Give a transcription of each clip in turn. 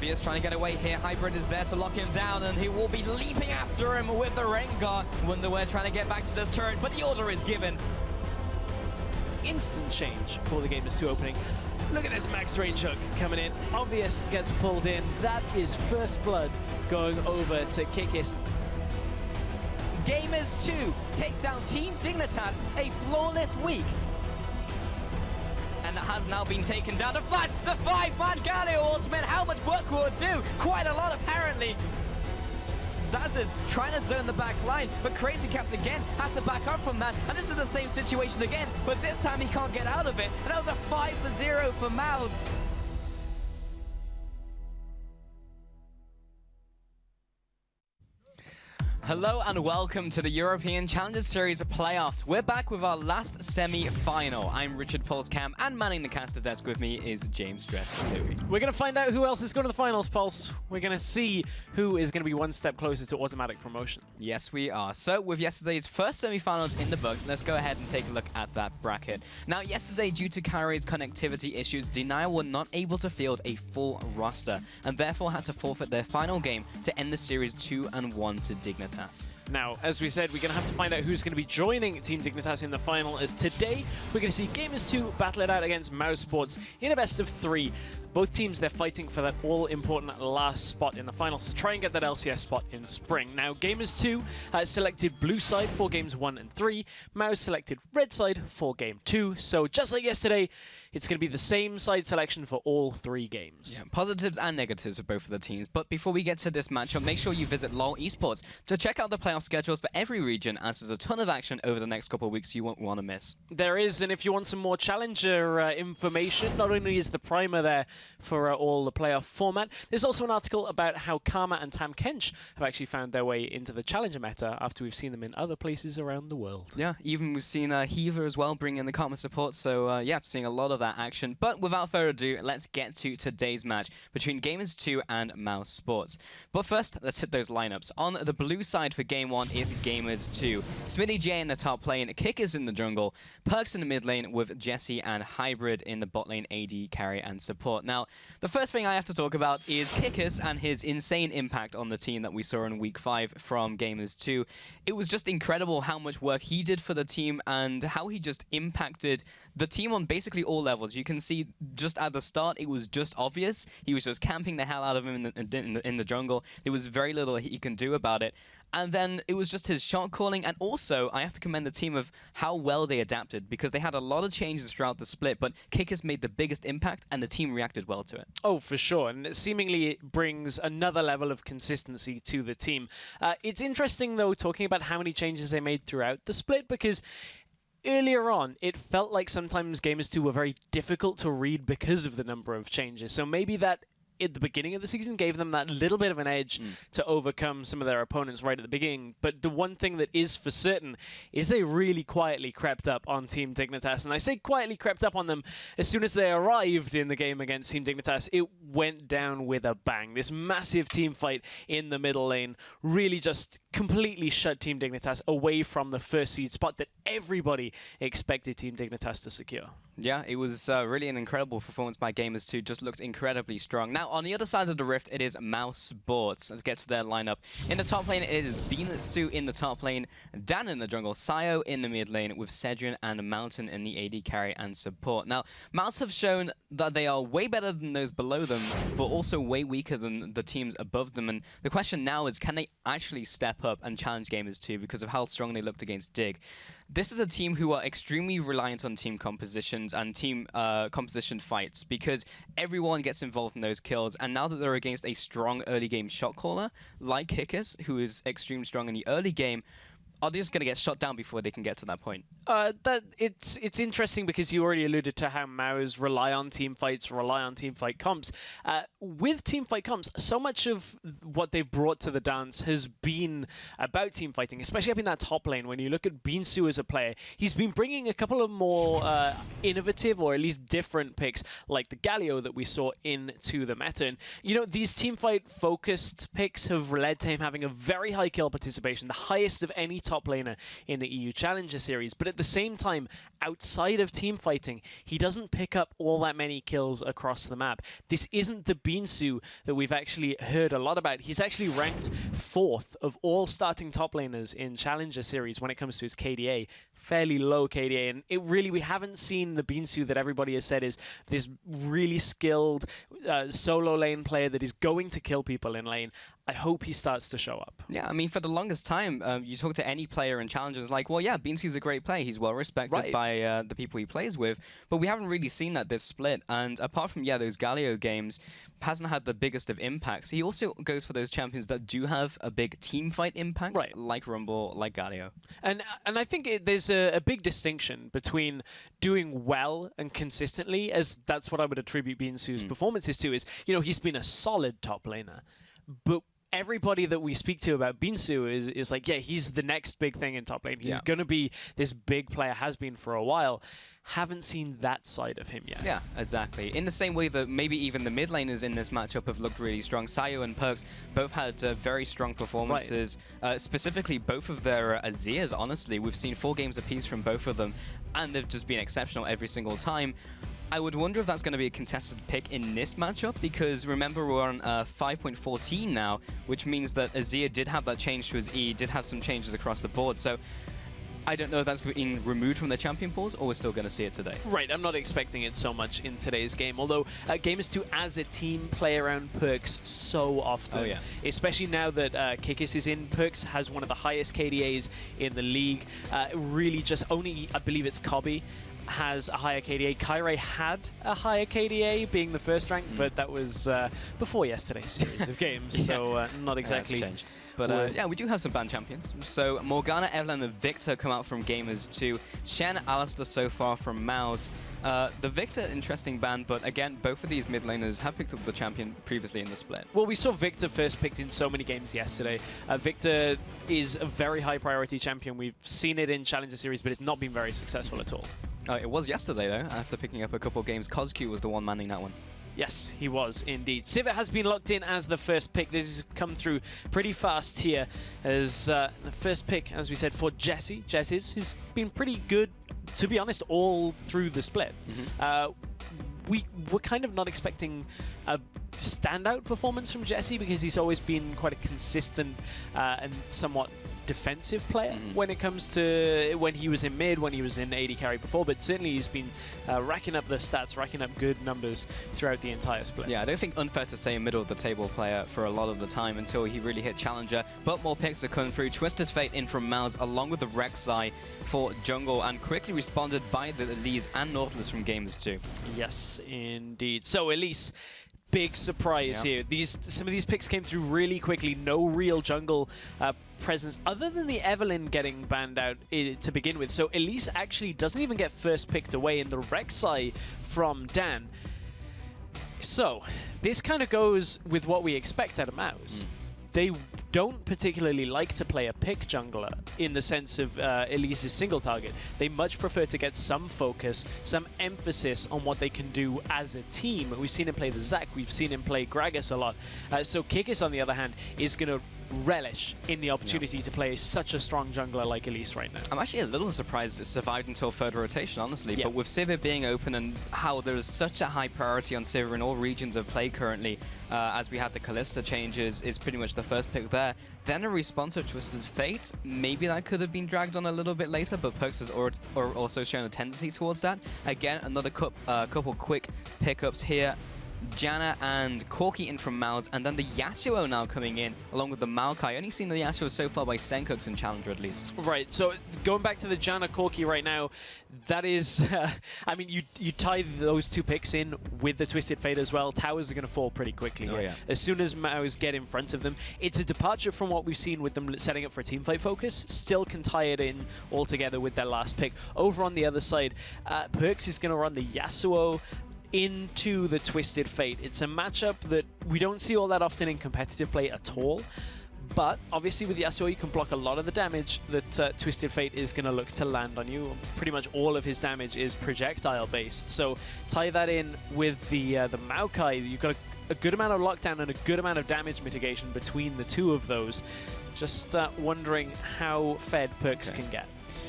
obvious, trying to get away here. Hybrid is there to lock him down, and he will be leaping after him with the Rengar. Wonderwear trying to get back to this turret, but the order is given. Instant change for the Gamers 2 opening. Look at this max range hook coming in. Obvious gets pulled in. That is first blood going over to Kikis. Gamers 2 take down Team Dignitas, a flawless week. And it has now been taken down. The flash, the 5-man Galio ultimate. How much work will it do? Quite a lot, apparently. Zaz's trying to zone the back line, but Crazy Caps again had to back up from that. And this is the same situation again, but this time he can't get out of it. And that was a 5-0 for Mouse. Hello and welcome to the European Challengers Series playoffs. We're back with our last semi-final. I'm Richard Pulse-Cam, and manning the caster desk with me is James Dress-Louis. We're going to find out who else is going to the finals, Pulse. We're going to see who is going to be one step closer to automatic promotion. Yes, we are. So with yesterday's first semi-finals in the books, let's go ahead and take a look at that bracket. Now, yesterday, due to Kyrie's connectivity issues, Denial were not able to field a full roster, and therefore had to forfeit their final game to end the series 2-1 to Dignitas. Now, as we said, we're going to have to find out who's going to be joining Team Dignitas in the final, as today we're going to see Gamers 2 battle it out against Mouse Sports in a best of 3. Both teams, they're fighting for that all-important last spot in the finals to try and get that LCS spot in spring. Now, Gamers 2 has selected blue side for games 1 and 3. Mouse selected red side for game 2. So just like yesterday, it's going to be the same side selection for all 3 games. Yeah, positives and negatives for both of the teams. But before we get to this matchup, make sure you visit LoL eSports to check out the playoff schedules for every region, as there's a ton of action over the next couple of weeks you won't want to miss. There is, and if you want some more Challenger information, not only is the primer there for all the playoff format, there's also an article about how Karma and Tam Kench have actually found their way into the Challenger meta after we've seen them in other places around the world. Yeah, even we've seen Heaver as well bring in the Karma support, so yeah, seeing a lot of that action. But without further ado, let's get to today's match between Gamers 2 and Mouse Sports. But first, let's hit those lineups. On the blue side for game 1 is Gamers 2. Smitty J in the top lane, Kickers in the jungle, Perks in the mid lane with Jesse and Hybrid in the bot lane, AD, carry and support. Now, the first thing I have to talk about is Kickers and his insane impact on the team that we saw in week 5 from Gamers 2. It was just incredible how much work he did for the team and how he just impacted the team on basically all levels. You can see just at the start, it was just obvious. He was just camping the hell out of him in the jungle. There was very little he can do about it. And then it was just his shot calling, and also I have to commend the team of how well they adapted, because they had a lot of changes throughout the split, but Kickers made the biggest impact and the team reacted well to it. Oh, for sure, and seemingly it brings another level of consistency to the team. It's interesting, though, talking about how many changes they made throughout the split, because earlier on, it felt like sometimes Gamers 2 were very difficult to read because of the number of changes. So maybe that at the beginning of the season gave them that little bit of an edge to overcome some of their opponents right at the beginning. But the one thing that is for certain is they really quietly crept up on Team Dignitas. And I say quietly crept up on them. As soon as they arrived in the game against Team Dignitas, it went down with a bang. This massive team fight in the middle lane really just completely shut Team Dignitas away from the first seed spot that everybody expected Team Dignitas to secure. Yeah, it was really an incredible performance by Gamers 2. Just looked incredibly strong. Now, on the other side of the rift, it is Mouse Sports. Let's get to their lineup. In the top lane, it is Beansu in the top lane, Dan in the jungle, Sayo in the mid lane, with Cedrian and Mountain in the AD carry and support. Now, Mouse have shown that they are way better than those below them, but also way weaker than the teams above them. And the question now is, can they actually step up and challenge Gamers 2 because of how strong they looked against Dig? This is a team who are extremely reliant on team compositions and team composition fights, because everyone gets involved in those kills. And now that they're against a strong early game shot caller like Kickers, who is extremely strong in the early game, are they just going to get shot down before they can get to that point? It's interesting because you already alluded to how Mao's rely on team fights, rely on team fight comps. With team fight comps, so much of what they've brought to the dance has been about team fighting, especially up in that top lane. When you look at Beansu as a player, he's been bringing a couple of more innovative or at least different picks, like the Galio that we saw into the meta. And, you know, these team fight focused picks have led to him having a very high kill participation, the highest of any top top laner in the EU Challenger Series. But at the same time, outside of team fighting, he doesn't pick up all that many kills across the map. This isn't the Binsu that we've actually heard a lot about. He's actually ranked 4th of all starting top laners in Challenger Series when it comes to his KDA. Fairly low KDA, and we haven't seen the Binsu that everybody has said is this really skilled solo lane player that is going to kill people in lane. I hope he starts to show up. Yeah, I mean, for the longest time, you talk to any player in Challengers, like, well, yeah, Binsu's a great player. He's well respected by the people he plays with, but we haven't really seen that this split. And apart from, those Galio games, hasn't had the biggest of impacts. He also goes for those champions that do have a big team fight impact, like Rumble, like Galio. And I think there's a big distinction between doing well and consistently, as that's what I would attribute Binsu's performances to, is, he's been a solid top laner, but everybody that we speak to about Binsu is like, he's the next big thing in top lane. He's going to be this big player, has been for a while. Haven't seen that side of him yet. Yeah, exactly. In the same way that maybe even the mid laners in this matchup have looked really strong. Sayo and Perks both had very strong performances. Specifically, both of their Azirs, honestly. We've seen 4 games apiece from both of them, and they've just been exceptional every single time. I would wonder if that's going to be a contested pick in this matchup, because remember we're on 5.14 now, which means that Azir did have that change to his E, did have some changes across the board. So I don't know if that's being removed from the champion pools, or we're still going to see it today. Right, I'm not expecting it so much in today's game, although gamers do, as a team, play around Perks so often. Especially now that Kikis is in. Perks has one of the highest KDAs in the league. Really just only, I believe it's Kobe, has a higher KDA. Kyrie had a higher KDA, being the first rank, but that was before yesterday's series of games, so not exactly changed. But we do have some banned champions. So Morgana, Evelynn, and Victor come out from Gamers 2. Shen, Alistair so far from Mouths. The Victor, interesting ban, but again, both of these mid laners have picked up the champion previously in the split. Well, we saw Victor first picked in so many games yesterday. Victor is a very high priority champion. We've seen it in Challenger Series, but it's not been very successful at all. It was yesterday, though, after picking up a couple of games. Kozq was the one manning that one. Yes, he was indeed. Sivir has been locked in as the first pick. This has come through pretty fast here as the first pick, as we said, for Jesse. Jesse's been pretty good, to be honest, all through the split. We were kind of not expecting a standout performance from Jesse, because he's always been quite a consistent and somewhat defensive player when it comes to when he was in mid, when he was in AD carry before, but certainly he's been racking up the stats, racking up good numbers throughout the entire split. Yeah, I don't think unfair to say a middle of the table player for a lot of the time until he really hit Challenger, but more picks are coming through. Twisted Fate in from Mouths along with the Rek'Sai for jungle, and quickly responded by the Elise and Nautilus from Gamers 2. Yes, indeed. So Elise, big surprise here. Some of these picks came through really quickly. No real jungle presence other than the Evelynn getting banned out to begin with. So Elise actually doesn't even get first picked away in the Rek'Sai from Dan. So this kind of goes with what we expect out of Mouse. They don't particularly like to play a pick jungler in the sense of Elise's single target. They much prefer to get some focus, some emphasis on what they can do as a team. We've seen him play the Zac, we've seen him play Gragas a lot. So Kikis, on the other hand, is going to relish in the opportunity to play such a strong jungler like Elise right now. I'm actually a little surprised it survived until third rotation, honestly. But with Sivir being open and how there is such a high priority on Sivir in all regions of play currently, as we had the Kalista changes, it's pretty much the first pick there. Then a response of Twisted Fate. Maybe that could have been dragged on a little bit later, but Perks has also shown a tendency towards that. Again, another couple quick pickups here. Janna and Corki in from Mouths, and then the Yasuo now coming in along with the Maokai. Only seen the Yasuo so far by Senkux in Challenger at least. Right, so going back to the Janna Corki right now, that is, I mean, you tie those two picks in with the Twisted Fate as well, towers are going to fall pretty quickly here. As soon as Maos get in front of them, it's a departure from what we've seen with them setting up for a teamfight focus. Still can tie it in altogether with their last pick. Over on the other side, Perks is going to run the Yasuo into the Twisted Fate. It's a matchup that we don't see all that often in competitive play at all, but obviously with Yasuo you can block a lot of the damage that Twisted Fate is going to look to land on you. Pretty much all of his damage is projectile based, so tie that in with the Maokai. You've got a good amount of lockdown and a good amount of damage mitigation between the two of those. Just wondering how fed Perks can get.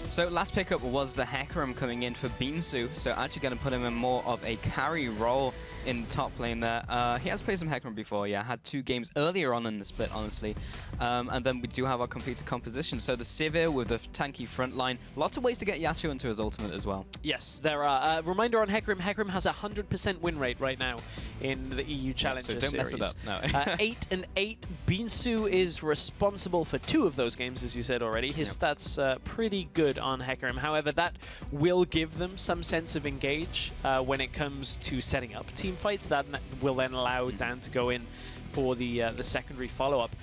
So last pickup was the Hecarim coming in for Binsu, so actually going to put him in more of a carry role in top lane there. He has played some Hecarim before, yeah, had 2 games earlier on in the split, honestly. And then we do have our completed composition. So the Sivir with the tanky front line, lots of ways to get Yasuo into his ultimate as well. Yes, there are. Reminder on Hecarim, Hecarim has a 100% win rate right now in the EU Challenger so don't Series. mess it up, no. 8-8, Binsu is responsible for 2 of those games, as you said already. His stats pretty good on Hecarim. However, that will give them some sense of engage when it comes to setting up team fights. That will then allow Dan to go in for the secondary follow-up.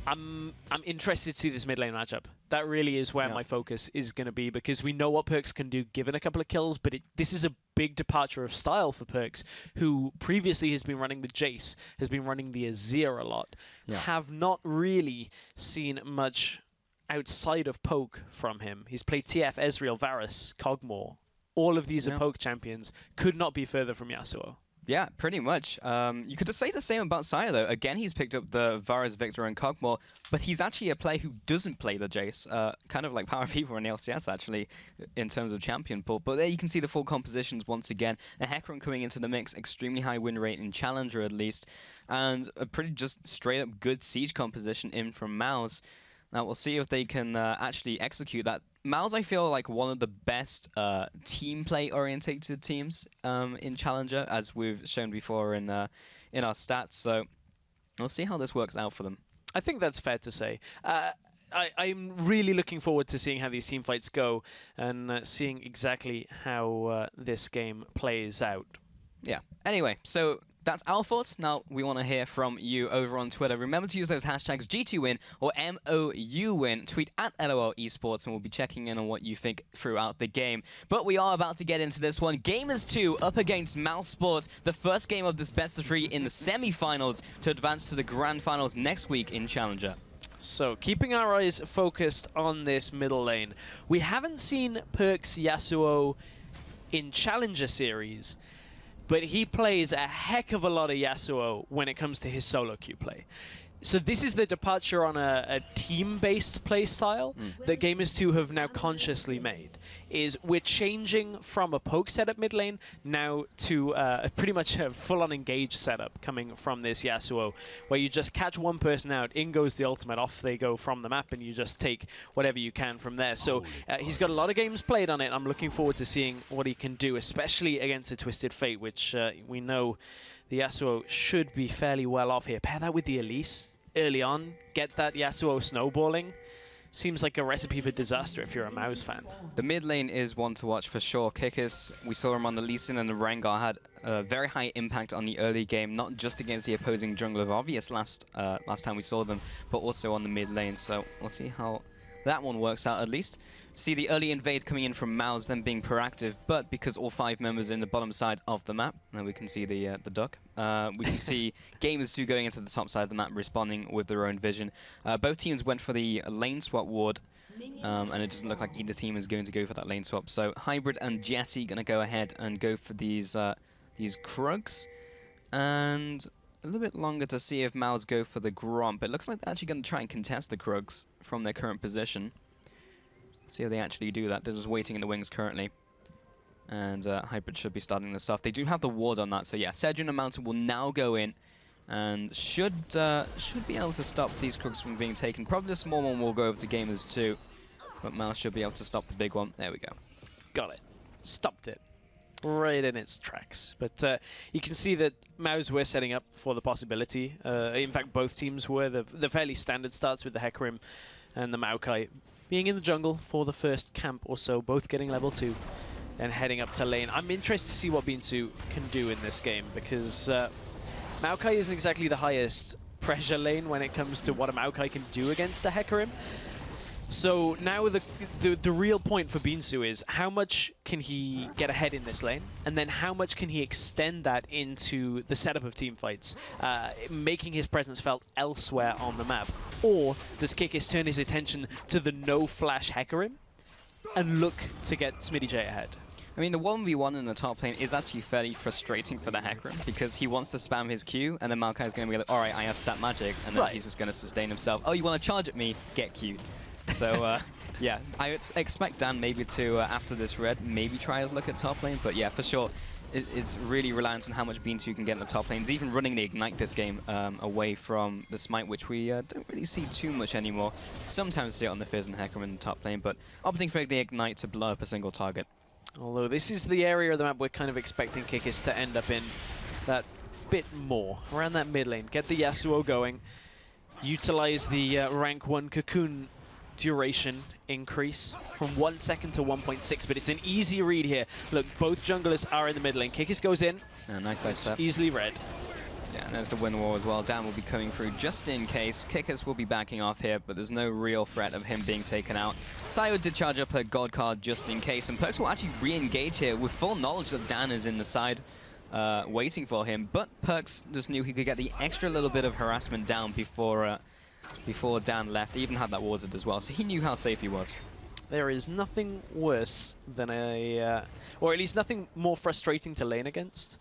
I'm interested to see this mid lane matchup. That really is where my focus is going to be, because we know what Perks can do given a couple of kills, but this is a big departure of style for Perks, who previously has been running the Jace, has been running the Azir a lot, have not really seen much outside of poke from him. He's played TF, Ezreal, Varus, Kog'Maw. All of these are poke champions. Could not be further from Yasuo. Yeah, pretty much. You could say the same about Saya, though. Again, he's picked up the Varus, Victor, and Kog'Maw, but he's actually a player who doesn't play the Jace. Kind of like Power Fever and LCS, actually, in terms of champion pool. But there you can see the full compositions once again. The Hecarim coming into the mix, extremely high win rate in Challenger, at least, and a pretty just straight-up good Siege composition in from Mouse. Now, we'll see if they can actually execute that. Mal's, I feel, like one of the best team play-orientated teams in Challenger, as we've shown before in our stats. So we'll see how this works out for them. I think that's fair to say. I'm really looking forward to seeing how these team fights go and seeing exactly how this game plays out. Yeah. Anyway, so that's our thoughts. Now we want to hear from you over on Twitter. Remember to use those hashtags G2Win or MOUWin. Tweet at LOL Esports and we'll be checking in on what you think throughout the game. But we are about to get into this one. Gamers 2 up against Mouse Sports. The first game of this best of 3 in the semi-finals to advance to the grand finals next week in Challenger. So, keeping our eyes focused on this middle lane. We haven't seen Perks Yasuo in Challenger Series, but he plays a heck of a lot of Yasuo when it comes to his solo queue play. So this is the departure on a team-based play style that Gamers 2 have now consciously made. Is we're changing from a poke setup mid lane now to pretty much a full-on engage setup coming from this Yasuo, where you just catch one person out, in goes the ultimate, off they go from the map, and you just take whatever you can from there. So he's got a lot of games played on it. I'm looking forward to seeing what he can do, especially against a Twisted Fate, which we know the Yasuo should be fairly well off here. Pair that with the Elise early on, get that Yasuo snowballing. Seems like a recipe for disaster if you're a Mouse fan. The mid lane is one to watch for sure. Kikis, we saw him on the Lee Sin and the Rengar, had a very high impact on the early game, not just against the opposing jungler Obvious last time we saw them, but also on the mid lane. So we'll see how that one works out at least. See the early invade coming in from Mouse, then being proactive, but because all 5 members are in the bottom side of the map, and we can see the duck, we can see Gamers 2 going into the top side of the map, responding with their own vision. Both teams went for the lane swap ward, and it doesn't look like either team is going to go for that lane swap. So Hybrid and Jesse going to go ahead and go for these Krugs, and a little bit longer to see if Mouse go for the Gromp. It looks like they're actually going to try and contest the Krugs from their current position. See how they actually do that. They're just waiting in the wings currently. And Hybrid should be starting this off. They do have the ward on that, so yeah, Sedrin and Mountain will now go in and should be able to stop these Krugs from being taken. Probably the small one will go over to Gamers 2, but Mouse should be able to stop the big one. There we go. Got it. Stopped it. Right in its tracks. But you can see that Mouse were setting up for the possibility. In fact, both teams were. The fairly standard starts with the Hecarim and the Maokai being in the jungle for the first camp or so, both getting level 2 and heading up to lane. I'm interested to see what Binsu can do in this game, because Maokai isn't exactly the highest pressure lane when it comes to what a Maokai can do against a Hecarim. So now the real point for Binsu is how much can he get ahead in this lane, and then how much can he extend that into the setup of team fights, making his presence felt elsewhere on the map. Or does Kikis turn his attention to the no-flash Hecarim and look to get Smitty J ahead? I mean, the 1v1 in the top lane is actually fairly frustrating for the Hecarim because he wants to spam his Q, and then Maokai's going to be like, all right, I have Sap Magic, and then he's just going to sustain himself. Oh, you want to charge at me? Get Q'd. So, yeah, I expect Dan maybe to, after this red, maybe try his look at top lane, but yeah, for sure, it's really reliant on how much Bean 2 can get in the top lane. He's even running the Ignite this game away from the Smite, which we don't really see too much anymore. Sometimes see it on the Fizz and Hecarim in the top lane, but opting for the Ignite to blow up a single target. Although this is the area of the map we're kind of expecting Kikis to end up in that bit more, around that mid lane. Get the Yasuo going, utilize the rank 1 Cocoon duration increase from 1 second to 1.6, but it's an easy read here. Look, both junglers are in the mid lane. Kikis goes in. Nice side step. Easily red. Yeah, and there's the win wall as well. Dan will be coming through just in case. Kikis will be backing off here, but there's no real threat of him being taken out. Sayo did charge up her God card just in case, and Perkz will actually re-engage here with full knowledge that Dan is in the side waiting for him, but Perkz just knew he could get the extra little bit of harassment down before Dan left. He even had that warded as well, so he knew how safe he was. There is nothing worse than or at least nothing more frustrating to lane against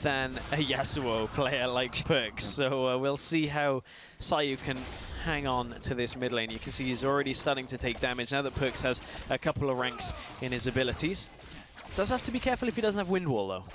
than a Yasuo player like Perkz. So we'll see how Sayu can hang on to this mid lane. You can see he's already starting to take damage now that Perkz has a couple of ranks in his abilities. Does have to be careful if he doesn't have Wind Wall though,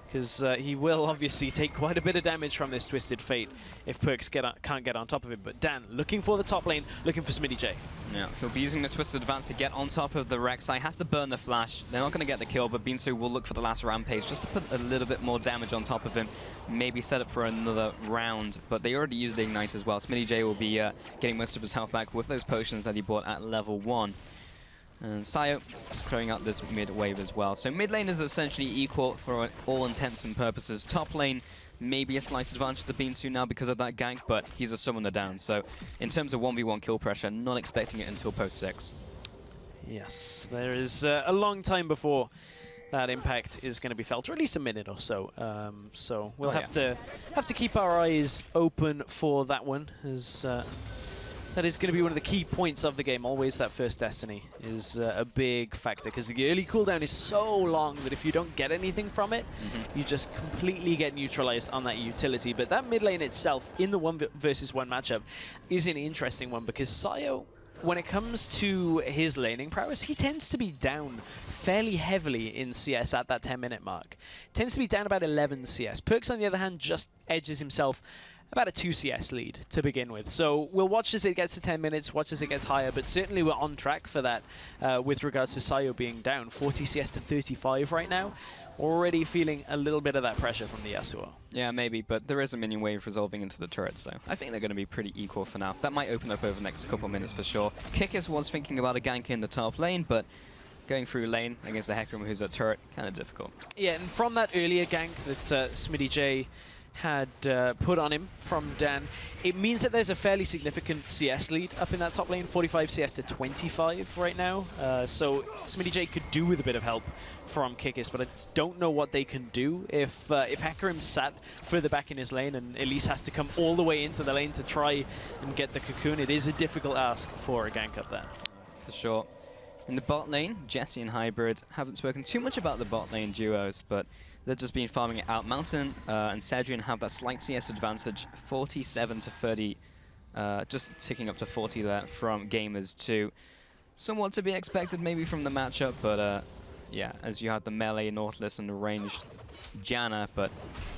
because he will obviously take quite a bit of damage from this Twisted Fate if Perkz can't get on top of it. But Dan, looking for the top lane, looking for Smitty J. Yeah, he'll be using the Twisted Advance to get on top of the Rek'Sai. Has to burn the flash. They're not going to get the kill, but Beansu will look for the last Rampage just to put a little bit more damage on top of him. Maybe set up for another round, but they already used the Ignite as well. Smitty J will be getting most of his health back with those potions that he bought at level 1. And Sayo is clearing out this mid wave as well. So mid lane is essentially equal for all intents and purposes. Top lane, maybe a slight advantage to Beansu now because of that gank, but he's a summoner down. So in terms of 1v1 kill pressure, not expecting it until post 6. Yes, there is a long time before that impact is going to be felt, or at least a minute or so. So we'll have to keep our eyes open for that one, as that is going to be one of the key points of the game. Always that first Destiny is a big factor, because the early cooldown is so long that if you don't get anything from it, you just completely get neutralized on that utility. But that mid lane itself, in the 1 versus 1 matchup, is an interesting one, because Sayo, when it comes to his laning prowess, he tends to be down fairly heavily in CS at that 10-minute mark. Tends to be down about 11 CS. Perkz, on the other hand, just edges himself about a 2 CS lead to begin with. So we'll watch as it gets to 10 minutes, watch as it gets higher, but certainly we're on track for that with regards to Sayo being down. 40 CS to 35 right now. Already feeling a little bit of that pressure from the Yasuo. Yeah, maybe, but there is a minion wave resolving into the turret, so I think they're going to be pretty equal for now. That might open up over the next couple minutes for sure. Kikis was thinking about a gank in the top lane, but going through lane against the Hecarim who's a turret, kind of difficult. Yeah, and from that earlier gank that Smitty J had put on him from Dan, it means that there's a fairly significant CS lead up in that top lane, 45 CS to 25 right now. So Smitty J could do with a bit of help from Kikis, but I don't know what they can do if Hecarim sat further back in his lane and Elise has to come all the way into the lane to try and get the cocoon. It is a difficult ask for a gank up there. For sure. In the bot lane, Jesse and Hybrid haven't spoken too much about the bot lane duos, but they've just been farming it out. Mountain and Cedrian have that slight CS advantage, 47 to 30, just ticking up to 40 there from Gamers 2. Somewhat to be expected maybe from the matchup, but yeah, as you have the melee Nautilus and the ranged Janna, but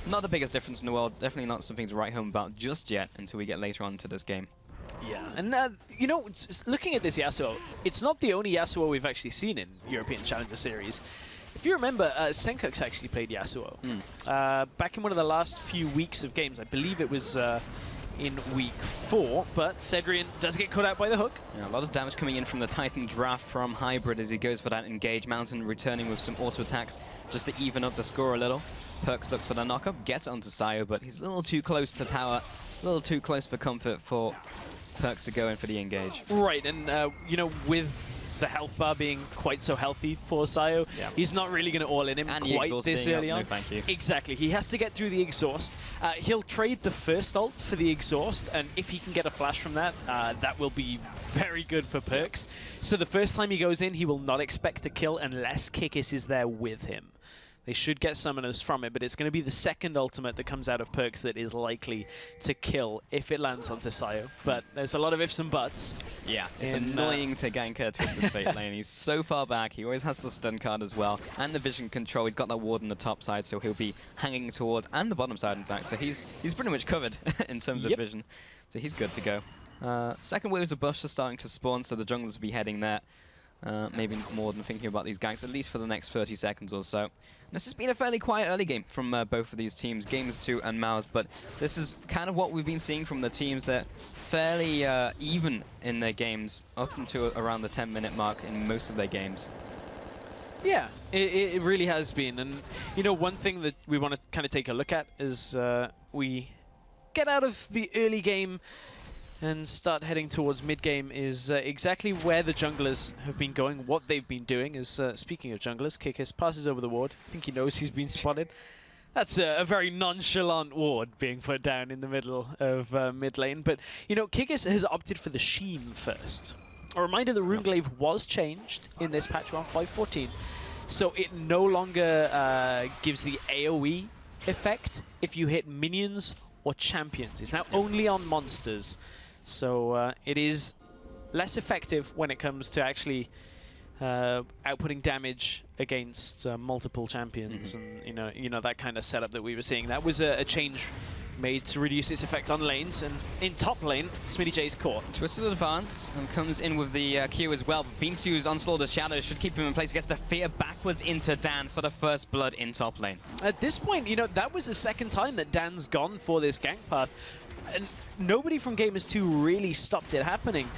not the biggest difference in the world. Definitely not something to write home about just yet until we get later on into this game. Yeah, and you know, looking at this Yasuo, it's not the only Yasuo we've actually seen in European Challenger Series. If you remember, Senkuk's actually played Yasuo. Back in one of the last few weeks of games, I believe it was in week 4, but Cedrian does get cut out by the hook. Yeah, a lot of damage coming in from the Titan draft from Hybrid as he goes for that engage. Mountain returning with some auto attacks just to even up the score a little. Perkz looks for the knockup, gets onto Sayo, but he's a little too close to tower, a little too close for comfort for Perkz to go in for the engage. Right, and you know, with the health bar being quite so healthy for Sayo. Yeah. He's not really going to all-in him And quite this early on. No, thank you. Exactly. He has to get through the exhaust. He'll trade the first ult for the exhaust, and if he can get a flash from that, that will be very good for Perks. So the first time he goes in, he will not expect to kill unless Kikis is there with him. They should get summoners from it, but it's going to be the second ultimate that comes out of Perks that is likely to kill if it lands onto Sayo. But there's a lot of ifs and buts. Yeah, it's annoying to gank a Twisted Fate lane. He's so far back. He always has the stun card as well, and the vision control. He's got that ward on the top side, so he'll be hanging towards, and the bottom side, in fact. So he's pretty much covered in terms of vision. So he's good to go. Second waves of buffs are starting to spawn, so the junglers will be heading there. Maybe more than thinking about these ganks, at least for the next 30 seconds or so. This has been a fairly quiet early game from both of these teams, Gamers2 and MOUZ, but this is kind of what we've been seeing from the teams. They're fairly even in their games, up until around the 10-minute mark in most of their games. Yeah, it really has been. And, you know, one thing that we want to kind of take a look at is we get out of the early game and start heading towards mid-game is exactly where the junglers have been going, what they've been doing. Is speaking of junglers, Kikis passes over the ward. I think he knows he's been spotted. That's a very nonchalant ward being put down in the middle of mid lane. But, you know, Kikis has opted for the Sheen first. A reminder, the Runeglaive was changed in this patch 1.5.14, so it no longer gives the AoE effect if you hit minions or champions. It's now only on monsters. So it is less effective when it comes to actually outputting damage against multiple champions, and you know that kind of setup that we were seeing. That was a change made to reduce its effect on lanes, and in top lane, SmittyJ's core. Twisted advance and comes in with the Q as well. Binsu's Onslaught of Shadow should keep him in place. Gets the fear backwards into Dan for the first blood in top lane. At this point, you know, that was the second time that Dan's gone for this gank path, and nobody from Gamers2 really stopped it happening.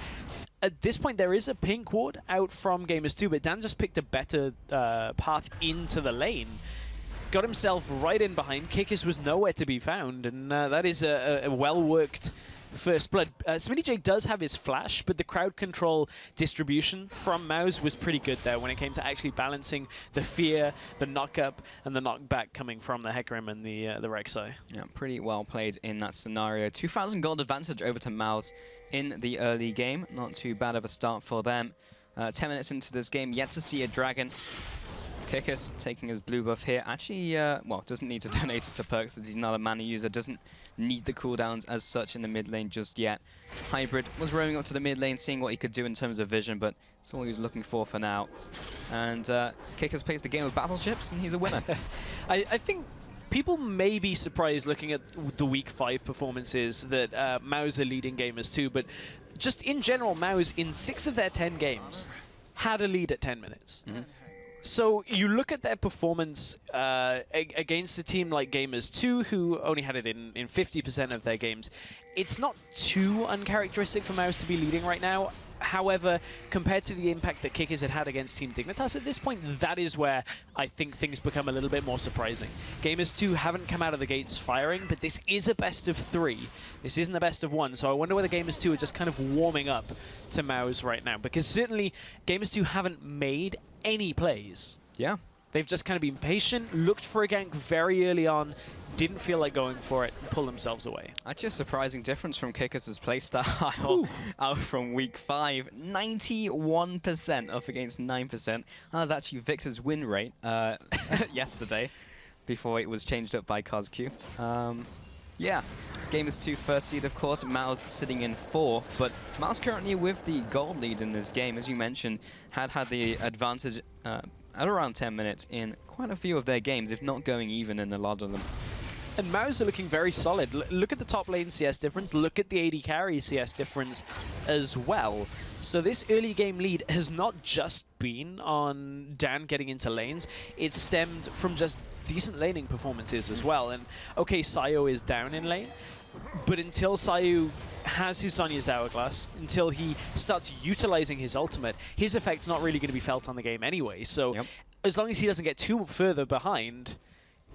At this point, there is a pink ward out from Gamers2, but Dan just picked a better path into the lane. Got himself right in behind. Kikis was nowhere to be found, and that is a well-worked first blood. SmittyJ does have his flash, but the crowd control distribution from MOUZ was pretty good there when it came to actually balancing the fear, the knock-up, and the knockback coming from the Hecarim and the Rek'Sai. Yeah, pretty well played in that scenario. 2,000 gold advantage over to MOUZ in the early game. Not too bad of a start for them. 10 minutes into this game, yet to see a dragon. Kikis taking his blue buff here. Actually, well, doesn't need to donate it to Perks as he's not a mana user. Doesn't need the cooldowns as such in the mid lane just yet. Hybrid was roaming up to the mid lane, seeing what he could do in terms of vision, but it's all he was looking for now. And Kikis plays the game of battleships, and he's a winner. I think people may be surprised looking at the Week 5 performances that MOUZ are leading Gamers2, but just in general, MOUZ in 6 of their 10 games had a lead at 10 minutes. So you look at their performance against a team like Gamers2, who only had it in 50% of their games. It's not too uncharacteristic for MOUZ to be leading right now. However, compared to the impact that Kikis had against Team Dignitas at this point, that is where I think things become a little bit more surprising. Gamers2 haven't come out of the gates firing, but this is a best of 3. This isn't a best of 1, so I wonder whether Gamers2 are just kind of warming up to MOUZ right now, because certainly Gamers2 haven't made any plays. Yeah. They've just kind of been patient, looked for a gank very early on, didn't feel like going for it, and pulled themselves away. Actually, a surprising difference from Kikis' playstyle out from Week 5. 91% up against 9%. That was actually Victor's win rate yesterday, before it was changed up by CosQ. Yeah, Gamers2 first seed, of course. MOUZ sitting in 4th, but MOUZ currently with the gold lead in this game. As you mentioned, had the advantage at around 10 minutes in quite a few of their games, if not going even in a lot of them. And MOUZ are looking very solid. Look at the top lane CS difference, look at the AD carry CS difference as well. So this early game lead has not just been on Dan getting into lanes, it's stemmed from just decent laning performances as well. And okay, Sayo is down in lane, but until Sayo has his Sonya's Hourglass, until he starts utilizing his ultimate, his effect's not really going to be felt on the game anyway. So as long as he doesn't get too further behind,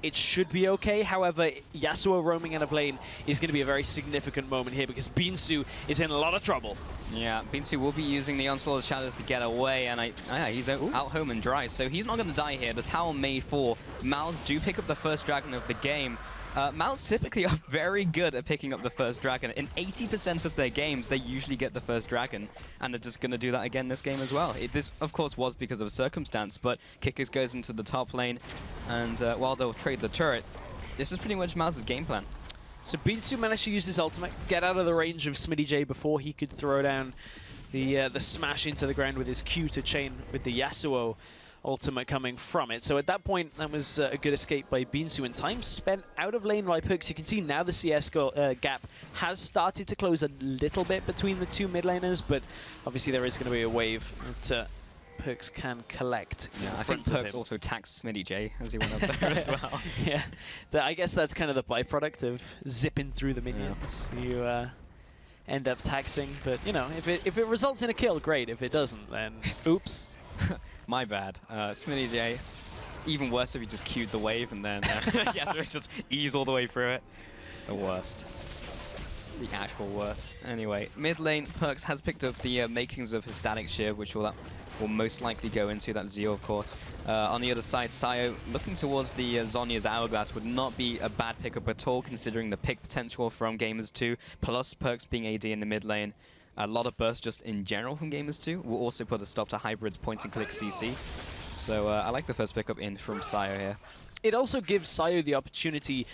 it should be okay. However, Yasuo roaming out of lane is going to be a very significant moment here because Binsu is in a lot of trouble. Yeah, Binsu will be using the Onslaught of Shadows to get away, and he's out home and dry, so he's not going to die here. The tower made for Mouse do pick up the first dragon of the game. Mouse typically are very good at picking up the first dragon. In 80% of their games, they usually get the first dragon, and they're just going to do that again this game as well. This, of course, was because of circumstance, but Kickers goes into the top lane, and while they'll trade the turret, this is pretty much Mouse's game plan. So Binsu managed to use his ultimate, get out of the range of Smitty before he could throw down the smash into the ground with his Q to chain with the Yasuo ultimate coming from it. So at that point, that was a good escape by Binsu, and time spent out of lane by Perks. You can see now the CS gap has started to close a little bit between the two mid laners, but obviously there is going to be a wave that Perks can collect. Yeah, I think Perks also taxed Smitty J as he went up there as well. Yeah, I guess that's kind of the byproduct of zipping through the minions. Yeah. You end up taxing, but you know, if it results in a kill, great. If it doesn't, then oops. My bad. Smitty J, even worse if he just queued the wave and then yes, it just ease all the way through it. The worst. The actual worst. Anyway, mid lane, Perks has picked up the makings of his Static Shear, which will most likely go into that Zeal, of course. On the other side, Sayo looking towards the Zhonya's Hourglass would not be a bad pickup at all, considering the pick potential from Gamers 2, plus Perks being AD in the mid lane. A lot of burst just in general from Gamers 2 will also put a stop to Hybrid's point-and-click CC. So I like the first pickup in from Sayo here. It also gives Sayo the opportunity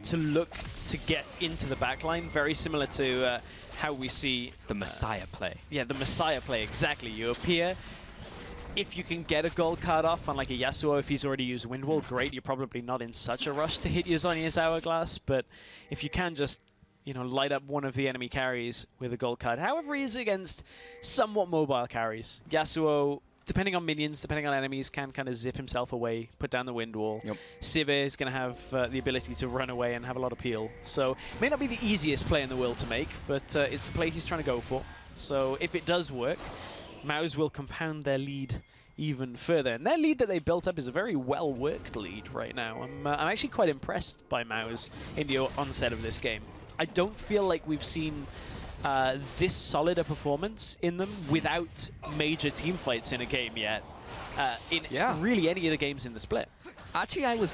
to look to get into the backline, very similar to how we see the Messiah play. Yeah, the Messiah play, exactly. You appear, if you can get a gold card off on like a Yasuo, if he's already used Wind Wall, great. You're probably not in such a rush to hit your Zhonya's Hourglass, but if you can just light up one of the enemy carries with a gold card. However, he is against somewhat mobile carries. Yasuo, depending on minions, depending on enemies, can kind of zip himself away, put down the wind wall. Yep. Sivir is going to have the ability to run away and have a lot of peel. So it may not be the easiest play in the world to make, but it's the play he's trying to go for. So if it does work, Mouse will compound their lead even further. And their lead that they built up is a very well-worked lead right now. I'm actually quite impressed by Mouse in the onset of this game. I don't feel like we've seen this solid a performance in them without major team fights in a game yet. In really any of the games in the split. Actually, I was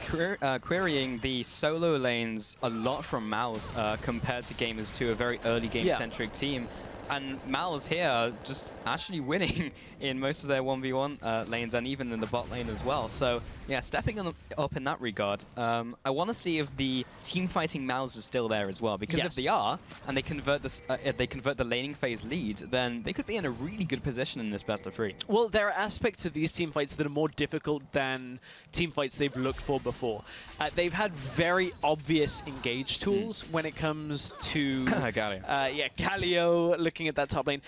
querying the solo lanes a lot from Mouse compared to Gamers 2, a very early game-centric team. And Mal's here just actually winning in most of their 1v1 lanes and even in the bot lane as well. So yeah, stepping up in that regard. I want to see if the team fighting Mal's is still there as well, because if they are and they convert this, if they convert the laning phase lead, then they could be in a really good position in this best of 3. Well, there are aspects of these team fights that are more difficult than team fights they've looked for before. They've had very obvious engage tools when it comes to Galio. Galio looking at that top lane.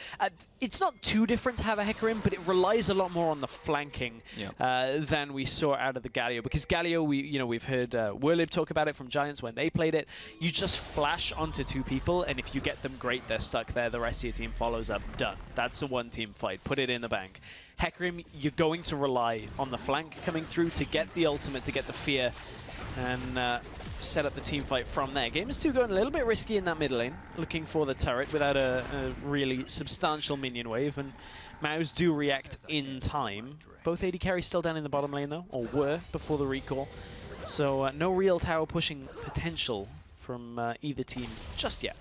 It's not too different to have a Hecarim, but it relies a lot more on the flanking than we saw out of the Galio. Because Galio, we've heard Werlib talk about it from Giants when they played it. You just flash onto 2 people, and if you get them, great, they're stuck there. The rest of your team follows up. Done. That's a one-team fight. Put it in the bank. Hecarim, you're going to rely on the flank coming through to get the ultimate, to get the fear, and set up the team fight from there. Gamers 2 going a little bit risky in that mid lane, looking for the turret without a really substantial minion wave, and Mouse do react in time. Both AD carries still down in the bottom lane though, or were before the recall. So no real tower pushing potential from either team just yet.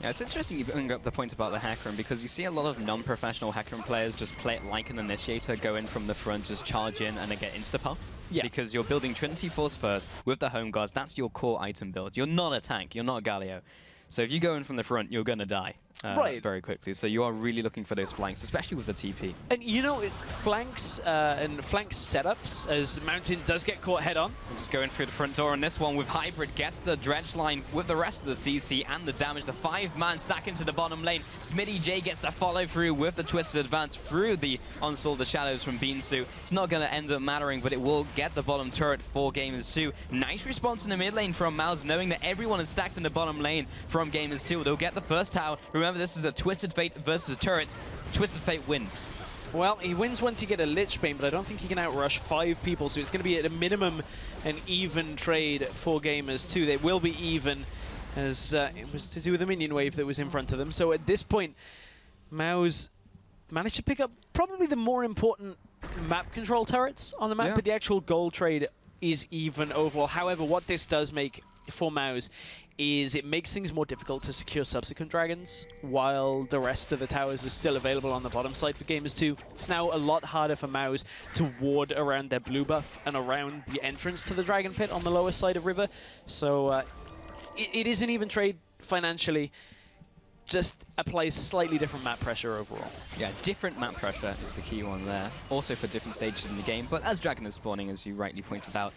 Yeah, it's interesting you bring up the point about the Hecarim, because you see a lot of non-professional Hecarim players just play it like an initiator, go in from the front, just charge in, and then get insta-puffed. Yeah. Because you're building Trinity Force first with the Home Guards. That's your core item build. You're not a tank. You're not a Galio. So if you go in from the front, you're going to die very quickly. So you are really looking for those flanks, especially with the TP. And flanks and flank setups, as Mountain does get caught head-on. Just going through the front door on this one with Hybrid, gets the dredge line with the rest of the CC and the damage. The 5-man stack into the bottom lane. Smitty J gets the follow through with the twisted advance through the Onslaught of the Shadows from Binsu. It's not going to end up mattering, but it will get the bottom turret for Gamers 2. Nice response in the mid lane from Mouse, knowing that everyone is stacked in the bottom lane from Gamers 2. They'll get the first tower. Remember, this is a Twisted Fate versus turret. Twisted Fate wins. Well, he wins once you get a Lich Bane, but I don't think he can outrush 5 people, so it's going to be at a minimum an even trade for Gamers too. They will be even, as it was to do with the minion wave that was in front of them. So at this point, MOUZ managed to pick up probably the more important map control turrets on the map, but the actual gold trade is even overall. However, what this does make for MOUZ is it makes things more difficult to secure subsequent dragons while the rest of the towers are still available on the bottom side for Gamers 2. It's now a lot harder for MOUZ to ward around their blue buff and around the entrance to the dragon pit on the lower side of river. So it is an even trade financially, just applies slightly different map pressure overall. Yeah, different map pressure is the key one there. Also for different stages in the game, but as Dragon is spawning, as you rightly pointed out,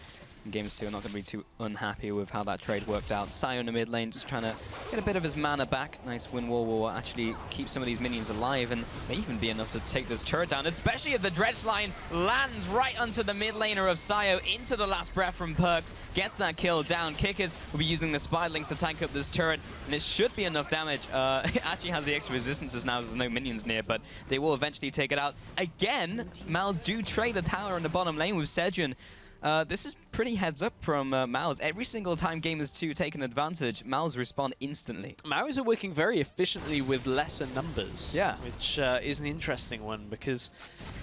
Gamers 2 are not going to be too unhappy with how that trade worked out. Sayo in the mid lane just trying to get a bit of his mana back. Nice wind wall will actually keep some of these minions alive and may even be enough to take this turret down, especially if the dredge line lands right onto the mid laner of Sayo into the last breath from Perks. Gets that kill down. Kickers will be using the Spiderlings to tank up this turret, and it should be enough damage. It actually has the extra resistances now as there's no minions near, but they will eventually take it out. Again, MOUZ do trade a tower in the bottom lane with Sejuan. This is pretty heads up from MOUZ. Every single time Gamers 2 take an advantage, MOUZ respond instantly. MOUZ are working very efficiently with lesser numbers, which is an interesting one because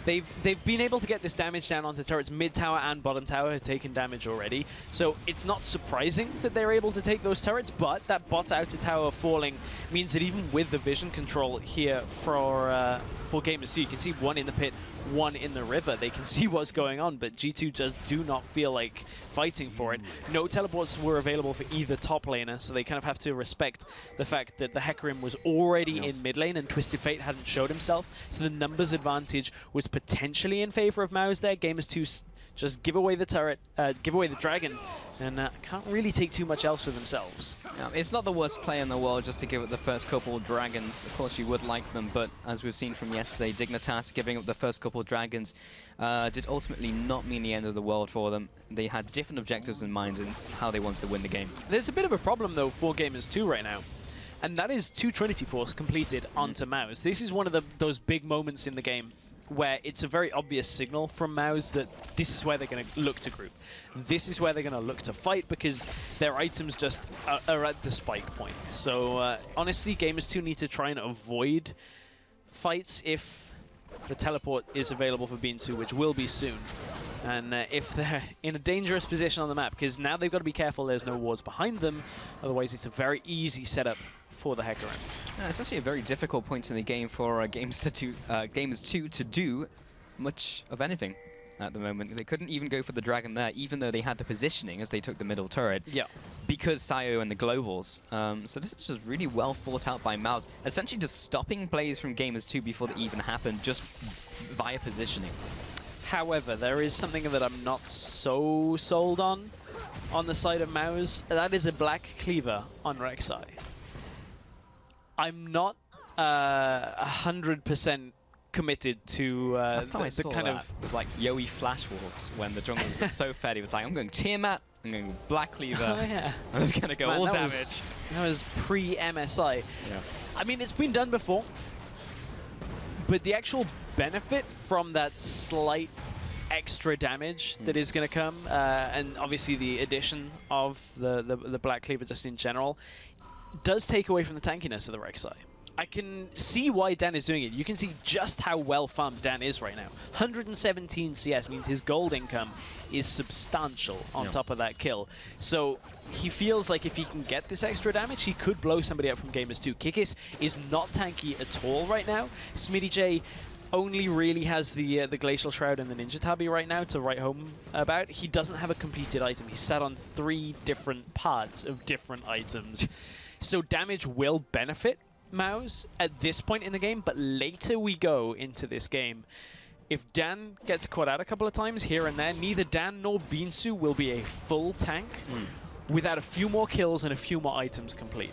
they've been able to get this damage down onto turrets. Mid tower and bottom tower have taken damage already, so it's not surprising that they're able to take those turrets, but that bot outer tower falling means that even with the vision control here for Gamers 2, you can see one in the pit, one in the river. They can see what's going on, but G2 just do not feel like fighting for it. No teleports were available for either top laner, so they kind of have to respect the fact that the Hecarim was already in mid lane and Twisted Fate hadn't showed himself, so the numbers advantage was potentially in favor of MOUZ there. Gamers 2 just give away the turret, give away the dragon, and can't really take too much else for themselves. Yeah, it's not the worst play in the world just to give it the first couple dragons. Of course, you would like them, but as we've seen from yesterday, Dignitas giving up the first couple dragons did ultimately not mean the end of the world for them. They had different objectives in mind and how they wanted to win the game. There's a bit of a problem, though, for Gamers 2 right now, and that is 2 Trinity Force completed onto MOUZ. This is one of those big moments in the game where it's a very obvious signal from MOUZ that this is where they're going to look to group. This is where they're going to look to fight because their items just are at the spike point. So honestly, Gamers 2 need to try and avoid fights if the teleport is available for Binsu, which will be soon. And if they're in a dangerous position on the map, because now they've got to be careful there's no wards behind them, otherwise it's a very easy setup for the Hecarim. Yeah, it's actually a very difficult point in the game for Gamers 2 to do much of anything at the moment. They couldn't even go for the dragon there, even though they had the positioning as they took the middle turret. Yeah. Because Sayo and the globals. So this is just really well thought out by MOUZ, essentially just stopping plays from Gamers 2 before they even happen, just via positioning. However, there is something that I'm not so sold on the side of MOUZ. That is a black cleaver on Rek'Sai. I'm not 100% committed to Last time I saw kind that of was like Yoey Flash Wolves when the jungle was so fed. He was like, I'm going Tiamat, I'm going Black Cleaver. Oh, yeah. I'm just going to go all damage. That was pre-MSI. Yeah. I mean, it's been done before, but the actual benefit from that slight extra damage that is going to come, and obviously the addition of the Black Cleaver just in general, does take away from the tankiness of the Rek'Sai. I can see why Dan is doing it. You can see just how well farmed Dan is right now. 117 CS means his gold income is substantial on top of that kill. So he feels like if he can get this extra damage, he could blow somebody up from Gamers 2. Kikis is not tanky at all right now. Smitty J only really has the Glacial Shroud and the Ninja Tabi right now to write home about. He doesn't have a completed item. He's sat on 3 different parts of different items. So damage will benefit MOUZ at this point in the game, but later we go into this game, if Dan gets caught out a couple of times here and there, neither Dan nor Binsu will be a full tank without a few more kills and a few more items complete.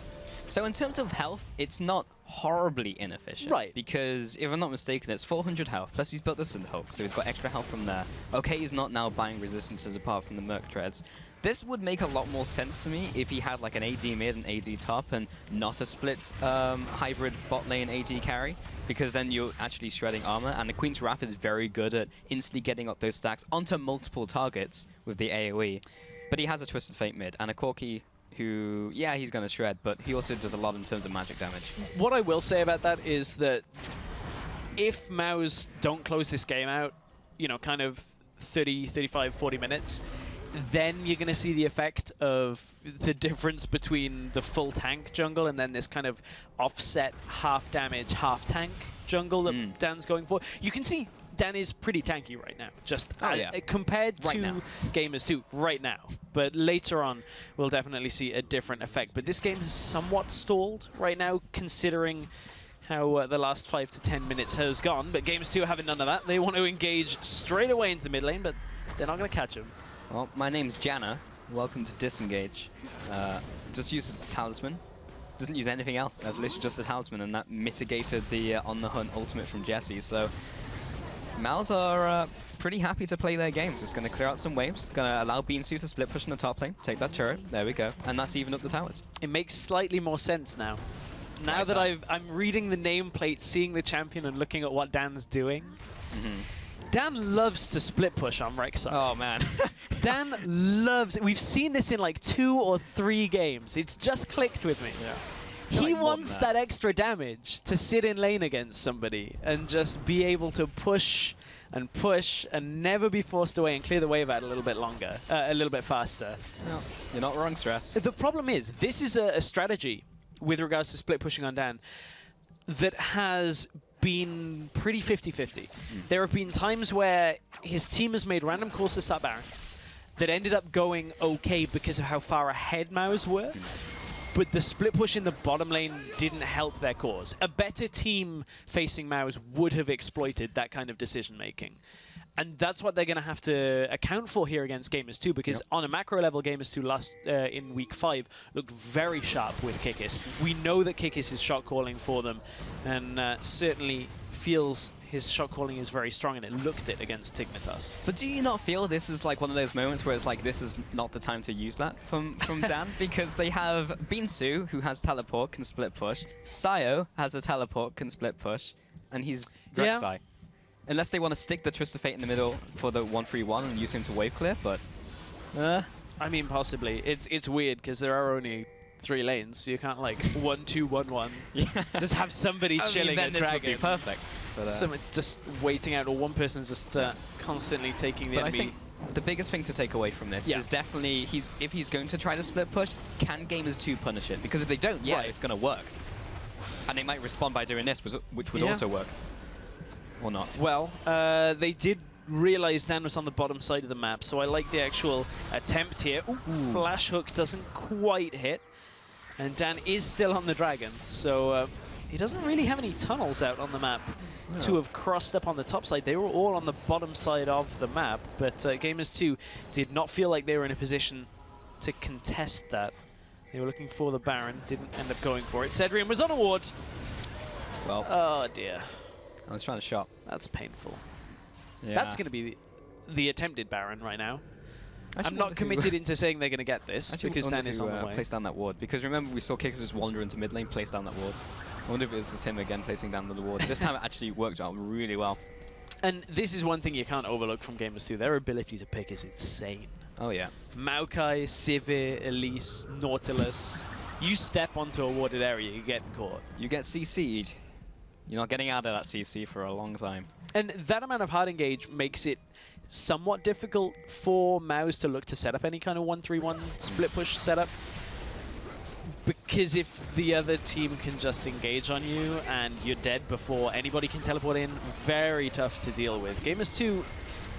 So in terms of health, it's not horribly inefficient. Right. Because if I'm not mistaken, it's 400 health, plus he's built the Synth Hulk, so he's got extra health from there. Okay, he's not now buying resistances apart from the Merc Treads. This would make a lot more sense to me if he had like an AD mid and AD top and not a split hybrid bot lane AD carry, because then you're actually shredding armor, and the Queen's Wrath is very good at instantly getting up those stacks onto multiple targets with the AoE. But he has a Twisted Fate mid and a Corki who, yeah, he's going to shred, but he also does a lot in terms of magic damage. What I will say about that is that if MOUZ don't close this game out, you know, kind of 30, 35, 40 minutes, then you're going to see the effect of the difference between the full tank jungle and then this kind of offset half damage, half tank jungle that Dan's going for. You can see Dan is pretty tanky right now, just compared to Gamers 2 right now. But later on, we'll definitely see a different effect. But this game is somewhat stalled right now, considering how the last 5 to 10 minutes has gone. But Gamers 2 are having none of that. They want to engage straight away into the mid lane, but they're not going to catch him. Well, my name's Janna. Welcome to Disengage. Just use Talisman. Doesn't use anything else. That's literally just the Talisman, and that mitigated the On the Hunt ultimate from Jesse. So MOUZ are pretty happy to play their game. Just going to clear out some waves. Going to allow Beansu to split push in the top lane. Take that turret. There we go. And that's even up the towers. It makes slightly more sense now. Now that I'm reading the nameplate, seeing the champion, and looking at what Dan's doing. Dan loves to split push on Rek'Sai. Oh, man. Dan loves it. We've seen this in like 2 or 3 games. It's just clicked with me. Yeah. He wants that extra damage to sit in lane against somebody and just be able to push and never be forced away and clear the wave out a little bit longer, a little bit faster. No, you're not wrong, Stress. The problem is, this is a strategy with regards to split pushing on Dan that has been pretty 50-50. There have been times where his team has made random calls to start Baron that ended up going okay because of how far ahead MOUZ were, but the split push in the bottom lane didn't help their cause. A better team facing MOUZ would have exploited that kind of decision making. And that's what they're going to have to account for here against Gamers 2, because on a macro level, Gamers 2 last in week 5 looked very sharp with Kikis. We know that Kikis is shot calling for them, and certainly feels his shot calling is very strong, and it looked it against Tignitas. But do you not feel this is like one of those moments where it's like, this is not the time to use that from Dan? Because they have Beansu, who has teleport, can split push. Sayo has a teleport, can split push. And he's Rek'Sai. Unless they want to stick the Twisted Fate in the middle for the 1-3-1 and use him to wave clear, but... I mean, possibly. It's weird, because there are only 3 lanes, so you can't, like, 1-2-1-1. Just have somebody chilling then a this dragon. would be perfect. But, someone just waiting out, or one person's just constantly taking the enemy. I think the biggest thing to take away from this is definitely, if he's going to try to split push, can Gamers 2 punish it? Because if they don't, it's going to work. And they might respond by doing this, which would also work. Or not? Well, they did realize Dan was on the bottom side of the map, so I like the actual attempt here. Ooh. Flash hook doesn't quite hit, and Dan is still on the dragon, so he doesn't really have any tunnels out on the map to have crossed up on the top side. They were all on the bottom side of the map, but Gamers 2 did not feel like they were in a position to contest that. They were looking for the Baron, didn't end up going for it. Cedrian was on a ward. Well, oh dear. I was trying to shot. That's painful. Yeah. That's going to be the attempted Baron right now. I'm not committed into saying they're going to get this, because Dan is on the way. Placed down that ward, because remember we saw Kikis just wander into mid lane, place down that ward. I wonder if it was just him again placing down the ward. This time it actually worked out really well. And this is one thing you can't overlook from Gamers 2. Their ability to pick is insane. Oh yeah. Maokai, Sivir, Elise, Nautilus. You step onto a warded area, you get caught. You get CC'd. You're not getting out of that CC for a long time. And that amount of hard engage makes it somewhat difficult for MOUZ to look to set up any kind of 1-3-1 split push setup. Because if the other team can just engage on you and you're dead before anybody can teleport in, very tough to deal with. Gamers 2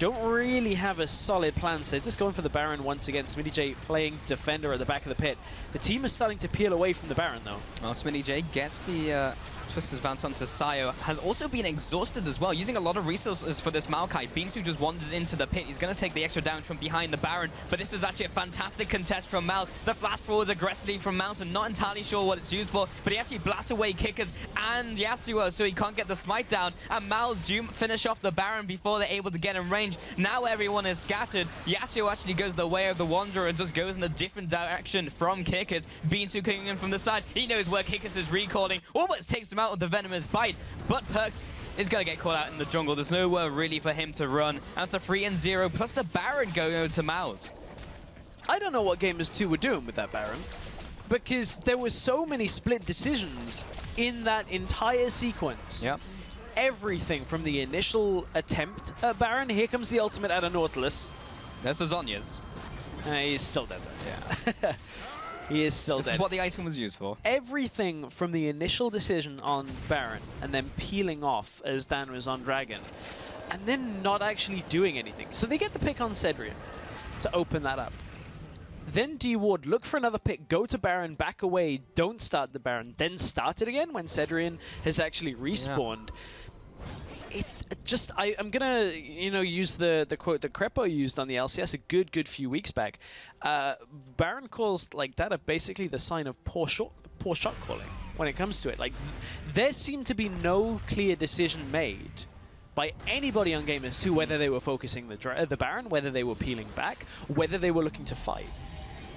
don't really have a solid plan, so they're just going for the Baron once again. SmittyJ playing defender at the back of the pit. The team is starting to peel away from the Baron, though. Well, SmittyJ gets the Twisted advance onto Sayo has also been exhausted as well, using a lot of resources for this Maokai. Beansu just wanders into the pit. He's going to take the extra damage from behind the Baron, but this is actually a fantastic contest from Mal. The flash forwards aggressively from Mountain, not entirely sure what it's used for, but he actually blasts away Kickers and Yasuo, so he can't get the smite down, and Mal's Doom finish off the Baron before they're able to get in range. Now everyone is scattered. Yasuo actually goes the way of the Wanderer and just goes in a different direction from Kickers. Beansu coming in from the side. He knows where Kickers is recalling. Almost takes him out with the Venomous Bite, but Perks is going to get caught out in the jungle. There's nowhere really for him to run. And it's a 3-0, plus the Baron going over to Mouse. I don't know what Gamers 2 were doing with that Baron, because there were so many split decisions in that entire sequence. Yep. Everything from the initial attempt at Baron, here comes the ultimate out of Nautilus. There's the Zhonya's. He's still dead though. Yeah. He is still This dead. is what the item was used for. Everything from the initial decision on Baron and then peeling off as Dan was on Dragon, and then not actually doing anything. So they get the pick on Cedrian to open that up. Then D-Ward, look for another pick, go to Baron, back away, don't start the Baron, then start it again when Cedrian has actually respawned. Yeah. I'm gonna, use the quote that Crepo used on the LCS a good few weeks back. Baron calls like that are basically the sign of poor shot calling when it comes to it. Like, there seemed to be no clear decision made by anybody on Gamers 2 whether they were focusing the Baron, whether they were peeling back, whether they were looking to fight.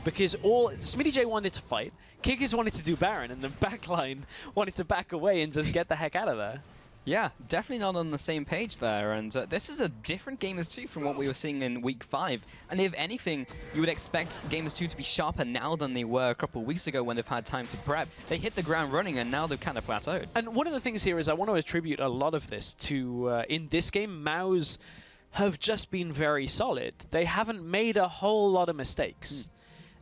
Because Smitty J wanted to fight, Kickers wanted to do Baron, and the backline wanted to back away and just get the heck out of there. Yeah, definitely not on the same page there, and this is a different Gamers 2 from what we were seeing in Week 5. And if anything, you would expect Gamers 2 to be sharper now than they were a couple of weeks ago when they've had time to prep. They hit the ground running, and now they've kind of plateaued. And one of the things here is I want to attribute a lot of this to, in this game, Maus have just been very solid. They haven't made a whole lot of mistakes.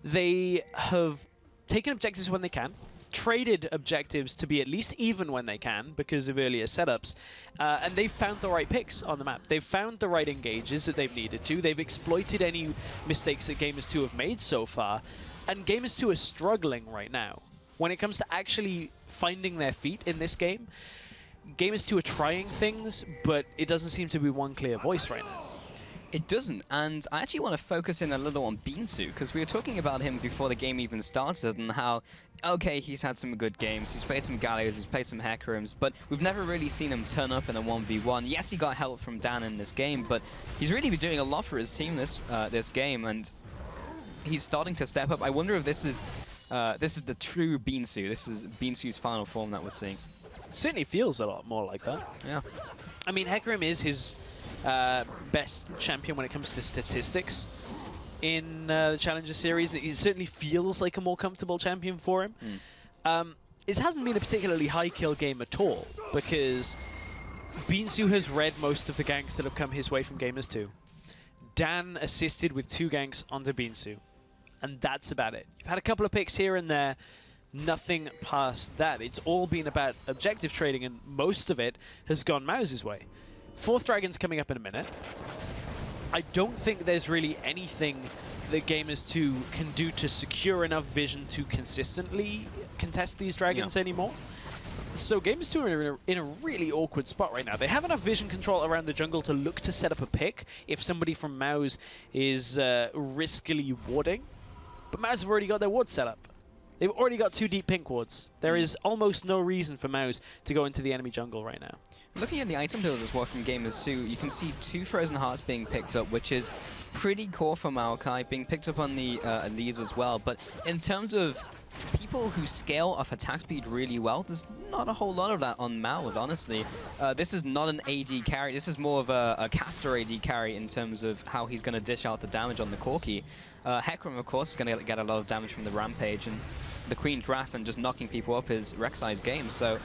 They have taken objectives when they can, traded objectives to be at least even when they can because of earlier setups, and they've found the right picks on the map. They've found the right engages that they've needed to. They've exploited any mistakes that Gamers 2 have made so far, and Gamers 2 are struggling right now. When it comes to actually finding their feet in this game, Gamers 2 are trying things, but it doesn't seem to be one clear voice right now. It doesn't, and I actually want to focus in a little on Beansu, because we were talking about him before the game even started, and how, okay, he's had some good games, he's played some Gallios, he's played some Hecarims, but we've never really seen him turn up in a 1v1. Yes, he got help from Dan in this game, but he's really been doing a lot for his team this game, and he's starting to step up. I wonder if this is the true Beansu. This is Beansu's final form that we're seeing. Certainly feels a lot more like that. Yeah. I mean, Hecarim is his best champion when it comes to statistics in the Challenger Series. It certainly feels like a more comfortable champion for him. It hasn't been a particularly high kill game at all, because Beansu has read most of the ganks that have come his way from Gamers 2. Dan assisted with 2 ganks onto Beansu, and that's about it. You've had a couple of picks here and there, nothing past that. It's all been about objective trading, and most of it has gone Mouse's way. 4th Dragon's coming up in a minute. I don't think there's really anything that Gamers 2 can do to secure enough vision to consistently contest these Dragons anymore. So Gamers 2 are in a really awkward spot right now. They have enough vision control around the jungle to look to set up a pick if somebody from Mouse is riskily warding. But Mouse have already got their wards set up. They've already got 2 deep pink wards. There is almost no reason for Mouse to go into the enemy jungle right now. Looking at the item build as well from Gamers 2, you can see 2 Frozen Hearts being picked up, which is pretty core for Maokai, being picked up on the Elise as well. But in terms of people who scale off attack speed really well, there's not a whole lot of that on Mao's, honestly. This is not an AD carry. This is more of a caster AD carry in terms of how he's going to dish out the damage on the Corki. Hecarim, of course, is going to get a lot of damage from the Rampage, and the Queen Draft and just knocking people up is Rek'Sai's game, so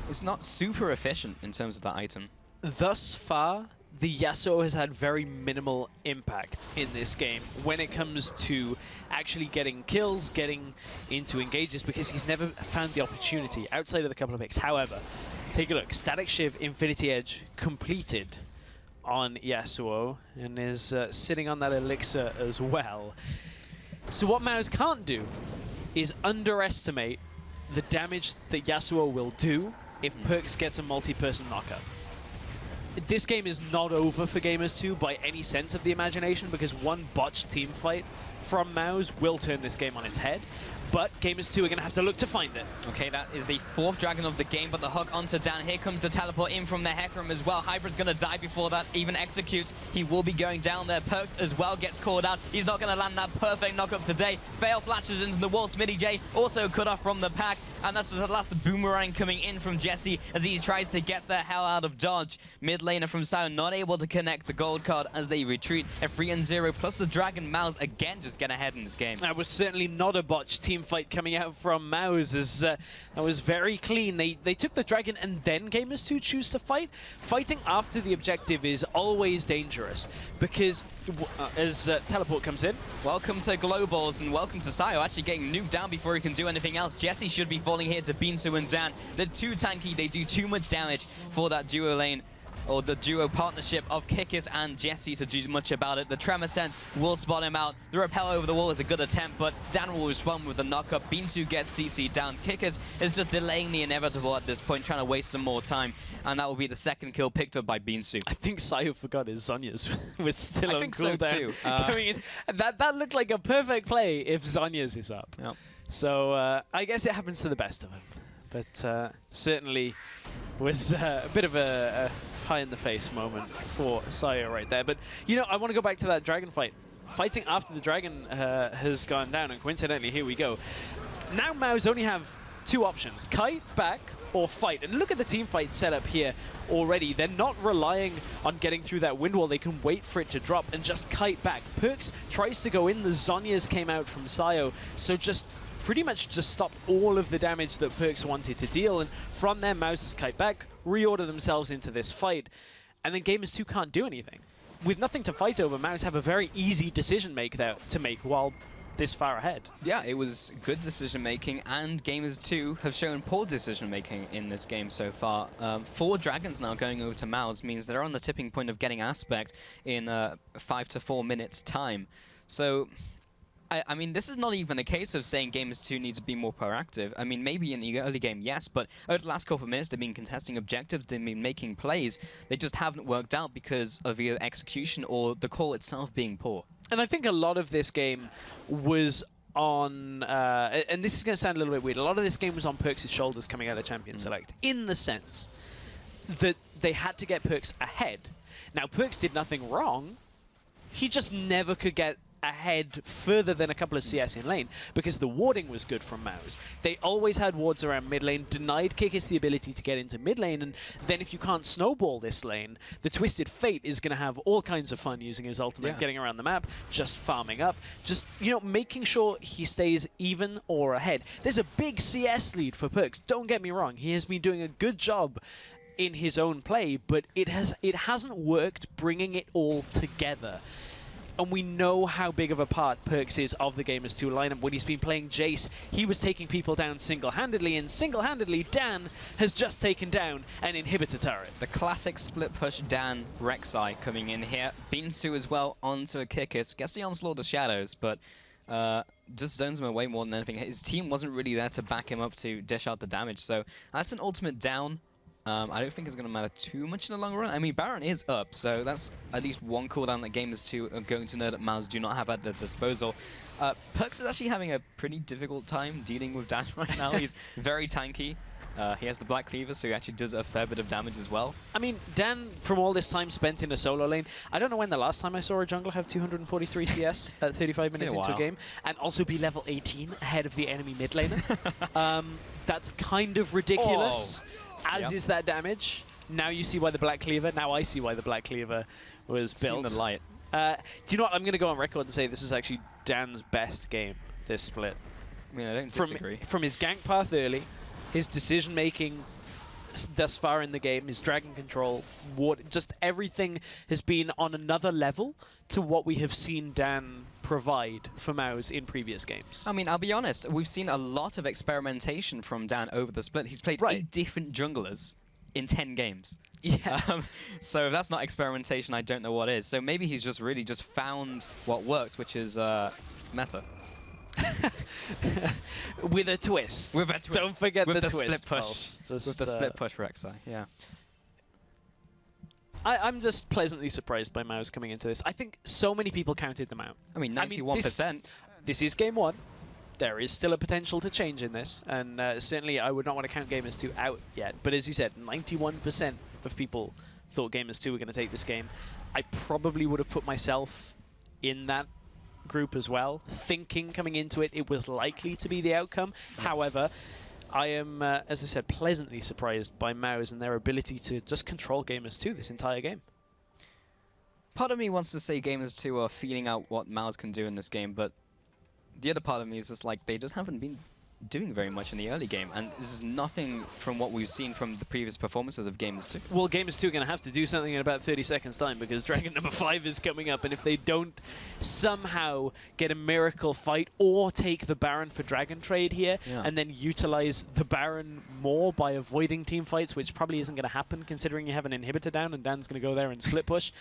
it's not super efficient in terms of that item. Thus far, the Yasuo has had very minimal impact in this game when it comes to actually getting kills, getting into engages, because he's never found the opportunity outside of the couple of picks. However, take a look. Static Shiv, Infinity Edge completed on Yasuo, and is sitting on that elixir as well. So what Mouse can't do is underestimate the damage that Yasuo will do if Perks gets a multi-person knockup. This game is not over for Gamers 2 by any sense of the imagination, because one botched team fight from Mouse will turn this game on its head. But Gamers 2 are going to have to look to find it. Okay, that is the 4th dragon of the game, but the hook onto Dan. Here comes the teleport in from the Hecarim as well. Hybrid's going to die before that even executes. He will be going down there. Perks as well gets called out. He's not going to land that perfect knockup today. Fail flashes into the wall. Smitty J also cut off from the pack. And that's the last boomerang coming in from Jesse as he tries to get the hell out of dodge. Mid laner from Sao not able to connect the gold card as they retreat. A 3-0 plus the Dragon Mouse again just get ahead in this game. That was certainly not a botched team fight coming out from Mouse, as that was very clean. They took the dragon and then Gamers 2 choose to fight. Fighting after the objective is always dangerous because as teleport comes in. Welcome to Globals and welcome to Sayo actually getting nuked down before he can do anything else. Jesse should be falling here to Binsu and Dan. They're too tanky, they do too much damage for that duo lane, or the duo partnership of Kickers and Jesse to do much about it. The Tremor Sense will spot him out. The Repel over the wall is a good attempt, but Dan will respond with the knockup. Binsu gets CC down. Kickers is just delaying the inevitable at this point, trying to waste some more time. And that will be the 2nd kill picked up by Binsu. I think Sayo forgot his Zhonya's was still on think so cooldown. too. Coming in. That looked like a perfect play if Zhonya's is up. Yep. So I guess it happens to the best of them. But certainly was a bit of a pie-in-the-face moment for Sayo right there. But, you know, I want to go back to that dragon fight. Fighting after the dragon has gone down, and coincidentally, here we go. Now Maus only have 2 options, kite, back, or fight. And look at the team fight setup here already. They're not relying on getting through that wind wall. They can wait for it to drop and just kite back. Perks tries to go in. The Zhonya's came out from Sayo, so just pretty much just stopped all of the damage that Perks wanted to deal. And from there, Maus kite back, reorder themselves into this fight, and then Gamers 2 can't do anything. With nothing to fight over, Maus have a very easy decision to make while this far ahead. Yeah, it was good decision-making, and Gamers 2 have shown poor decision-making in this game so far. 4 dragons now going over to Maus means they're on the tipping point of getting Aspect in 5 to 4 minutes time. So I mean, this is not even a case of saying Gamers 2 needs to be more proactive. I mean, maybe in the early game, yes, but over the last couple of minutes, they've been contesting objectives, they've been making plays. They just haven't worked out because of either execution or the call itself being poor. And I think a lot of this game was on, and this is going to sound a little bit weird, a lot of this game was on Perks' shoulders coming out of the Champion Select, in the sense that they had to get Perks ahead. Now, Perks did nothing wrong, he just never could get ahead further than a couple of CS in lane because the warding was good from Maus. They always had wards around mid lane, denied Kickers the ability to get into mid lane, and then if you can't snowball this lane, the Twisted Fate is going to have all kinds of fun using his ultimate, getting around the map, just farming up, just, you know, making sure he stays even or ahead. There's a big CS lead for Perks, don't get me wrong, he has been doing a good job in his own play, but it hasn't worked bringing it all together. And we know how big of a part Perks is of the Gamers 2 lineup. When he's been playing Jace, he was taking people down single-handedly, and single-handedly, Dan has just taken down an inhibitor turret. The classic split push Dan Rek'Sai coming in here. Binsu as well onto a Kickers. Gets the onslaught of shadows, but just zones him away more than anything. His team wasn't really there to back him up to dish out the damage, so that's an ultimate down. I don't think it's going to matter too much in the long run. I mean, Baron is up, so that's at least one cooldown that Gamers 2 are going to know that Maus do not have at their disposal. Perks is actually having a pretty difficult time dealing with Dan right now. He's very tanky. He has the Black Cleaver, so he actually does a fair bit of damage as well. I mean, Dan, from all this time spent in the solo lane, I don't know when the last time I saw a jungler have 243 CS at 35 minutes into a game, and also be level 18 ahead of the enemy mid laner. That's kind of ridiculous. Oh. As is that damage. Now you see why the Black Cleaver. Now I see why the Black Cleaver was built. Seen the light. Do you know what? I'm going to go on record and say this was actually Dan's best game, this split. I mean, I don't disagree. From his gank path early, his decision-making thus far in the game, his dragon control, just everything has been on another level to what we have seen Dan provide for Maus in previous games. I mean, I'll be honest, we've seen a lot of experimentation from Dan over the split. He's played 8 different junglers in 10 games. Yeah. So if that's not experimentation, I don't know what is. So maybe he's just really just found what works, which is meta. With a twist. With a twist. Don't forget with the split twist. push. Just, With the split push for Xi, yeah. I'm just pleasantly surprised by MOUZ coming into this. I think so many people counted them out. I mean, 91%. This is game one. There is still a potential to change in this, and certainly I would not want to count Gamers 2 out yet. But as you said, 91% of people thought Gamers 2 were going to take this game. I probably would have put myself in that group as well, thinking coming into it it was likely to be the outcome. However, I am, as I said, pleasantly surprised by MOUZ and their ability to just control Gamers 2 this entire game. Part of me wants to say Gamers 2 are feeling out what MOUZ can do in this game, but the other part of me is just like, they just haven't been doing very much in the early game, and this is nothing from what we've seen from the previous performances of Gamers 2. Well, Gamers 2 are going to have to do something in about 30 seconds time, because Dragon number 5 is coming up, and if they don't somehow get a miracle fight or take the Baron for Dragon trade here, and then utilize the Baron more by avoiding team fights, which probably isn't going to happen considering you have an inhibitor down and Dan's going to go there and split push,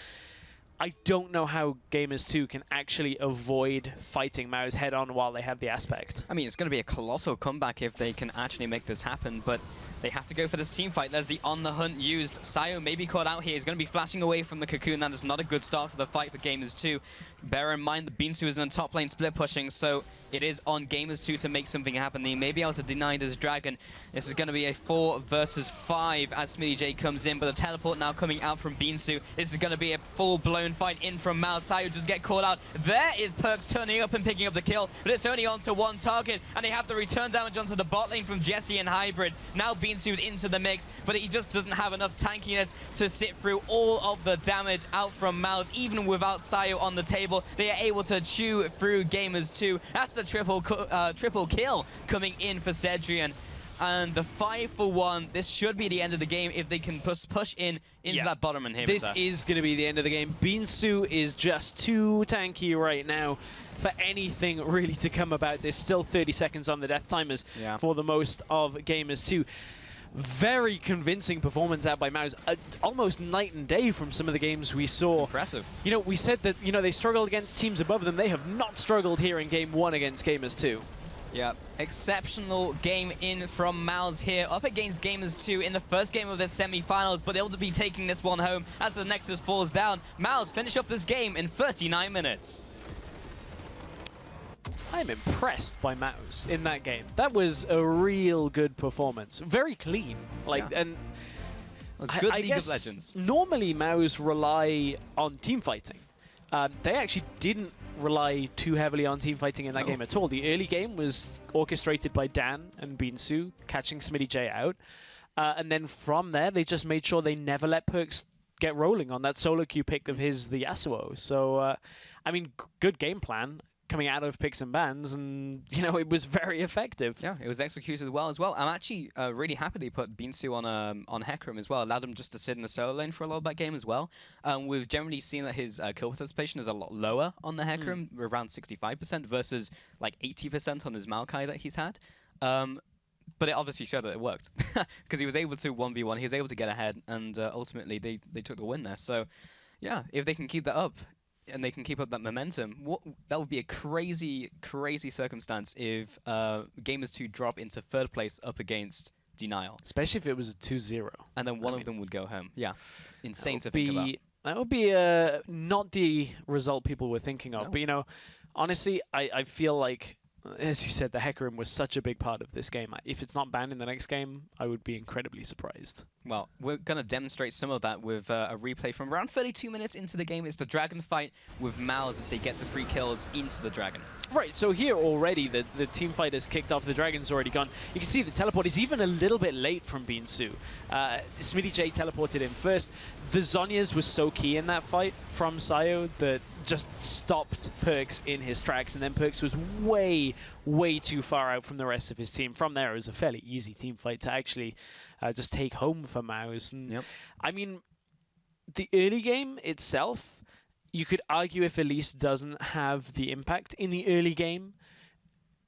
I don't know how Gamers 2 can actually avoid fighting MOUZ head-on while they have the aspect. I mean, it's going to be a colossal comeback if they can actually make this happen, but they have to go for this team fight. There's the on the hunt used. Sayo may be caught out here. He's going to be flashing away from the Cocoon. That is not a good start for the fight for Gamers 2. Bear in mind that Beansu is in top lane split pushing, so it is on Gamers 2 to make something happen. They may be able to deny this Dragon. This is going to be a 4 versus 5 as SmittyJ comes in, but the teleport now coming out from Beansu. This is going to be a full-blown fight in from MOUZ. Sayo just get caught out. There is Perks turning up and picking up the kill, but it's only on to one target, and they have the return damage onto the bot lane from Jesse and Hybrid. Now Beansu's into the mix, but he just doesn't have enough tankiness to sit through all of the damage out from MOUZ. Even without Sayo on the table, they are able to chew through Gamers 2. That's the triple kill coming in for Cedrian. And the 5-for-1, this should be the end of the game if they can push into that bottom inhibitor. This is going to be the end of the game. Beansu is just too tanky right now for anything really to come about this. Still 30 seconds on the death timers for the most of Gamers 2. Very convincing performance out by MOUZ. Almost night and day from some of the games we saw. It's impressive. You know, we said that, they struggled against teams above them. They have not struggled here in game 1 against Gamers 2. Yeah, exceptional game in from MOUZ here, up against Gamers 2 in the first game of their semi-finals, but they'll be taking this one home as the Nexus falls down. MOUZ finish off this game in 39 minutes. I'm impressed by MOUZ in that game. That was a real good performance. Very clean. And it was good League of Legends. Normally MOUZ rely on team fighting. They actually didn't rely too heavily on team fighting in that game at all. The early game was orchestrated by Dan and Beansu, catching SmittyJ out. And then from there, they just made sure they never let Perks get rolling on that solo queue pick of his, the Yasuo. So, I mean, good game plan coming out of picks and bans, and it was very effective. Yeah, it was executed well as well. I'm actually really happy they put Beansu on Hecarim as well, allowed him just to sit in the solo lane for a lot of that game as well. We've generally seen that his kill participation is a lot lower on the Hecarim, around 65% versus like 80% on his Maokai that he's had. But it obviously showed that it worked because he was able to 1v1, he was able to get ahead, and ultimately they took the win there. So yeah, if they can keep that up, and they can keep up that momentum, that would be a crazy, crazy circumstance if Gamers 2 drop into third place up against Denial. Especially if it was a 2-0. And then one of them would go home. Yeah, insane to think about. That would be not the result people were thinking of. No. But, honestly, I feel like, as you said, the Hecarim was such a big part of this game. If it's not banned in the next game, I would be incredibly surprised. Well, we're going to demonstrate some of that with a replay from around 32 minutes into the game. It's the Dragon fight with MOUZ as they get the 3 kills into the Dragon. Right, so here already, the team fight has kicked off. The Dragon's already gone. You can see the teleport is even a little bit late from Beansu. SmittyJ teleported in first. The Zhonya's was so key in that fight from Sayo that just stopped Perks in his tracks, and then Perks was way, way too far out from the rest of his team. From there, it was a fairly easy team fight to actually just take home for MOUZ. And I mean, the early game itself, you could argue if Elise doesn't have the impact in the early game.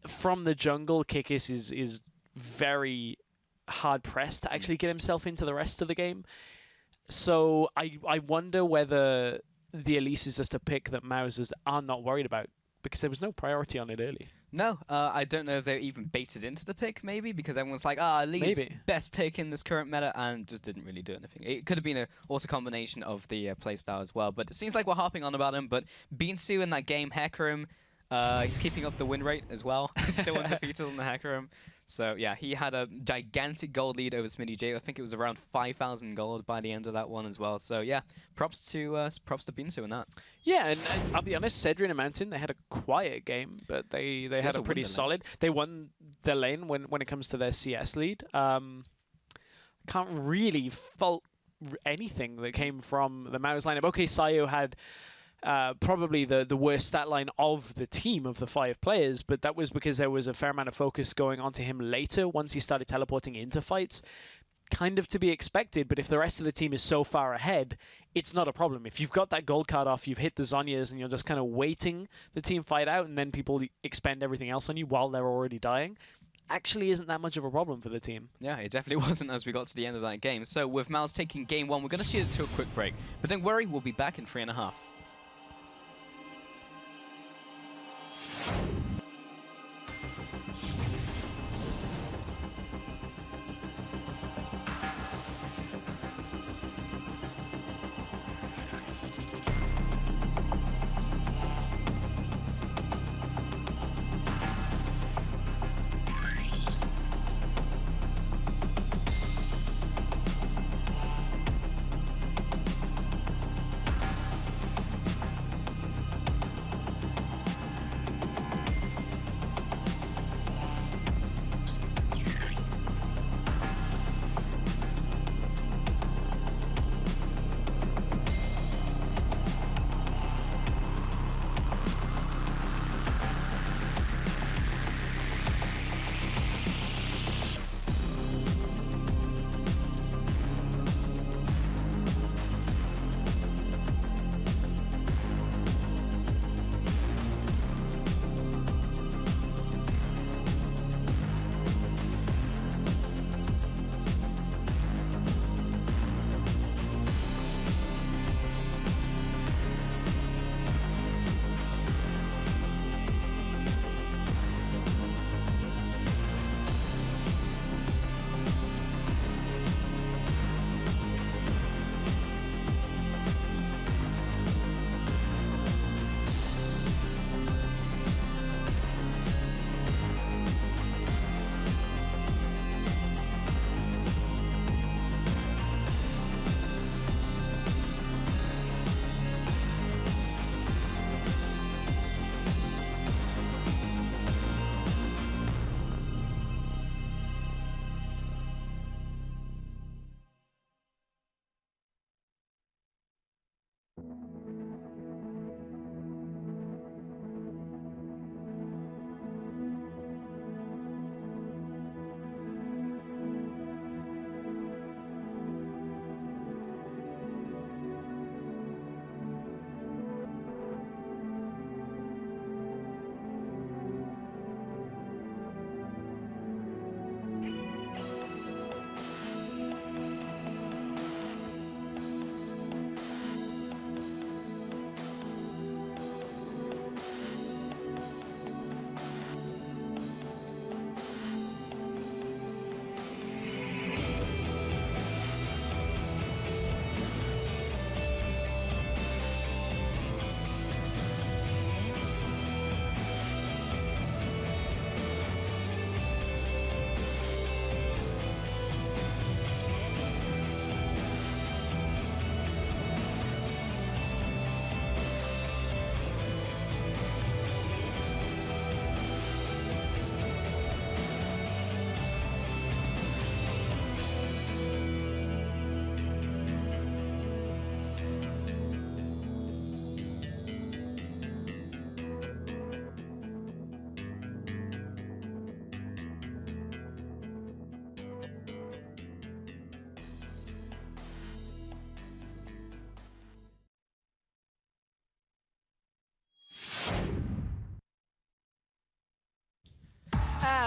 From the jungle, Kikis is very hard-pressed to actually get himself into the rest of the game. So I wonder whether the Elise is just a pick that MOUZ are not worried about because there was no priority on it early. No, I don't know if they even baited into the pick, maybe, because everyone's like, Lee's Maybe. best pick in this current meta, and just didn't really do anything. It could have been also a combination of the playstyle as well, but it seems like we're harping on about him, but Beansu in that game, Hecarim, he's keeping up the win rate as well. Still undefeated on the Hecarim. So yeah, he had a gigantic gold lead over Smitty J. I think it was around 5,000 gold by the end of that one as well. So yeah, props to Beansu in that. Yeah, and I'll be honest, Cedric and Mountain, they had a quiet game, but they had also a pretty won the solid. They won the lane when it comes to their CS lead. Can't really fault anything that came from the Mouse lineup. Okay, Sayo had probably the worst stat line of the team of the 5 players, but that was because there was a fair amount of focus going onto him later once he started teleporting into fights. Kind of to be expected, but if the rest of the team is so far ahead, it's not a problem. If you've got that gold card off, you've hit the Zhonyas, and you're just kind of waiting the team fight out, and then people expend everything else on you while they're already dying, actually isn't that much of a problem for the team. Yeah, it definitely wasn't as we got to the end of that game. So with Mouse taking game 1, we're going to shoot it to a quick break. But don't worry, we'll be back in 3.5.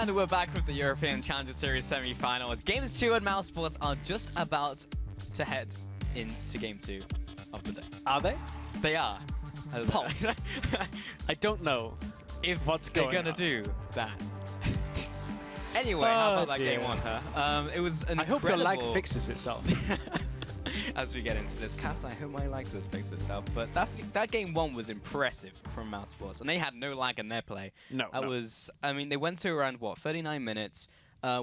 And we're back with the European Challenger Series semi-finals. Games 2 and Mouse Sports are just about to head into Game 2 of the day. Are they? They are. Pulse. I don't know if what's going they're gonna on. do that. Anyway, how about that game one, huh? It was an I hope your lag fixes itself. As we get into this cast, I hope my lag does fix itself. But that game one was impressive from Mouse Sports, and they had no lag in their play. No, that was. I mean, they went to around what 39 minutes.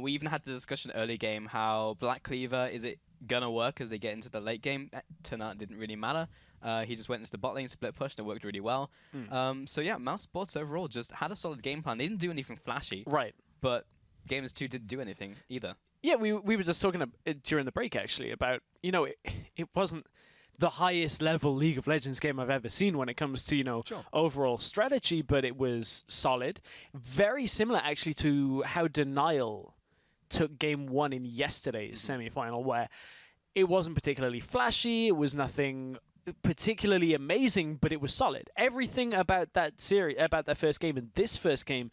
We even had the discussion early game how FLICKR is it gonna work as they get into the late game. Turned out it didn't really matter. He just went into the bot lane, split pushed, and it worked really well. So yeah, Mouse Sports overall just had a solid game plan. They didn't do anything flashy, right? But Gamers 2 didn't do anything either. Yeah, we were just talking during the break actually about, you know, it wasn't the highest level League of Legends game I've ever seen when it comes to, you know, overall strategy, but it was solid. Very similar actually to how Denial took game one in yesterday's semi-final, where it wasn't particularly flashy, it was nothing particularly amazing, but it was solid. Everything about that series, about that first game and this first game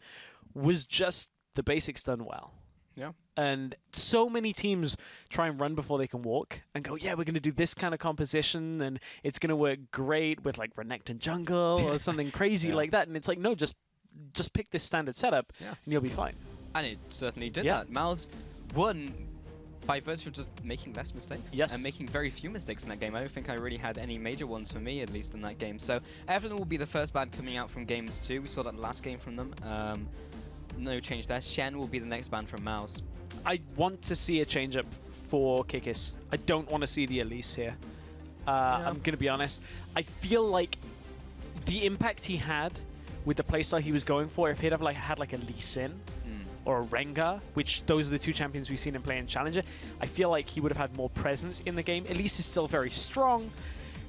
was just the basics done well. Yeah. And so many teams try and run before they can walk and go, yeah, we're going to do this kind of composition and it's going to work great with like Renekton jungle or something crazy like that. And it's like, no, just pick this standard setup and you'll be fine. And it certainly did that. Mouse won by virtue of just making less mistakes and making very few mistakes in that game. I don't think I really had any major ones for me, at least in that game. So Evelyn will be the first ban coming out from Games 2. We saw that last game from them. No change there. Shen will be the next ban from Mouse. I want to see a change up for Kikis. I don't want to see the Elise here. I'm going to be honest. I feel like the impact he had with the playstyle he was going for, if he'd have had like a Lee Sin or a Rengar, which those are the two champions we've seen him play in Challenger, I feel like he would have had more presence in the game. Elise is still very strong,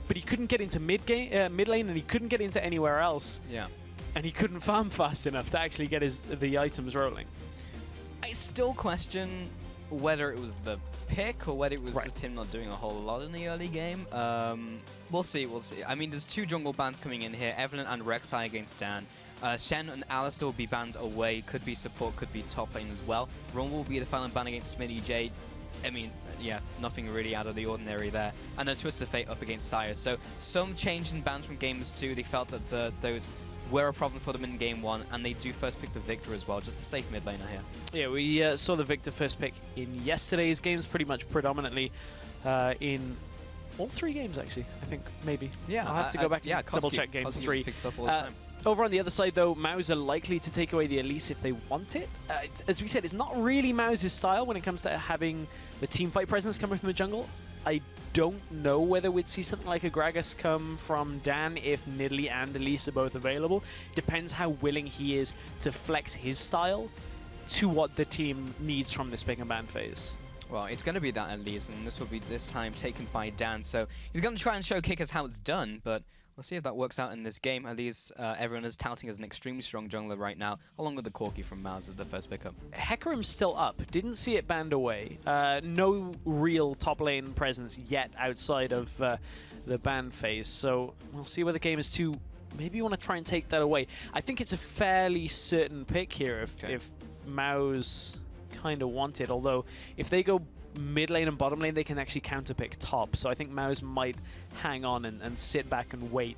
but he couldn't get into mid lane and he couldn't get into anywhere else. Yeah. And he couldn't farm fast enough to actually get the items rolling. I still question whether it was the pick or whether it was just him not doing a whole lot in the early game. We'll see. I mean, there's two jungle bans coming in here, Evelyn and Rek'Sai against Dan. Shen and Alistar will be banned away. Could be support, could be top lane as well. Ron will be the final ban against Smitty J. I mean, yeah, nothing really out of the ordinary there. And a Twisted Fate up against Sire. So some change in bans from Gamers 2. They felt that those were a problem for them in game one, and they do first pick the Victor as well, just a safe mid laner here. Yeah, we saw the Victor first pick in yesterday's games, pretty much predominantly in all three games, actually, I think, maybe. Yeah, I'll have to go back and double-check game Koski 3. Picked up all the time. Over on the other side, though, Maus are likely to take away the Elise if they want it. As we said, it's not really Maus' style when it comes to having the teamfight presence coming from the jungle. I don't know whether we'd see something like a Gragas come from Dan if Nidalee and Elise are both available. Depends how willing he is to flex his style to what the team needs from this pick and ban phase. Well, it's going to be that Elise, and this will be this time taken by Dan. So he's going to try and show Kickers how it's done, but we'll see if that works out in this game. Elise, everyone is touting as an extremely strong jungler right now, along with the Corki from Mouse as the first pickup. Hecarim's still up. Didn't see it banned away. No real top lane presence yet outside of the ban phase. So we'll see whether Gamers 2 maybe want to try and take that away. I think it's a fairly certain pick here if Mouse kind of want it. Although if they go mid lane and bottom lane, they can actually counter pick top. So I think Mouse might hang on and sit back and wait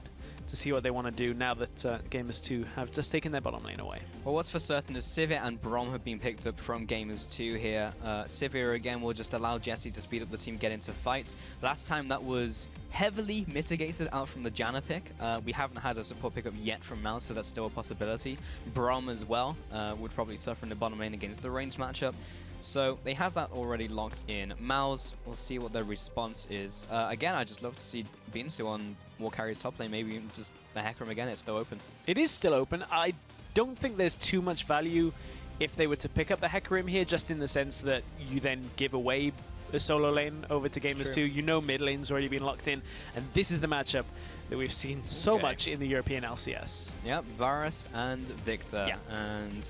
to see what they want to do now that Gamers 2 have just taken their bottom lane away. Well, what's for certain is Sivir and Braum have been picked up from Gamers 2 here. Sivir, again, will just allow Jesse to speed up the team, get into fights. Last time that was heavily mitigated out from the Janna pick. We haven't had a support pickup yet from Mouse, so that's still a possibility. Braum as well would probably suffer in the bottom lane against the range matchup. So they have that already locked in. Mouse, we'll see what their response is. Again, I'd just love to see Binsu on War Carrier's top lane, maybe even just the Hecarim again. It's still open. It is still open. I don't think there's too much value if they were to pick up the Hecarim here, just in the sense that you then give away the solo lane over to Gamers 2. You know mid lane's already been locked in, and this is the matchup that we've seen so much in the European LCS. Yep, Varus and Victor. Yeah. And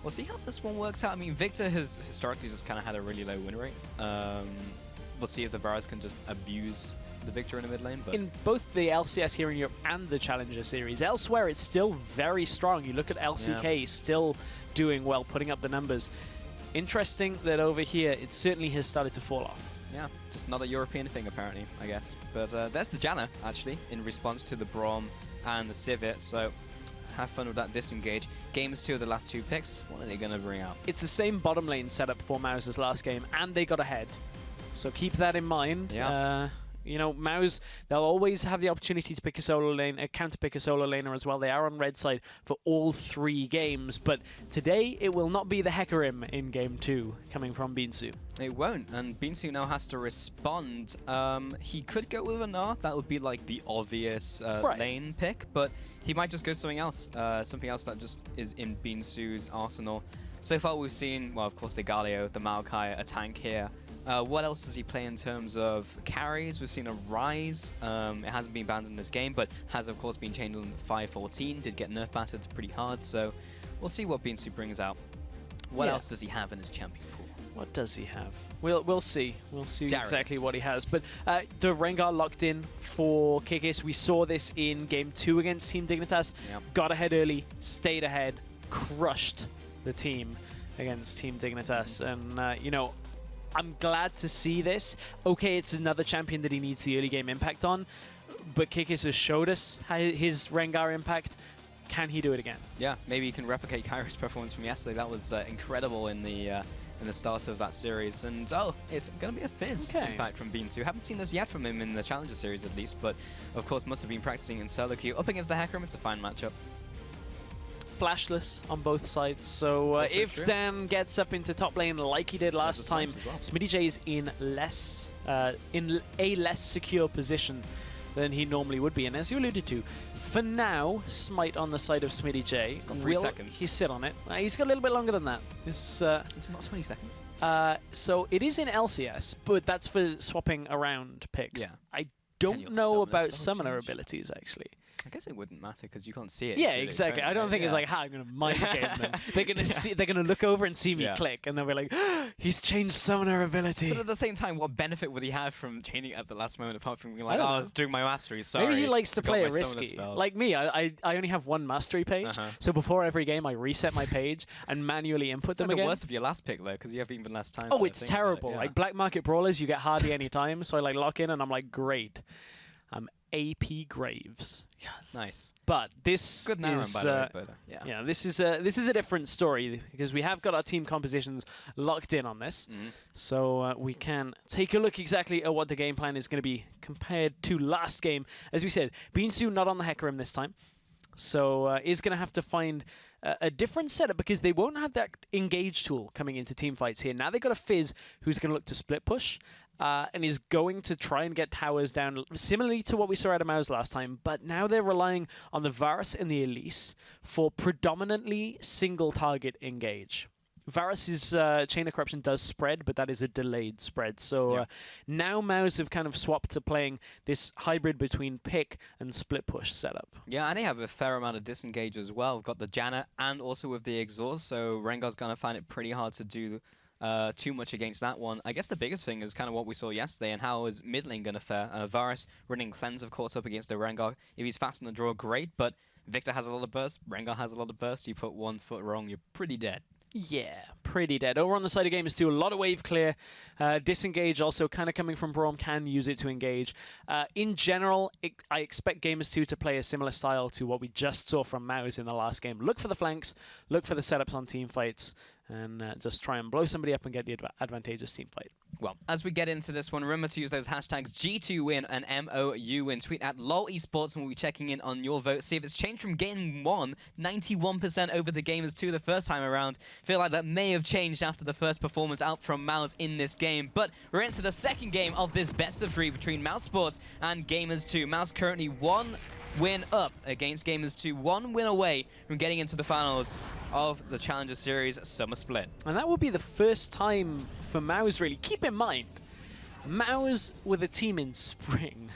we'll see how this one works out. I mean, Victor has historically just kind of had a really low win rate. We'll see if the Varus can just abuse the Victor in the mid lane. But in both the LCS here in Europe and the Challenger Series, elsewhere it's still very strong. You look at LCK, still doing well, putting up the numbers. Interesting that over here it certainly has started to fall off. Yeah, just not a European thing apparently, I guess. But there's the Janna, actually, in response to the Braum and the Civet, so have fun with that disengage. Gamers 2 of the last 2 picks, what are they going to bring out? It's the same bottom lane setup for MOUZ as last game, and they got ahead. So keep that in mind. Yeah. You know, MOUZ, they'll always have the opportunity to pick a solo lane, counter pick a solo laner as well. They are on red side for all 3 games, but today it will not be the FLICKR in game 2 coming from Binsu. It won't, and Binsu now has to respond. He could go with a Gnar, that would be like the obvious lane pick, but he might just go something else that just is in Binsu's arsenal. So far we've seen, well, of course, the Galio, the Maokai, a tank here. What else does he play in terms of carries? We've seen a Rise. It hasn't been banned in this game, but has, of course, been changed in 5.14. Did get nerf battered pretty hard, so we'll see what Binsu brings out. What else does he have in his champion pool? What does he have? We'll see. We'll see Darius. Exactly what he has. But the Rengar locked in for FLICKR. We saw this in game 2 against Team Dignitas. Yep. Got ahead early, stayed ahead, crushed the team against Team Dignitas. And, you know, I'm glad to see this. Okay, it's another champion that he needs the early game impact on, but FLICKR has showed us his Rengar impact. Can he do it again? Yeah, maybe he can replicate Kairo's performance from yesterday. That was incredible in the start of that series. And oh, it's going to be a Fizz, in fact, from Binsu. Haven't seen this yet from him in the Challenger series at least, but of course must have been practicing in solo queue. Up against the FLICKR, it's a fine matchup. Flashless on both sides, so if Dan gets up into top lane like he did last time, well, Smitty J is in a less secure position than he normally would be. And as you alluded to, for now, Smite on the side of Smitty J. He's got 3 seconds. He sit on it. He's got a little bit longer than that. It's not 20 seconds. So it is in LCS, but that's for swapping around picks. Yeah. I don't know about summoner abilities, actually. I guess it wouldn't matter because you can't see it. Yeah, exactly. I don't think it's like, I'm going to mind the game then. They're going to look over and see me click, and they'll be like, he's changed summoner ability. But at the same time, what benefit would he have from changing it at the last moment apart from being like, oh, it's doing my mastery, sorry. Maybe he likes to play it risky. Like me, I only have 1 mastery page, so before every game I reset my page and manually input them again. The worst of your last pick, though, because you have even less time. Oh, it's terrible. Like Black Market Brawlers, you get hardly any time, so I like lock in and I'm like, great. AP Graves. Yes. Nice. But this good is by the way, but, yeah, this is a different story because we have got our team compositions locked in on this. So we can take a look exactly at what the game plan is going to be compared to last game. As we said, Binsu not on the FLICKR this time. So is going to have to find a different setup because they won't have that engage tool coming into team fights here. Now they've got a Fizz who's going to look to split push. And is going to try and get towers down, similarly to what we saw out of MOUZ last time, but now they're relying on the Varus and the Elise for predominantly single-target engage. Varus's Chain of Corruption does spread, but that is a delayed spread. So now MOUZ have kind of swapped to playing this hybrid between pick and split push setup. Yeah, and they have a fair amount of disengage as well. We've got the Janna and also with the exhaust, so Rengar's going to find it pretty hard to do too much against that one. I guess the biggest thing is kind of what we saw yesterday and how is mid lane going to fare. Varus running Cleanse, of course, up against the Rengar. If he's fast on the draw, great, but Victor has a lot of burst, Rengar has a lot of burst. You put 1 foot wrong, you're pretty dead. Yeah, pretty dead. Over on the side of Gamers 2, a lot of wave clear. Disengage also kind of coming from Braum, can use it to engage. In general, I expect Gamers 2 to play a similar style to what we just saw from MOUZ in the last game. Look for the flanks, look for the setups on team fights, and just try and blow somebody up and get the advantageous team fight. Well, as we get into this one, remember to use those hashtags G2win and MOUwin. Tweet at LOL eSports and we'll be checking in on your vote. See if it's changed from game 1, 91% over to Gamers 2 the first time around. Feel like that may have changed after the first performance out from MOUZ in this game. But we're into the second game of this best of 3 between MOUZ Sports and Gamers 2. MOUZ currently 1 win up against Gamers 2, 1 win away from getting into the finals of the Challenger Series Summer Split. And that would be the first time for MOUZ, really. Keep in mind, MOUZ with a team in spring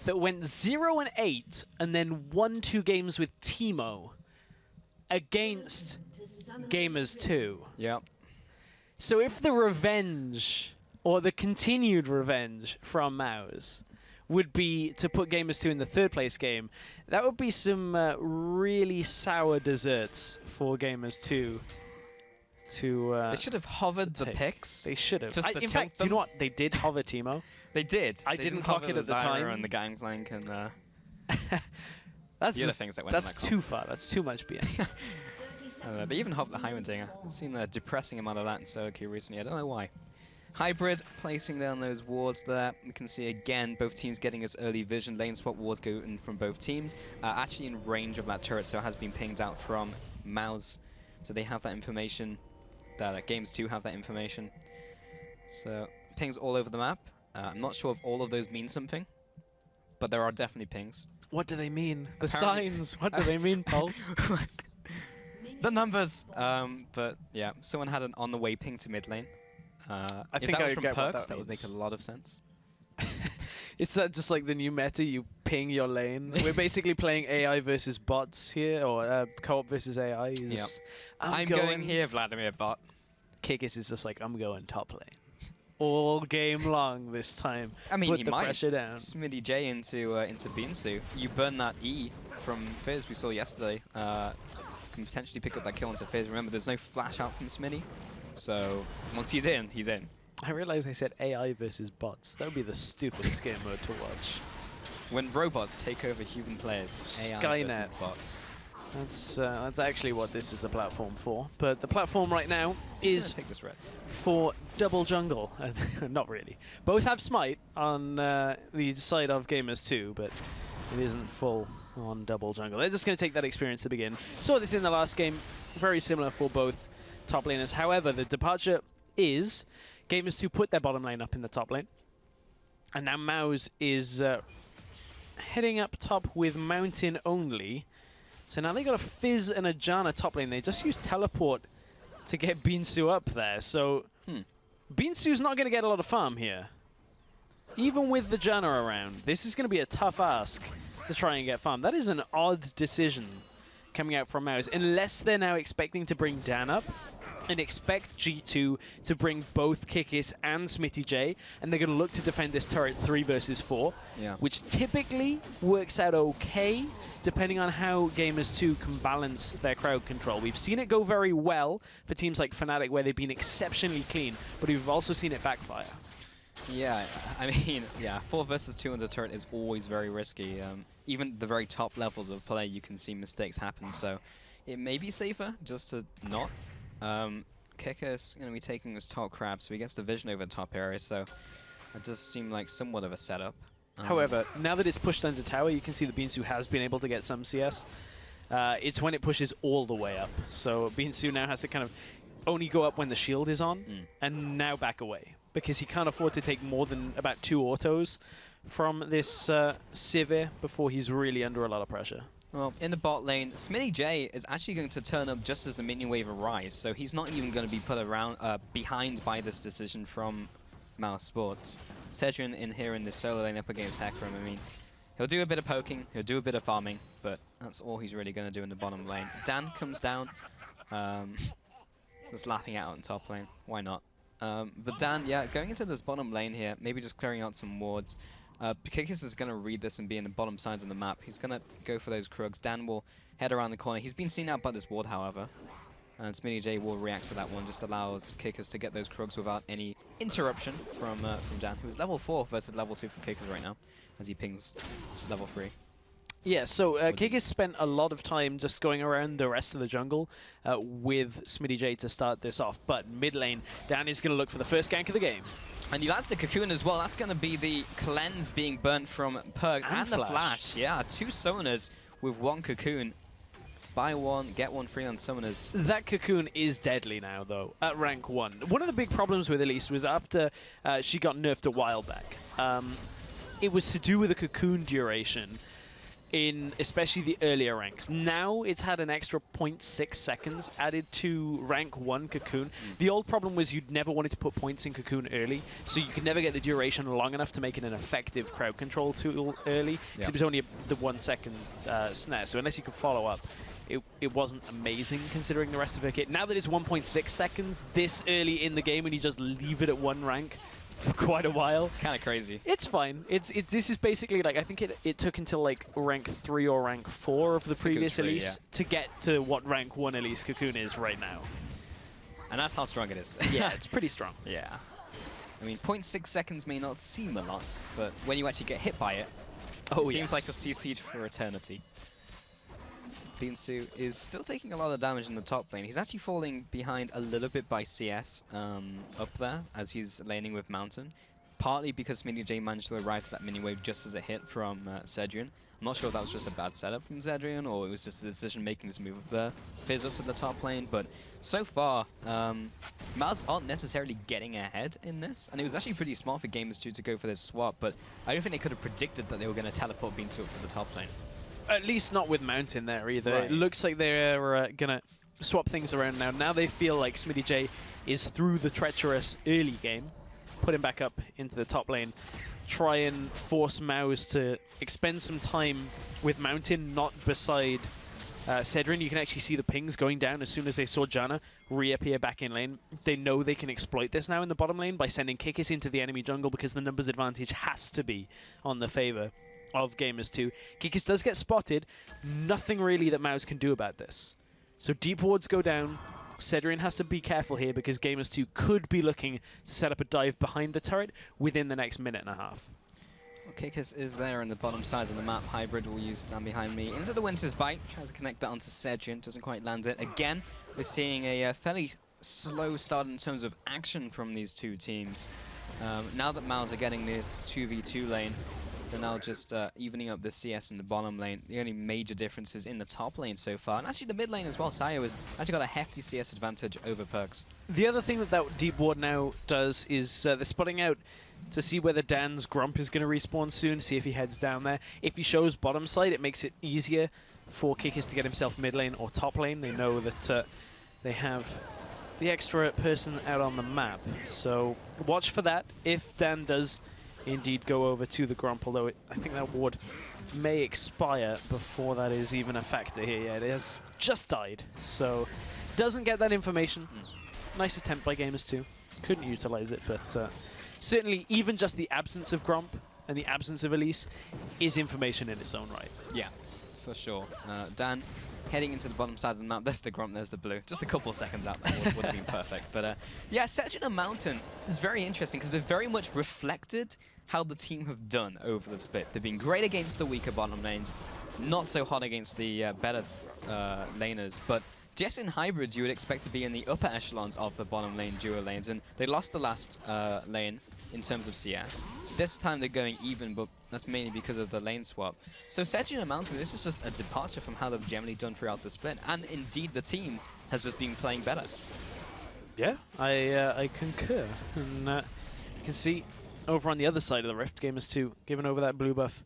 that went 0-8 and then won 2 games with Teemo against Gamers 2. Yep. So if the revenge, or the continued revenge from MOUZ, would be to put Gamers 2 in the 3rd place game, that would be some really sour desserts for Gamers 2 to... they should have hovered the take. picks. They should have. Just to In tilt fact, do you them. know what? They did hover Teemo. They did. I They didn't hover clock it the at the Zyra time. and the Gangplank and That's the other just, things that went that's in that too far. That's too much BM. They even hovered the Heimerdinger. I've seen a depressing amount of that in Solo queue recently. I don't know why. Hybrid placing down those wards there. We can see again both teams getting us early vision. Lane spot wards going from both teams. Actually in range of that turret, so it has been pinged out from Mouse. So they have that information. Games 2 have that information. So pings all over the map. I'm not sure if all of those mean something, but there are definitely pings. What do they mean? The Apparently- signs. What do they mean, Pulse? The numbers. But yeah, someone had an on the way ping to mid lane. I If think that I was from get what perks, that that would make a means. lot of sense. Is that just like the new meta? You ping your lane. We're basically playing AI versus bots here, or co-op versus AI. Yep. I'm going here, Vladimir Bot. Kikis is just like, I'm going top lane. All game long this time. I mean, Put he the might. pressure down. Smitty J into Binsu. You burn that E from Fizz we saw yesterday. Can potentially pick up that kill onto Fizz. Remember, there's no flash out from Smitty. So once he's in, he's in. I realized I said AI versus bots. That would be the stupidest game mode to watch. When robots take over human players, AI Skynet. versus bots. That's actually what this is the platform for. But the platform right now He's is gonna take this red. for double jungle. Not really. Both have smite on the side of Gamers 2, but it isn't full on double jungle. They're just going to take that experience to begin. Saw this in the last game. Very similar for both top laners. However, the departure is Gamers 2 put their bottom lane up in the top lane. And now Mouse is heading up top with Mountain only. So now they got a Fizz and a Janna top lane. They just used teleport to get Binsu up there. So Binsu's not going to get a lot of farm here. Even with the Janna around, this is going to be a tough ask to try and get farm. That is an odd decision coming out from Mouse. Unless they're now expecting to bring Dan up and expect G2 to bring both Kikis and Smitty J, and they're going to look to defend this turret 3 versus 4, which typically works out okay, depending on how Gamers 2 can balance their crowd control. We've seen it go very well for teams like Fnatic, where they've been exceptionally clean, but we've also seen it backfire. Yeah, I mean, 4 versus 2 on the turret is always very risky. Even the very top levels of play, you can see mistakes happen, so it may be safer just to not. Kicker is going to be taking this top crab, so he gets the vision over the top area, so it does seem like somewhat of a setup. However, now that it's pushed under tower, you can see that Binsu has been able to get some CS. It's when it pushes all the way up. So Binsu now has to kind of only go up when the shield is on, and now back away, because he can't afford to take more than about 2 autos from this Sivir before he's really under a lot of pressure. Well, in the bot lane, Smitty J is actually going to turn up just as the minion wave arrives, so he's not even going to be put around behind by this decision from Mouse Sports. Cedrian in here in this solo lane up against Hecarim, I mean, he'll do a bit of poking, he'll do a bit of farming, but that's all he's really going to do in the bottom lane. Dan comes down, just lapping out in top lane, why not? But Dan, going into this bottom lane here, maybe just clearing out some wards. Kikis is going to read this and be in the bottom sides of the map. He's going to go for those Krugs. Dan will head around the corner. He's been seen out by this ward, however. And Smitty J will react to that one, just allows Kikis to get those Krugs without any interruption from Dan, who is level 4 versus level 2 for Kikis right now, as he pings level 3. Yeah, so Kikis spent a lot of time just going around the rest of the jungle with Smitty J to start this off. But mid lane, Dan is going to look for the first gank of the game. And he lands the Cocoon as well. That's going to be the cleanse being burnt from Perks and the Flash. Yeah, 2 summoners with 1 Cocoon. Buy 1, get 1 free on summoners. That Cocoon is deadly now, though, at rank 1. One of the big problems with Elise was after she got nerfed a while back. It was to do with the Cocoon duration in especially the earlier ranks. Now it's had an extra 0.6 seconds added to rank 1 Cocoon. The old problem was you'd never wanted to put points in Cocoon early, so you could never get the duration long enough to make it an effective crowd control tool early, because it was only the 1 second snare. So unless you could follow up, it wasn't amazing considering the rest of her kit. Now that it's 1.6 seconds this early in the game and you just leave it at 1 rank for quite a while. It's kind of crazy. It's fine. This is basically like, I think it took until like rank 3 or rank 4 of the previous Elise to get to what rank 1 Elise Cocoon is right now. And that's how strong it is. Yeah, it's pretty strong. Yeah. I mean, 0.6 seconds may not seem a lot, but when you actually get hit by it, it seems like a CC for eternity. Binsu is still taking a lot of damage in the top lane. He's actually falling behind a little bit by CS up there as he's laning with Mountain. Partly because SmittyJ managed to arrive to that mini wave just as it hit from Cedrian. I'm not sure if that was just a bad setup from Cedrian or it was just a decision making this move of the Fizz up to the top lane. But so far, Mals aren't necessarily getting ahead in this. And it was actually pretty smart for Gamers 2 to go for this swap. But I don't think they could have predicted that they were going to teleport Binsu up to the top lane. At least not with Mountain there either. Right. It looks like they're going to swap things around now. Now they feel like SmittyJ is through the treacherous early game. Put him back up into the top lane. Try and force Maus to expend some time with Mountain, not beside Cedrian. You can actually see the pings going down as soon as they saw Janna reappear back in lane. They know they can exploit this now in the bottom lane by sending Kikis into the enemy jungle because the numbers advantage has to be on the favor of Gamers 2. Kikis does get spotted. Nothing really that Maus can do about this. So deep wards go down. Cedrian has to be careful here because Gamers 2 could be looking to set up a dive behind the turret within the next minute and a half. Well, Kikis is there on the bottom side of the map. Hybrid will use Stand Behind Me into the Winter's Bite. Tries to connect that onto Cedrian. Doesn't quite land it. Again, we're seeing a fairly slow start in terms of action from these two teams. Now that Mouths are getting this 2v2 lane, they're now just evening up the CS in the bottom lane. The only major difference is in the top lane so far. And actually the mid lane as well. Sayo has actually got a hefty CS advantage over Perks. The other thing that deep ward now does is they're spotting out to see whether Dan's Grump is going to respawn soon, see if he heads down there. If he shows bottom side, it makes it easier for Kikis to get himself mid lane or top lane. They know that they have the extra person out on the map. So watch for that if Dan does indeed go over to the Grump, although I think that ward may expire before that is even a factor here. Yeah, it has just died, so doesn't get that information. Nice attempt by Gamers 2. Couldn't utilize it, but certainly even just the absence of Grump and the absence of Elise is information in its own right. Yeah, for sure. Dan heading into the bottom side of the map. There's the Grump, there's the blue. Just a couple of seconds out there would have been perfect. But yeah, Cedrian and Mountain is very interesting because they've very much reflected how the team have done over the split. They've been great against the weaker bottom lanes, not so hot against the better laners, but just in hybrids you would expect to be in the upper echelons of the bottom lane duo lanes, and they lost the last lane in terms of CS. This time they're going even, but that's mainly because of the lane swap. So Cedrian and Mountain, this is just a departure from how they've generally done throughout the split, and indeed the team has just been playing better. Yeah, I concur. And you can see over on the other side of the Rift, Gamers 2 giving over that blue buff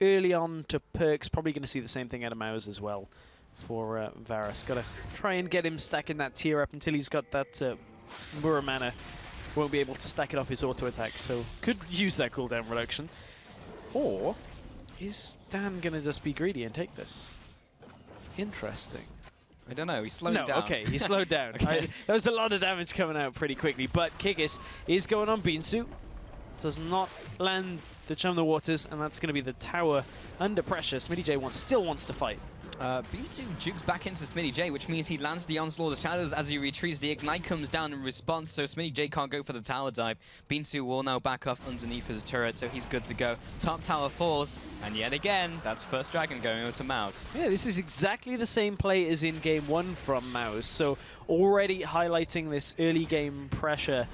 early on to Perks. Probably going to see the same thing out of Maus as well for Varus. Got to try and get him stacking that tier up until he's got that Muramana. Won't be able to stack it off his auto attack, so could use that cooldown reduction. Or is Dan going to just be greedy and take this? Interesting. I don't know, he slowed down. No, okay, he slowed down. Okay. There was a lot of damage coming out pretty quickly, but Kikis is going on Binsu. Does not land the Chum the Waters, and that's going to be the tower under pressure. SmittyJ still wants to fight. Binsu jukes back into SmittyJ, which means he lands the Onslaught of Shadows as he retreats. The Ignite comes down in response, so SmittyJ can't go for the tower dive. Binsu will now back off underneath his turret, so he's good to go. Top tower falls, and yet again, that's first dragon going over to Maus. Yeah, this is exactly the same play as in game 1 from Maus, so already highlighting this early game pressure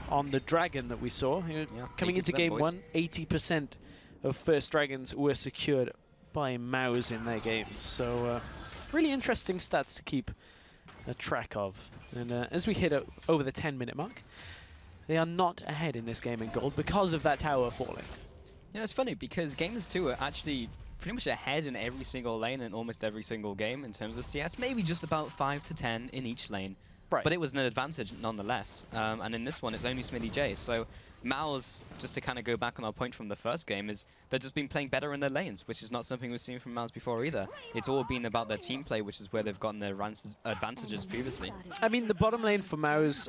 on the dragon that we saw. You know, Yeah, coming into game boys. 1, 80% of first dragons were secured by Maus in their games. So really interesting stats to keep a track of. And as we hit over the 10-minute mark, they are not ahead in this game in gold because of that tower falling. You know, it's funny because Gamers 2 are actually pretty much ahead in every single lane in almost every single game in terms of CS. Maybe just about 5 to 10 in each lane. Right. But it was an advantage nonetheless. And in this one, it's only SmittyJ. So Maus, just to kind of go back on our point from the first game, is they've just been playing better in their lanes, which is not something we've seen from Maus before either. It's all been about their team play, which is where they've gotten their advantages previously. I mean, the bottom lane for Maus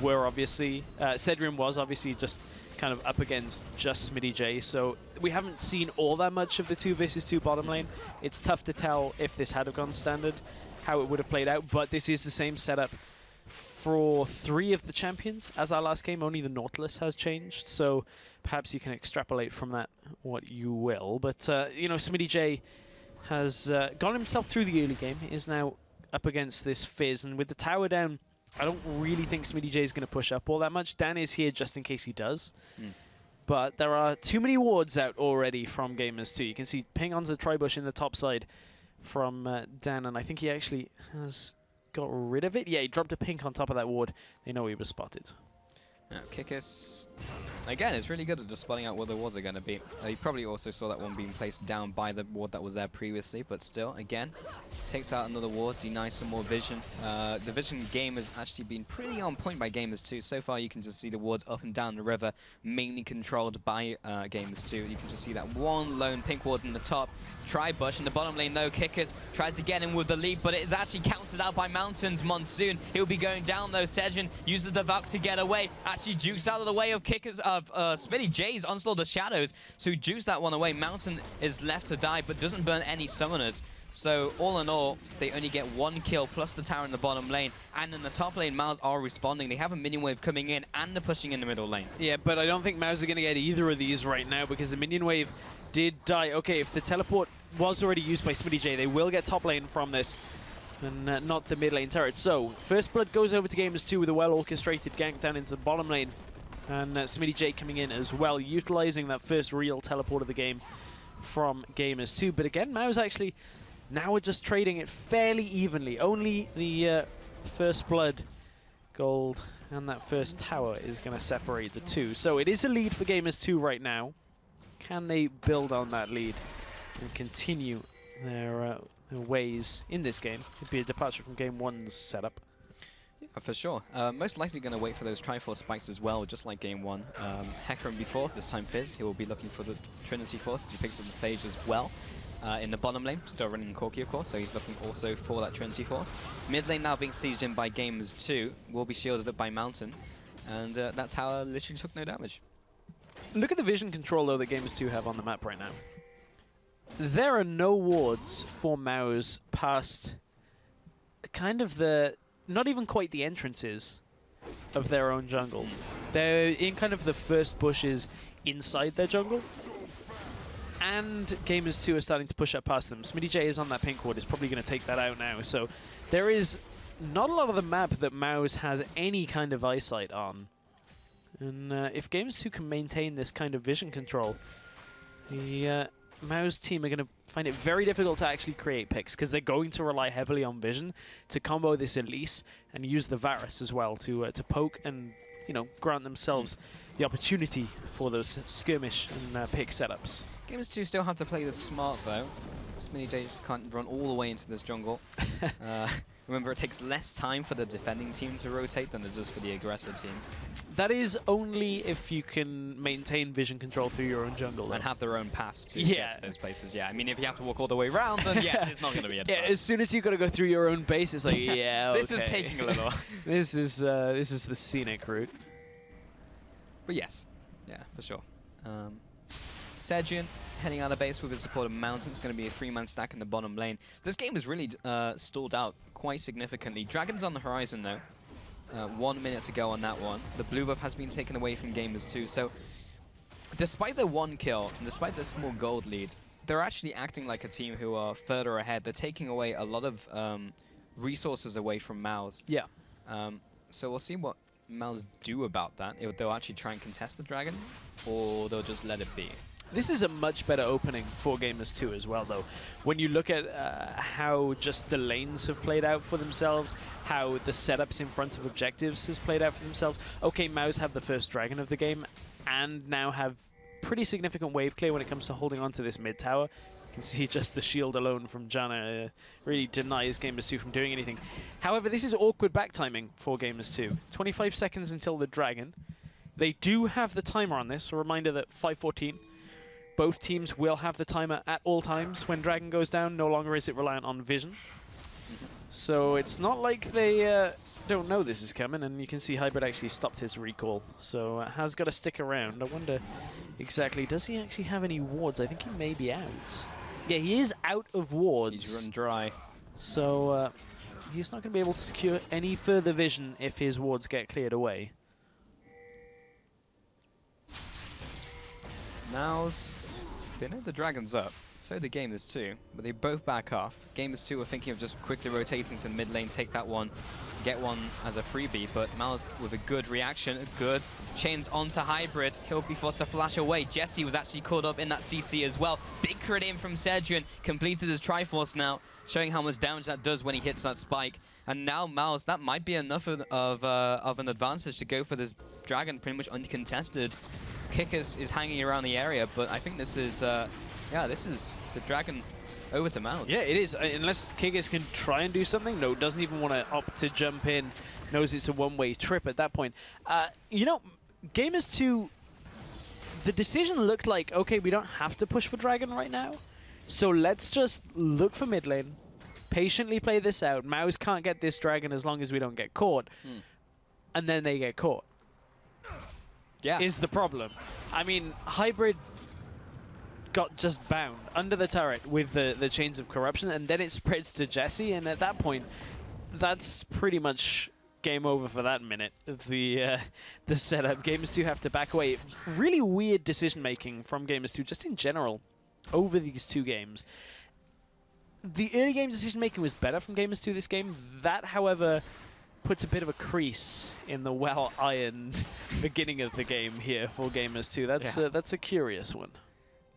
were obviously... Cedrian was obviously just kind of up against just SmittyJ, so we haven't seen all that much of the 2 versus 2 bottom lane. It's tough to tell if this had have gone standard, how it would have played out, but this is the same setup for 3 of the champions as our last game. Only the Nautilus has changed, so perhaps you can extrapolate from that what you will. But, you know, SmittyJ has gotten himself through the early game, is now up against this Fizz, and with the tower down, I don't really think SmittyJ is going to push up all that much. Dan is here just in case he does. But there are too many wards out already from Gamers 2. You can see ping onto the tri-bush in the top side from Dan, and I think he actually has got rid of it. Yeah, he dropped a pink on top of that ward. They know he was spotted. Now, Kikis, again, is really good at just spotting out where the wards are going to be. He probably also saw that one being placed down by the ward that was there previously, but still, again, takes out another ward, denies some more vision. The vision game has actually been pretty on point by Gamers 2. So far, you can just see the wards up and down the river, mainly controlled by Gamers 2. You can just see that one lone pink ward in the top. Tri-bush in the bottom lane, though. Kikis tries to get in with the lead, but it is actually countered out by Mountain's Monsoon. He'll be going down, though. Sejin uses the Valk to get away. Actually jukes out of the way of Kikis, of SmittyJ's Onslaught of Shadows. So he jukes that one away. Mountain is left to die, but doesn't burn any summoners. So all in all, they only get 1 kill plus the tower in the bottom lane. And in the top lane, Mouse are responding. They have a minion wave coming in, and they're pushing in the middle lane. Yeah, but I don't think Mouse are going to get either of these right now because the minion wave did die. Okay, if the teleport was already used by SmittyJ, they will get top lane from this, and not the mid lane turret. So, first blood goes over to Gamers 2 with a well-orchestrated gank down into the bottom lane. And SmittyJ coming in as well, utilizing that first real teleport of the game from Gamers 2. But again, Mouse actually, now we're just trading it fairly evenly. Only the first blood gold and that first tower is going to separate the two. So it is a lead for Gamers 2 right now. Can they build on that lead and continue their ways in this game? It'd be a departure from Game 1's setup. Yeah, for sure. Most likely going to wait for those Triforce spikes as well, just like Game 1. Hecarim before, this time Fizz. He will be looking for the Trinity Force. He picks up the Phage as well. In the bottom lane, still running Corki, of course, so he's looking also for that Trinity Force. Mid lane now being sieged in by Gamers 2, will be shielded up by Mountain, and that tower literally took no damage. Look at the vision control, though, that Gamers 2 have on the map right now. There are no wards for Maus past kind of the, not even quite the entrances of their own jungle. They're in kind of the first bushes inside their jungle. And Gamers 2 are starting to push up past them. SmittyJ is on that pink ward, is probably going to take that out now. So there is not a lot of the map that Maus has any kind of eyesight on. And if Gamers 2 can maintain this kind of vision control, the Maus team are going to find it very difficult to actually create picks because they're going to rely heavily on vision to combo this Elise and use the Varus as well to poke and, you know, grant themselves the opportunity for those skirmish and pick setups. Gamers 2 still have to play this smart, though. SmittyJ just can't run all the way into this jungle. Remember, it takes less time for the defending team to rotate than it does for the aggressor team. That is only if you can maintain vision control through your own jungle. And have their own paths to get to those places, yeah. I mean, if you have to walk all the way around, then yes, it's not going to be advanced. Yeah, as soon as you've got to go through your own base, it's like, yeah, This is taking a little. This is the scenic route. But yes, yeah, for sure. Sejin heading out of base with his support of Mountain. It's going to be a 3-man stack in the bottom lane. This game has really stalled out quite significantly. Dragon's on the horizon, though. 1 minute to go on that one. The blue buff has been taken away from Gamers 2. So, despite their 1 kill, and despite their small gold lead, they're actually acting like a team who are further ahead. They're taking away a lot of resources away from Maus. Yeah. So we'll see what Maus do about that. If they'll actually try and contest the Dragon, or they'll just let it be. This is a much better opening for Gamers 2 as well, though. When you look at how just the lanes have played out for themselves, how the setups in front of objectives has played out for themselves. Okay, Maus have the first dragon of the game, and now have pretty significant wave clear when it comes to holding on to this mid tower. You can see just the shield alone from Janna really denies Gamers 2 from doing anything. However, this is awkward back timing for Gamers 2. 25 seconds until the dragon. They do have the timer on this, a reminder that 5:14. Both teams will have the timer at all times when Dragon goes down. No longer is it reliant on vision. So it's not like they don't know this is coming, and you can see Hybrid actually stopped his recall. So has got to stick around. I wonder exactly, does he actually have any wards? I think he may be out. Yeah, he is out of wards. He's run dry. So he's not going to be able to secure any further vision if his wards get cleared away. Now's... They know the Dragon's up. So do Gamers 2, but they both back off. Gamers 2 are thinking of just quickly rotating to mid lane, take that one, get one as a freebie, but Mouse with a good reaction, good. Chains onto Hybrid, he'll be forced to flash away. Jesse was actually caught up in that CC as well. Big crit in from Cedrian, completed his Triforce now, showing how much damage that does when he hits that spike. And now Mouse, that might be enough of an advantage to go for this Dragon pretty much uncontested. FLICKR is hanging around the area, but I think this is... yeah, this is the Dragon over to Mouse. Yeah, it is. Unless FLICKR can try and do something. No, doesn't even want to opt to jump in. Knows it's a one-way trip at that point. You know, Gamers 2, the decision looked like, okay, we don't have to push for Dragon right now. So let's just look for mid lane. Patiently play this out. Mouse can't get this Dragon as long as we don't get caught. And then they get caught. Yeah. Is the problem. I mean, Hybrid got just bound under the turret with the chains of corruption, and then it spreads to Jesse, and at that point, that's pretty much game over for that minute. The setup. Gamers 2 have to back away. Really weird decision making from Gamers 2, just in general, over these two games. The early game decision making was better from Gamers 2 this game. That, however, puts a bit of a crease in the well-ironed beginning of the game here for Gamers 2. That's a curious one.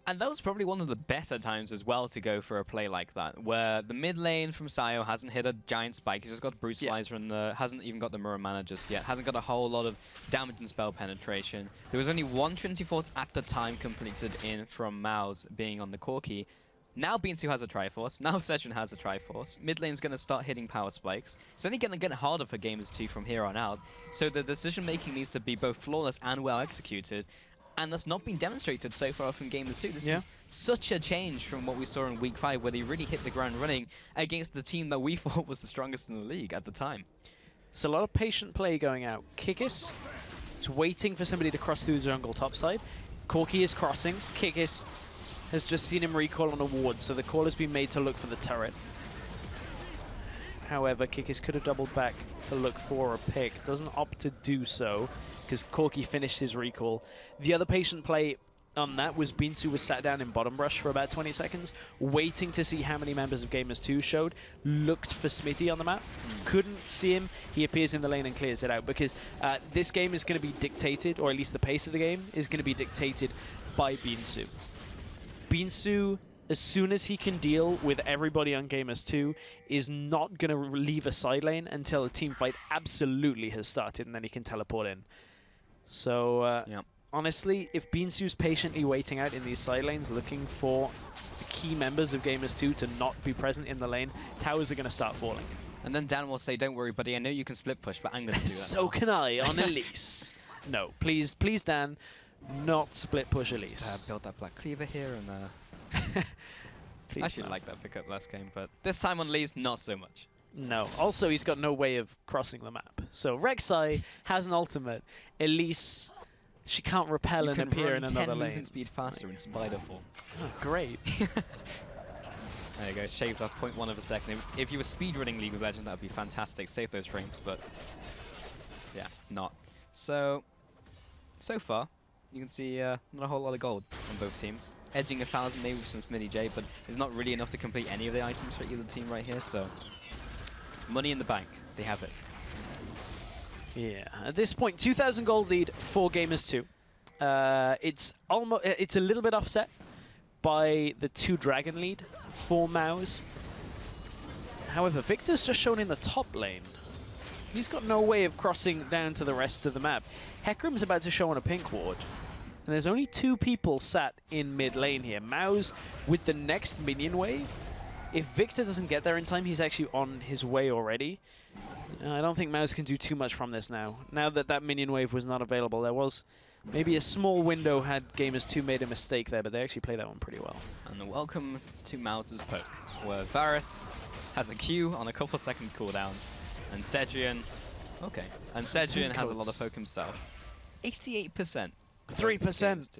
And that was probably one of the better times as well to go for a play like that, where the mid lane from Sayo hasn't hit a giant spike, he's just got Brutalizer and hasn't even got the Mirror Mana just yet, hasn't got a whole lot of damage and spell penetration. There was only one Trinity Force at the time completed in from Mao's being on the Corki. Now Beansu has a Triforce, now Session has a Triforce, mid lane's going to start hitting power spikes. It's only going to get harder for Gamers 2 from here on out, so the decision making needs to be both flawless and well executed. And that's not been demonstrated so far from Gamers 2. This is such a change from what we saw in Week 5, where they really hit the ground running against the team that we thought was the strongest in the league at the time. It's a lot of patient play going out. FLICKR is waiting for somebody to cross through the jungle topside. Corki is crossing. FLICKR has just seen him recall on a ward, so the call has been made to look for the turret. However, FLICKR could have doubled back to look for a pick. Doesn't opt to do so, because Corki finished his recall. The other patient play on that was Beansu was sat down in bottom brush for about 20 seconds, waiting to see how many members of Gamers 2 showed, looked for Smitty on the map, couldn't see him, he appears in the lane and clears it out, because this game is going to be dictated, or at least the pace of the game, is going to be dictated by Beansu. Beansu, as soon as he can deal with everybody on Gamers 2, is not going to leave a side lane until a team fight absolutely has started, and then he can teleport in. So, honestly, if Beansu's patiently waiting out in these side lanes, looking for the key members of Gamers 2 to not be present in the lane, towers are going to start falling. And then Dan will say, don't worry, buddy, I know you can split push, but I'm going to do that. So can I, on Elise. No, please, Dan, not split push Elise. Just build that Black Cleaver here and... I actually like that pickup last game, but this time on Lee's, not so much. No. Also, he's got no way of crossing the map. So Rek'Sai has an ultimate. Elise, she can't repel and appear in another lane. 10 movement speed faster in Spiderfall. Oh, great. There you go, shaved off 0.1 of a second. If you were speedrunning League of Legends, that would be fantastic. Save those frames, but yeah, not. So far, you can see not a whole lot of gold on both teams. Edging 1,000 maybe with some Smitty J, but it's not really enough to complete any of the items for either team right here, so money in the bank, they have it. Yeah, at this point, 2,000 gold lead for Gamers 2. It's a little bit offset by the 2 Dragon lead for Maus. However, Victor's just shown in the top lane. He's got no way of crossing down to the rest of the map. Hecarim's about to show on a pink ward. And there's only 2 people sat in mid lane here. Maus with the next minion wave. If Victor doesn't get there in time, he's actually on his way already. I don't think Maus can do too much from this now. Now that that minion wave was not available, there was maybe a small window had Gamers 2 made a mistake there, but they actually played that one pretty well. And welcome to Maus's poke, where Varus has a Q on a couple seconds cooldown, and Cedrian, okay, and Cedrian has a lot of poke himself. 88%. 3%.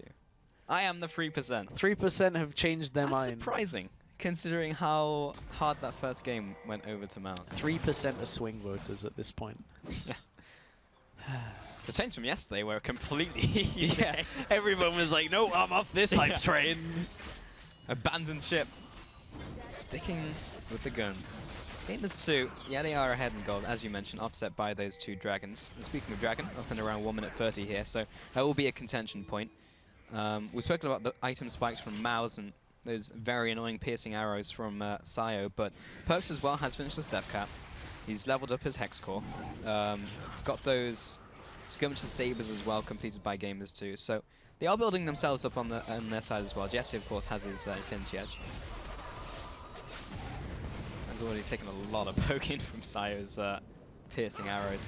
I am the 3%. 3% have changed their That's mind. surprising, considering how hard that first game went over to Mouse. 3% of swing voters at this point. The change from yesterday were completely... Yeah, everyone was like, no, I'm off this hype train. Abandoned ship. Sticking with the guns. Gamers 2, yeah, they are ahead in gold, as you mentioned, offset by those 2 dragons. And speaking of dragon, up and around 1 minute 30 here, so that will be a contention point. We've spoken about the item spikes from Mouse and those very annoying piercing arrows from Sayo, but Perks as well has finished his death cap. He's leveled up his hex core. Got those skirmishes sabers as well completed by Gamers 2, so they are building themselves up on their side as well. Jesse, of course, has his Infinity Edge. Has already taken a lot of poking from Sayo's piercing arrows.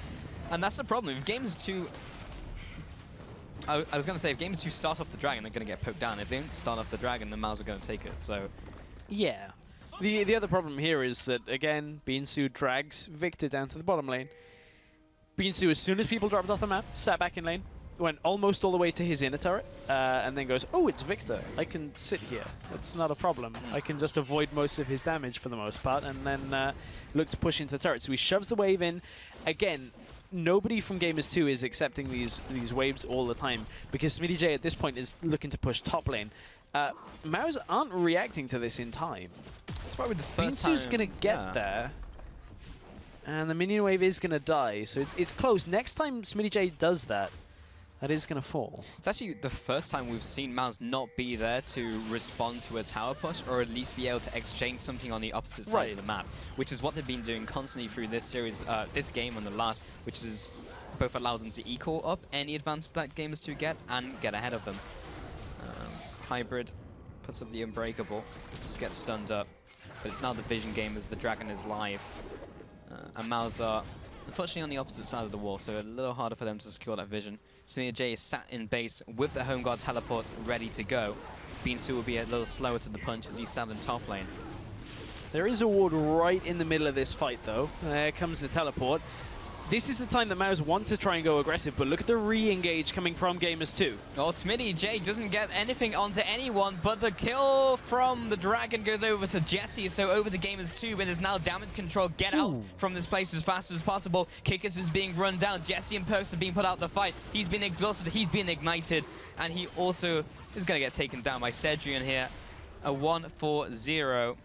And that's the problem. If Gamers 2... I was going to say, if Gamers 2 start off the dragon, they're going to get poked down. If they don't start off the dragon, then Miles are going to take it, so... Yeah. The other problem here is that, again, Beansu drags Victor down to the bottom lane. Beansu, as soon as people dropped off the map, sat back in lane, went almost all the way to his inner turret, and then goes, oh, it's Victor. I can sit here. That's not a problem. I can just avoid most of his damage for the most part, and then look to push into the turret. So he shoves the wave in. Again, nobody from Gamers 2 is accepting these waves all the time, because Smitty J at this point is looking to push top lane. Maus aren't reacting to this in time. It's probably the first Beansu's going to get there. And the minion wave is going to die, so it's close. Next time Smitty J does that, that is going to fall. It's actually the first time we've seen Mouse not be there to respond to a tower push, or at least be able to exchange something on the opposite side of the map, which is what they've been doing constantly through this series, this game and the last, which has both allowed them to equal up any advantage that Gamers 2 get and get ahead of them. Hybrid puts up the Unbreakable, just gets stunned up, but it's now the Vision game as the dragon is live. And Mouse are unfortunately on the opposite side of the wall, so a little harder for them to secure that vision. Smear J is sat in base with the Home Guard teleport ready to go. Beansu will be a little slower to the punch as he's sat in top lane. There is a ward right in the middle of this fight, though. There comes the teleport. This is the time that Mouse want to try and go aggressive, but look at the re-engage coming from Gamers 2. Oh, Smitty J doesn't get anything onto anyone, but the kill from the dragon goes over to Jesse, so over to Gamers 2, but there's now damage control. Get out from this place as fast as possible. Kickers is being run down. Jesse and Perks are being put out the fight. He's been exhausted, he's been ignited, and he also is going to get taken down by Cedrian here. A 1-4-0.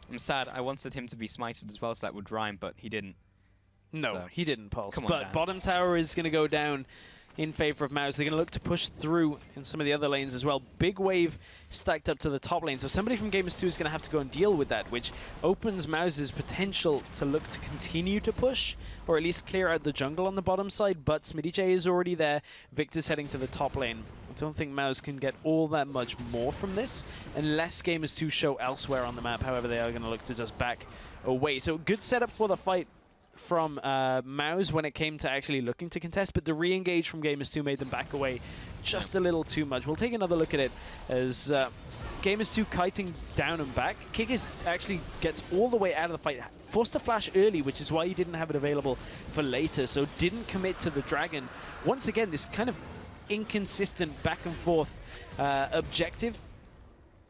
I'm sad, I wanted him to be smited as well, so that would rhyme, but he didn't. No, So, he didn't pulse. come on, But Dan. bottom tower is going to go down in favor of Mouse. They're going to look to push through in some of the other lanes as well. Big wave stacked up to the top lane. So somebody from Gamers 2 is going to have to go and deal with that, which opens Mouse's potential to look to continue to push, or at least clear out the jungle on the bottom side. But Smitty J is already there. Victor's heading to the top lane. I don't think Mouse can get all that much more from this, unless Gamers 2 show elsewhere on the map. However, they are going to look to just back away. So good setup for the fight from Mouse when it came to actually looking to contest, but the re-engage from Gamers 2 made them back away just a little too much. We'll take another look at it as Gamers 2 kiting down and back. Kickers actually gets all the way out of the fight, forced to flash early, which is why he didn't have it available for later, so didn't commit to the dragon. Once again, this kind of inconsistent back and forth objective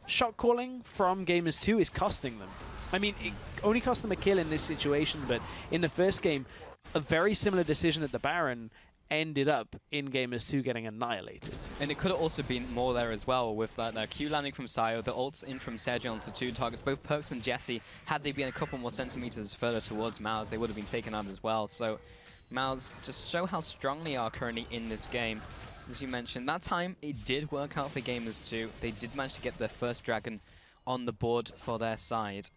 shot calling from Gamers 2 is costing them. I mean, it only cost them a kill in this situation, but in the first game, a very similar decision at the Baron ended up in Gamers 2 getting annihilated. And it could have also been more there as well, with that Q landing from Sayo, the ults in from Sergio onto 2 targets, both Perks and Jesse. Had they been a couple more centimeters further towards Mouse, they would have been taken out as well. So Mouse just show how strong they are currently in this game. As you mentioned, that time it did work out for Gamers 2. They did manage to get their first dragon on the board for their side.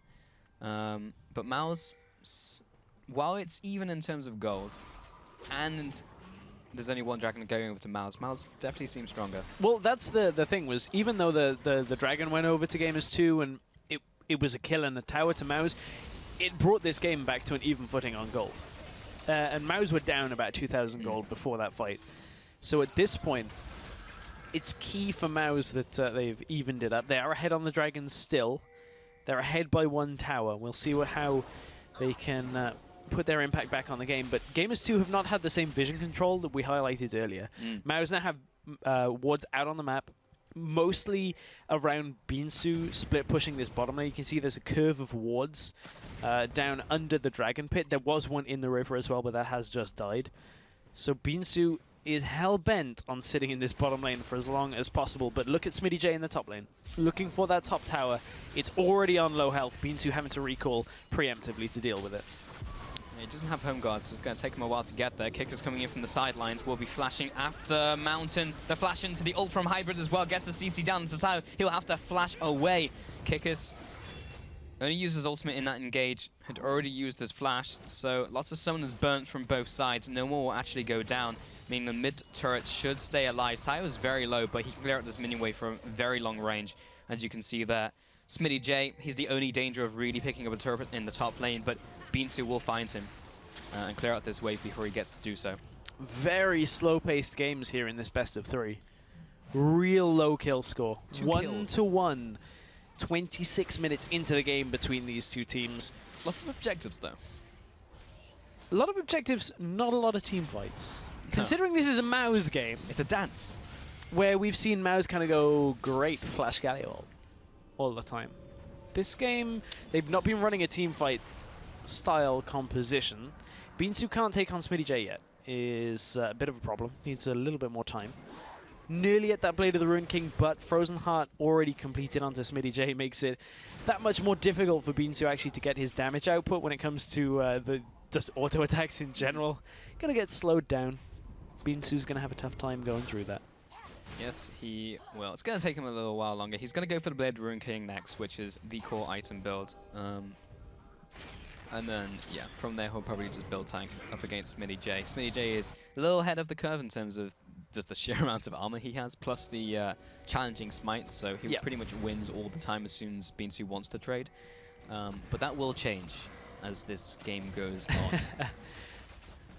But Mouse, while it's even in terms of gold, and there's only one dragon going over to Mouse, Mouse definitely seems stronger. Well, that's the thing, was even though the dragon went over to Gamers 2 and it was a kill and a tower to Mouse, it brought this game back to an even footing on gold. And Mouse were down about 2,000 gold before that fight. So at this point, it's key for Mouse that they've evened it up. They are ahead on the dragons still. They're ahead by 1 tower. We'll see how they can put their impact back on the game. But Gamers 2 have not had the same vision control that we highlighted earlier. Mouse now have wards out on the map, mostly around Binsu split pushing this bottom lane. You can see there's a curve of wards down under the Dragon Pit. There was one in the river as well, but that has just died. So Binsu is hell-bent on sitting in this bottom lane for as long as possible. But look at Smitty J in the top lane, looking for that top tower. It's already on low health. Binsu having to recall preemptively to deal with it. He doesn't have home guard, so it's going to take him a while to get there. Kicker's coming in from the sidelines. Will be flashing after Mountain. The flash into the ult from Hybrid as well. Gets the CC down into Sayo. He'll have to flash away. Kicker's only used his ultimate in that engage. Had already used his flash, so lots of summoners burnt from both sides. No more will actually go down, meaning the mid turret should stay alive. Sayo is very low, but he can clear out this minion wave from very long range, as you can see there. Smitty J, he's the only danger of really picking up a turret in the top lane, but Binsu will find him and clear out this wave before he gets to do so. Very slow-paced games here in this best of 3. Real low kill score. 1-1. 26 minutes into the game between these two teams. Lots of objectives, though. A lot of objectives, not a lot of team fights. No. Considering this is a Mao's game. It's a dance. Where we've seen Mao's kind of go, great, flash Galio all the time. This game, they've not been running a team fight style composition. Binsu can't take on Smitty J yet. Is a bit of a problem. Needs a little bit more time. Nearly at that Blade of the Ruined King, but Frozen Heart already completed onto Smitty J makes it that much more difficult for Binsu actually to get his damage output when it comes to the just auto attacks in general. Gonna get slowed down. Binsu's gonna have a tough time going through that. Yes, he will. It's gonna take him a little while longer. He's gonna go for the Blade of the Ruined King next, which is the core item build. And then, yeah, from there he'll probably just build tank up against Smitty J. Smitty J is a little ahead of the curve in terms of just the sheer amount of armor he has, plus the challenging smite, so he pretty much wins all the time as soon as Binsu wants to trade. But that will change as this game goes on.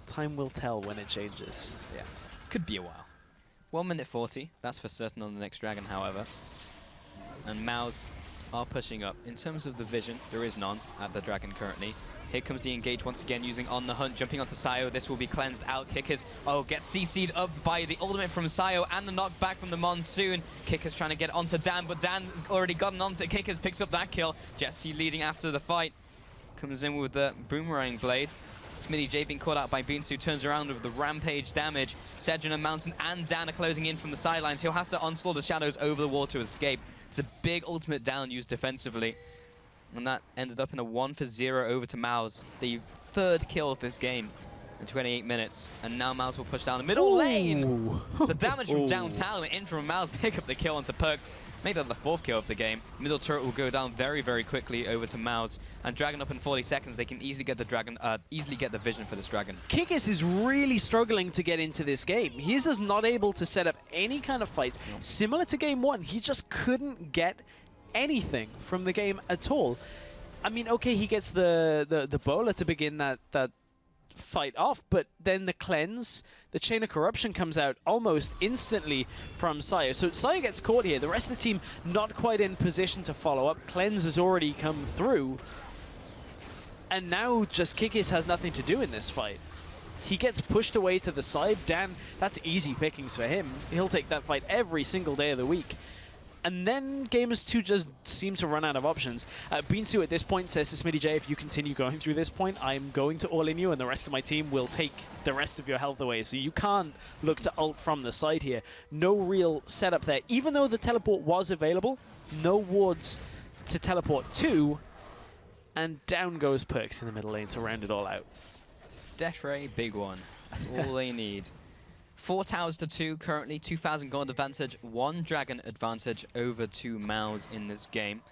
Time will tell when it changes. Yeah, could be a while. 1 minute 40, that's for certain on the next dragon, however. And Mao's are pushing up. In terms of the vision, there is none at the dragon currently. Here comes the engage once again using On the Hunt, jumping onto Sayo. This will be cleansed out. Kickers, gets CC'd up by the ultimate from Sayo and the knockback from the Monsoon. Kickers trying to get onto Dan, but Dan has already gotten onto Kickers, picks up that kill. Jesse leading after the fight. Comes in with the Boomerang Blade. Smitty J being caught out by Binsu, turns around with the rampage damage. Sedrin and Mountain and Dan are closing in from the sidelines. He'll have to onslaught the shadows over the wall to escape. It's a big ultimate down used defensively. And that ended up in a 1-0 over to Mao's, the third kill of this game in 28 minutes. And now Mao's will push down the middle lane. The damage from downtown and in from Mao's, pick up the kill onto Perks. Made that the 4th kill of the game. Middle turret will go down very, very quickly over to Mao's. And Dragon up in 40 seconds, they can easily get the dragon, easily get the vision for this dragon. Kikis is really struggling to get into this game. He's just not able to set up any kind of fights. No. Similar to game 1, he just couldn't get anything from the game at all. I mean, okay, he gets the bowler to begin that fight off, but then the cleanse, the Chain of Corruption comes out almost instantly from Sayo. So Sayo gets caught here. The rest of the team not quite in position to follow up. Cleanse has already come through. And now just Kikis has nothing to do in this fight. He gets pushed away to the side. Dan, that's easy pickings for him. He'll take that fight every single day of the week. And then Gamers 2 just seem to run out of options. Binsu at this point says to Smitty J, if you continue going through this point, I'm going to all-in you and the rest of my team will take the rest of your health away. So you can't look to ult from the side here. No real setup there. Even though the teleport was available, no wards to teleport to. And down goes Perks in the middle lane to round it all out. Death Ray, big one. That's all they need. 4 towers to 2, currently 2,000 gold advantage, 1 dragon advantage over 2 Mao's in this game.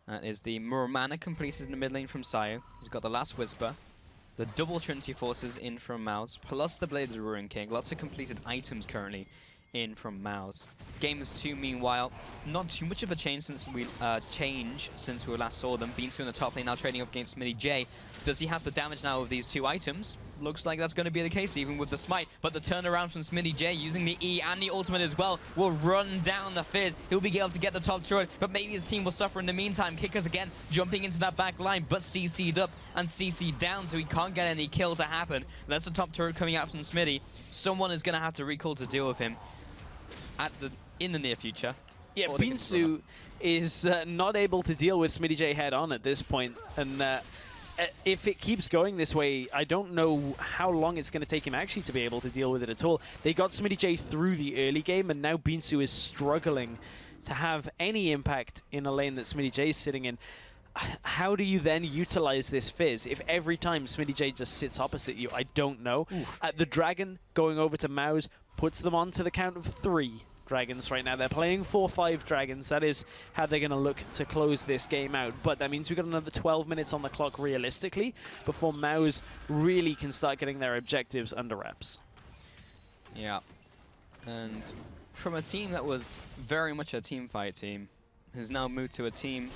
That is the Muramana completed in the mid lane from Sayo. He's got the Last Whisper, the double Trinity Forces in from Mao's, plus the Blade of the Ruined King. Lots of completed items currently in from Mao's. Gamers 2, meanwhile, not too much of a change since we last saw them. Binsu in the top lane now trading up against Smitty J. Does he have the damage now of these 2 items? Looks like that's going to be the case, even with the smite. But the turnaround from Smitty J using the E and the ultimate as well will run down the Fizz. He'll be able to get the top turret, but maybe his team will suffer in the meantime. Kickers again jumping into that back line, but CC'd up and CC'd down, so he can't get any kill to happen. That's the top turret coming out from Smitty. Someone is going to have to recall to deal with him. At the in the near future. Yeah, or they can just run Binsu is not able to deal with SmittyJ head-on at this point, and if it keeps going this way, I don't know how long it's going to take him actually to be able to deal with it at all. They got SmittyJ through the early game, and now Binsu is struggling to have any impact in a lane that SmittyJ is sitting in. How do you then utilize this Fizz if every time SmittyJ just sits opposite you? I don't know. The Dragon going over to Mouse puts them on to the count of 3 Dragons right now. They're playing 4-5 Dragons. That is how they're going to look to close this game out. But that means we've got another 12 minutes on the clock realistically before Mouse really can start getting their objectives under wraps. Yeah. And from a team that was very much a team fight team, has now moved to a team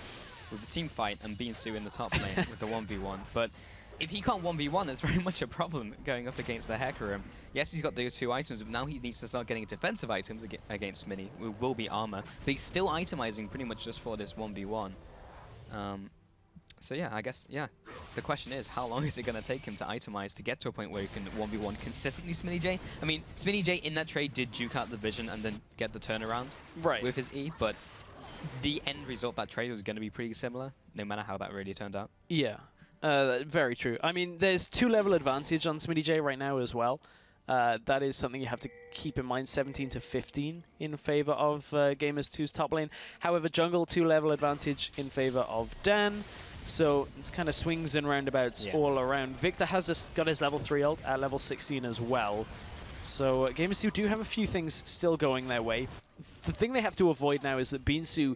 with the team fight and Binsu in the top lane with the 1v1. But if he can't 1v1, it's very much a problem going up against the FLICKR. Yes, he's got those 2 items, but now he needs to start getting defensive items against Smitty, who will be armor. But he's still itemizing pretty much just for this 1v1. So yeah, I guess, yeah. The question is, how long is it going to take him to itemize to get to a point where he can 1v1 consistently SmittyJ? I mean, SmittyJ in that trade did juke out the vision and then get the turnaround with his E, but the end result of that trade was going to be pretty similar, no matter how that really turned out. Yeah, very true. I mean, there's 2-level advantage on SmittyJ right now as well. That is something you have to keep in mind, 17 to 15 in favor of Gamers 2's top lane. However, jungle 2-level advantage in favor of Dan. So it's kind of swings and roundabouts all around. Victor has just got his level 3 ult at level 16 as well. So Gamers 2 do have a few things still going their way. The thing they have to avoid now is that Binsu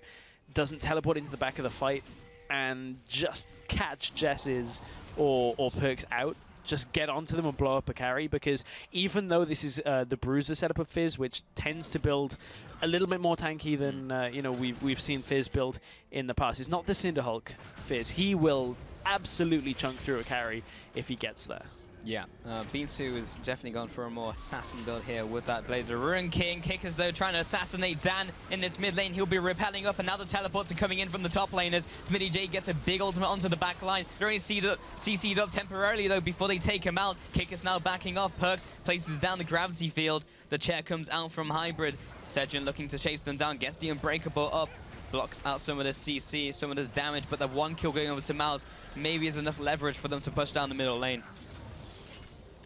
doesn't teleport into the back of the fight and just catch Jess's or Perks out. Just get onto them and blow up a carry, because even though this is the Bruiser setup of Fizz, which tends to build a little bit more tanky than you know we've seen Fizz build in the past, it's not the Cinderhulk Fizz. He will absolutely chunk through a carry if he gets there. Yeah, Binsu has definitely gone for a more assassin build here with that Blazer Rune King. Kickers, though, trying to assassinate Dan in this mid lane. He'll be repelling up, and now the teleports are coming in from the top lane as SmittyJ gets a big ultimate onto the back line. They're only CC'd up temporarily, though, before they take him out. Kickers now backing off. Perks places down the gravity field. The chair comes out from Hybrid. Sejun looking to chase them down, gets the Unbreakable up. Blocks out some of this CC, some of this damage, but the 1 kill going over to Mouse maybe is enough leverage for them to push down the middle lane.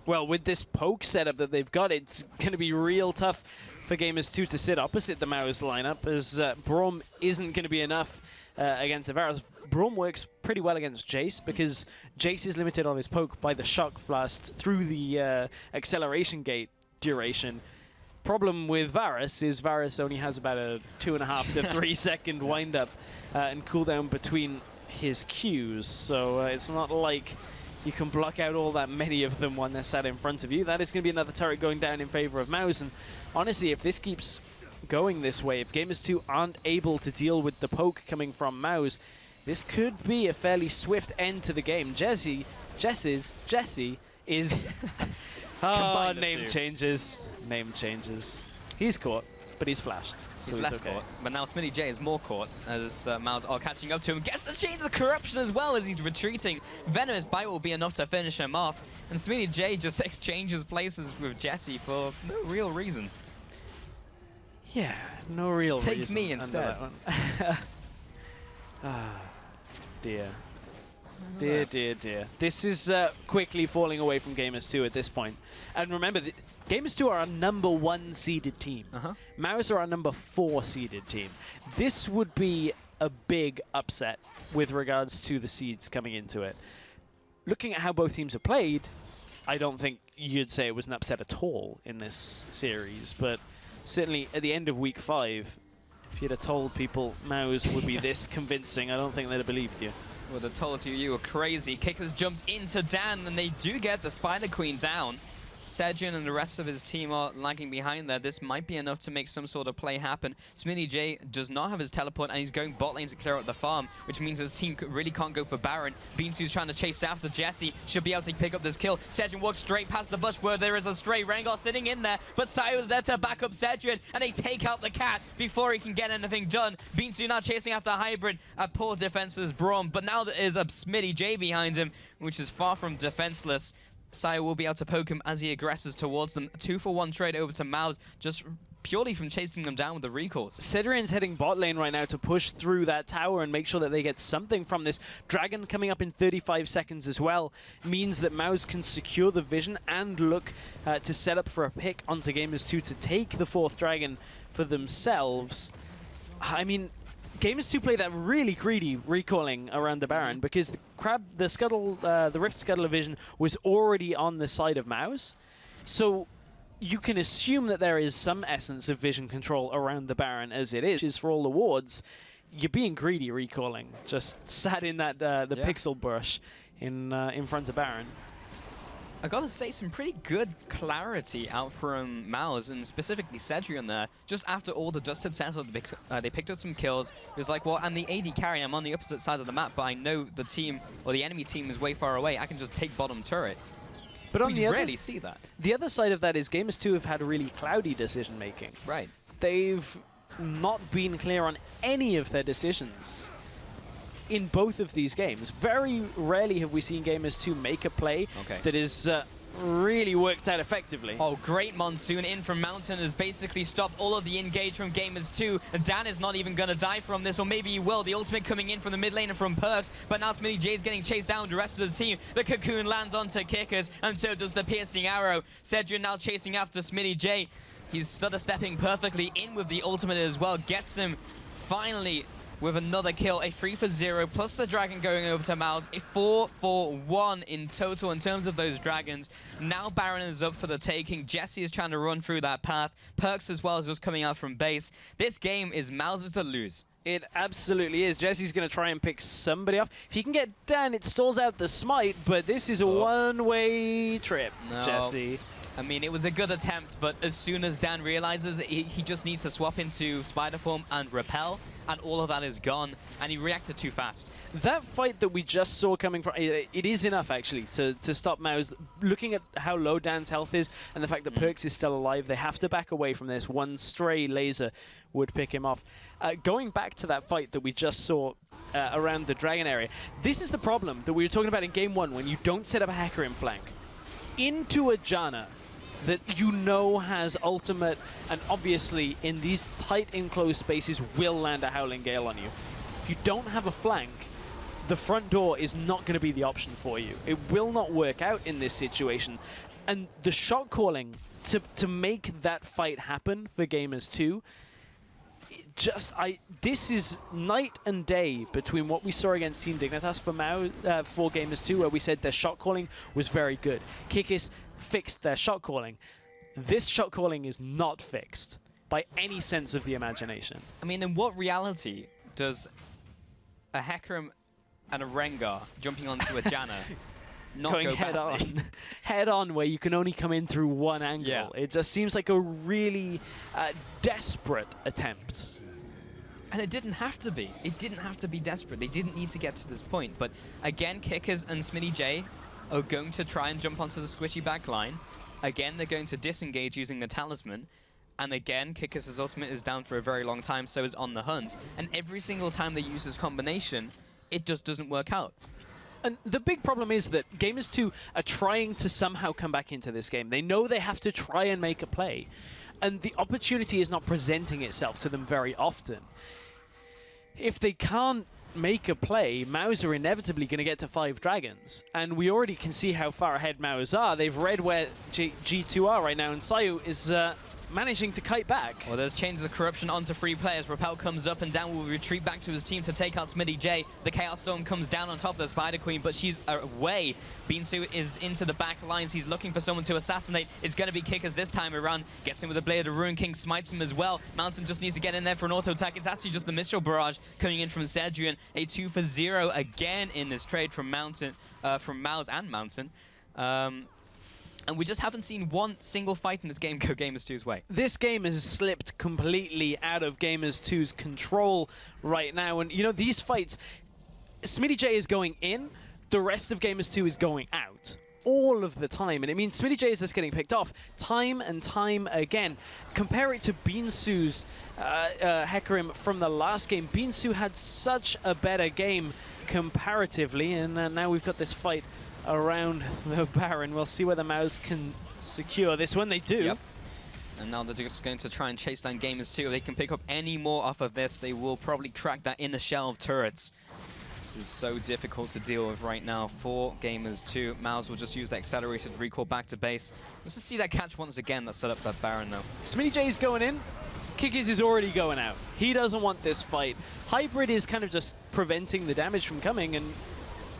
Well, with this poke setup that they've got, it's going to be real tough for Gamers 2 to sit opposite the Mouse lineup, as Braum isn't going to be enough against Varus. Braum works pretty well against Jace, because Jace is limited on his poke by the Shock Blast through the acceleration gate duration. Problem with Varus is Varus only has about a 2.5 to 3 second wind-up and cooldown between his Qs, so it's not like you can block out all that many of them when they're sat in front of you. That is going to be another turret going down in favor of Mouse. And honestly, if this keeps going this way, if Gamers 2 aren't able to deal with the poke coming from Mouse, this could be a fairly swift end to the game. Jesse is... oh, name changes. Name changes. He's caught, but he's flashed. He's so less caught, but now SmittyJ is more caught as Mouse are catching up to him. Gets to change the corruption as well as he's retreating. Venomous Bite will be enough to finish him off. And SmittyJ just exchanges places with Jesse for no real reason. Yeah, no real reason. Take me instead. Ah, dear. Dear, dear, dear. This is quickly falling away from Gamers 2 at this point. And remember, Gamers 2 are our #1 seeded team. Mouse are our #4 seeded team. This would be a big upset with regards to the seeds coming into it. Looking at how both teams have played, I don't think you'd say it was an upset at all in this series. But certainly at the end of week 5, if you'd have told people Mouse would be this convincing, I don't think they'd have believed you. Would have told you were crazy. Kickers jumps into Dan, and they do get the Spider Queen down. Sejun and the rest of his team are lagging behind there. This might be enough to make some sort of play happen. SmittyJ does not have his teleport, and he's going bot lane to clear out the farm, which means his team really can't go for Baron. Binsu's trying to chase after Jesse. Should be able to pick up this kill. Sejun walks straight past the bush where there is a stray Rengar sitting in there, but Sayo's there to back up Sejun, and they take out the cat before he can get anything done. Binsu now chasing after Hybrid. A poor defenseless Braum, but now there is a SmittyJ behind him, which is far from defenseless. Sayo will be able to poke him as he aggresses towards them. 2-for-1 trade over to Mouse, just purely from chasing them down with the recalls. Cedrian's heading bot lane right now to push through that tower and make sure that they get something from this. Dragon coming up in 35 seconds as well means that MOUZ can secure the vision and look to set up for a pick onto Gamers2 to take the 4th Dragon for themselves. I mean, Gamers2 play that really greedy recalling around the Baron because the Rift Scuttler vision was already on the side of MOUZ. So you can assume that there is some essence of vision control around the Baron as it is for all the wards. You're being greedy recalling, just sat in that the pixel bush in front of Baron. I gotta say, some pretty good clarity out from MOUZ, and specifically Cedrian there. Just after all the dust had settled, they picked up some kills. It was like, well, I'm the AD carry, I'm on the opposite side of the map, but I know the team, or the enemy team is way far away. I can just take bottom turret. But on the other, rarely see that. The other side of that is Gamers2 have had really cloudy decision-making. Right. They've not been clear on any of their decisions in both of these games. Very rarely have we seen Gamers2 make a play that is really worked out effectively. Oh, great Monsoon in from Mountain has basically stopped all of the engage from Gamers2. Dan is not even going to die from this, or maybe he will. The ultimate coming in from the mid lane and from Perks, but now Smitty J is getting chased down with the rest of his team. The Cocoon lands onto Kickers, and so does the Piercing Arrow. Cedrian now chasing after Smitty J. He's stutter stepping perfectly in with the ultimate as well. Gets him finally with another kill, a 3-for-0, plus the Dragon going over to MOUZ, a 4-for-1 in total in terms of those Dragons. Now Baron is up for the taking. Jesse is trying to run through that path. Perks as well is just coming out from base. This game is MOUZ to lose. It absolutely is. Jesse's going to try and pick somebody off. If he can get Dan, it stalls out the smite, but this is a one-way trip, Jesse. I mean, it was a good attempt, but as soon as Dan realizes he just needs to swap into Spider Form and Repel, and all of that is gone, and he reacted too fast. That fight that we just saw coming from, it is enough actually to stop MOUZ. Looking at how low Dan's health is and the fact that Perks is still alive, they have to back away from this. One stray laser would pick him off. Going back to that fight that we just saw around the Dragon area, this is the problem that we were talking about in Game 1 when you don't set up a hacker in flank. Into a Janna that you know has ultimate, and obviously in these tight enclosed spaces will land a Howling Gale on you. If you don't have a flank, the front door is not going to be the option for you. It will not work out in this situation. And the shot calling to make that fight happen for Gamers2, this is night and day between what we saw against Team Dignitas for Gamers2, where we said their shot calling was very good. Kikis fixed their shot calling. This shot calling is not fixed by any sense of the imagination. I mean, in what reality does a Hecarim and a Rengar jumping onto a Janna not going go head badly? on? Head on, where you can only come in through one angle. Yeah. It just seems like a really desperate attempt. And it didn't have to be. It didn't have to be desperate. They didn't need to get to this point. But again, Kickers and Smitty J are going to try and jump onto the squishy back line. Again, they're going to disengage using the Talisman. And again, Kickers' ultimate is down for a very long time, so is On the Hunt. And every single time they use this combination, it just doesn't work out. And the big problem is that Gamers2 are trying to somehow come back into this game. They know they have to try and make a play. And the opportunity is not presenting itself to them very often. If they can't make a play, MOUZ are inevitably going to get to 5 Dragons. And we already can see how far ahead MOUZ are. They've read where G2 are right now, and Sayu is managing to kite back. Well, there's Chains of Corruption onto 3 players. Repel comes up and down, will retreat back to his team to take out Smitty J. The Chaos Storm comes down on top of the Spider Queen, but she's away. Beansu is into the back lines. He's looking for someone to assassinate. It's going to be Kickers this time around. Gets him with a Blade of Ruin King, smites him as well. Mountain just needs to get in there for an auto attack. It's actually just the Mistral Barrage coming in from Cedrian. A 2-for-0 again in this trade from Mountain, from MOUZ and Mountain. And we just haven't seen one single fight in this game go Gamers2's way. This game has slipped completely out of Gamers2's control right now. And, you know, these fights, Smitty J is going in, the rest of Gamers2 is going out. All of the time. And it means Smitty J is just getting picked off time and time again. Compare it to Beansu's Hecarim from the last game. Beansu had such a better game comparatively, and now we've got this fight around the Baron. We'll see whether MOUZ can secure this one. They do. Yep. And now they're just going to try and chase down Gamers 2. If they can pick up any more off of this, they will probably crack that inner shell of turrets. This is so difficult to deal with right now for Gamers 2. Mouse will just use the accelerated recall back to base. Let's just see that catch once again that set up that Baron though. Smitty going in. Kickies is already going out. He doesn't want this fight. Hybrid is kind of just preventing the damage from coming, and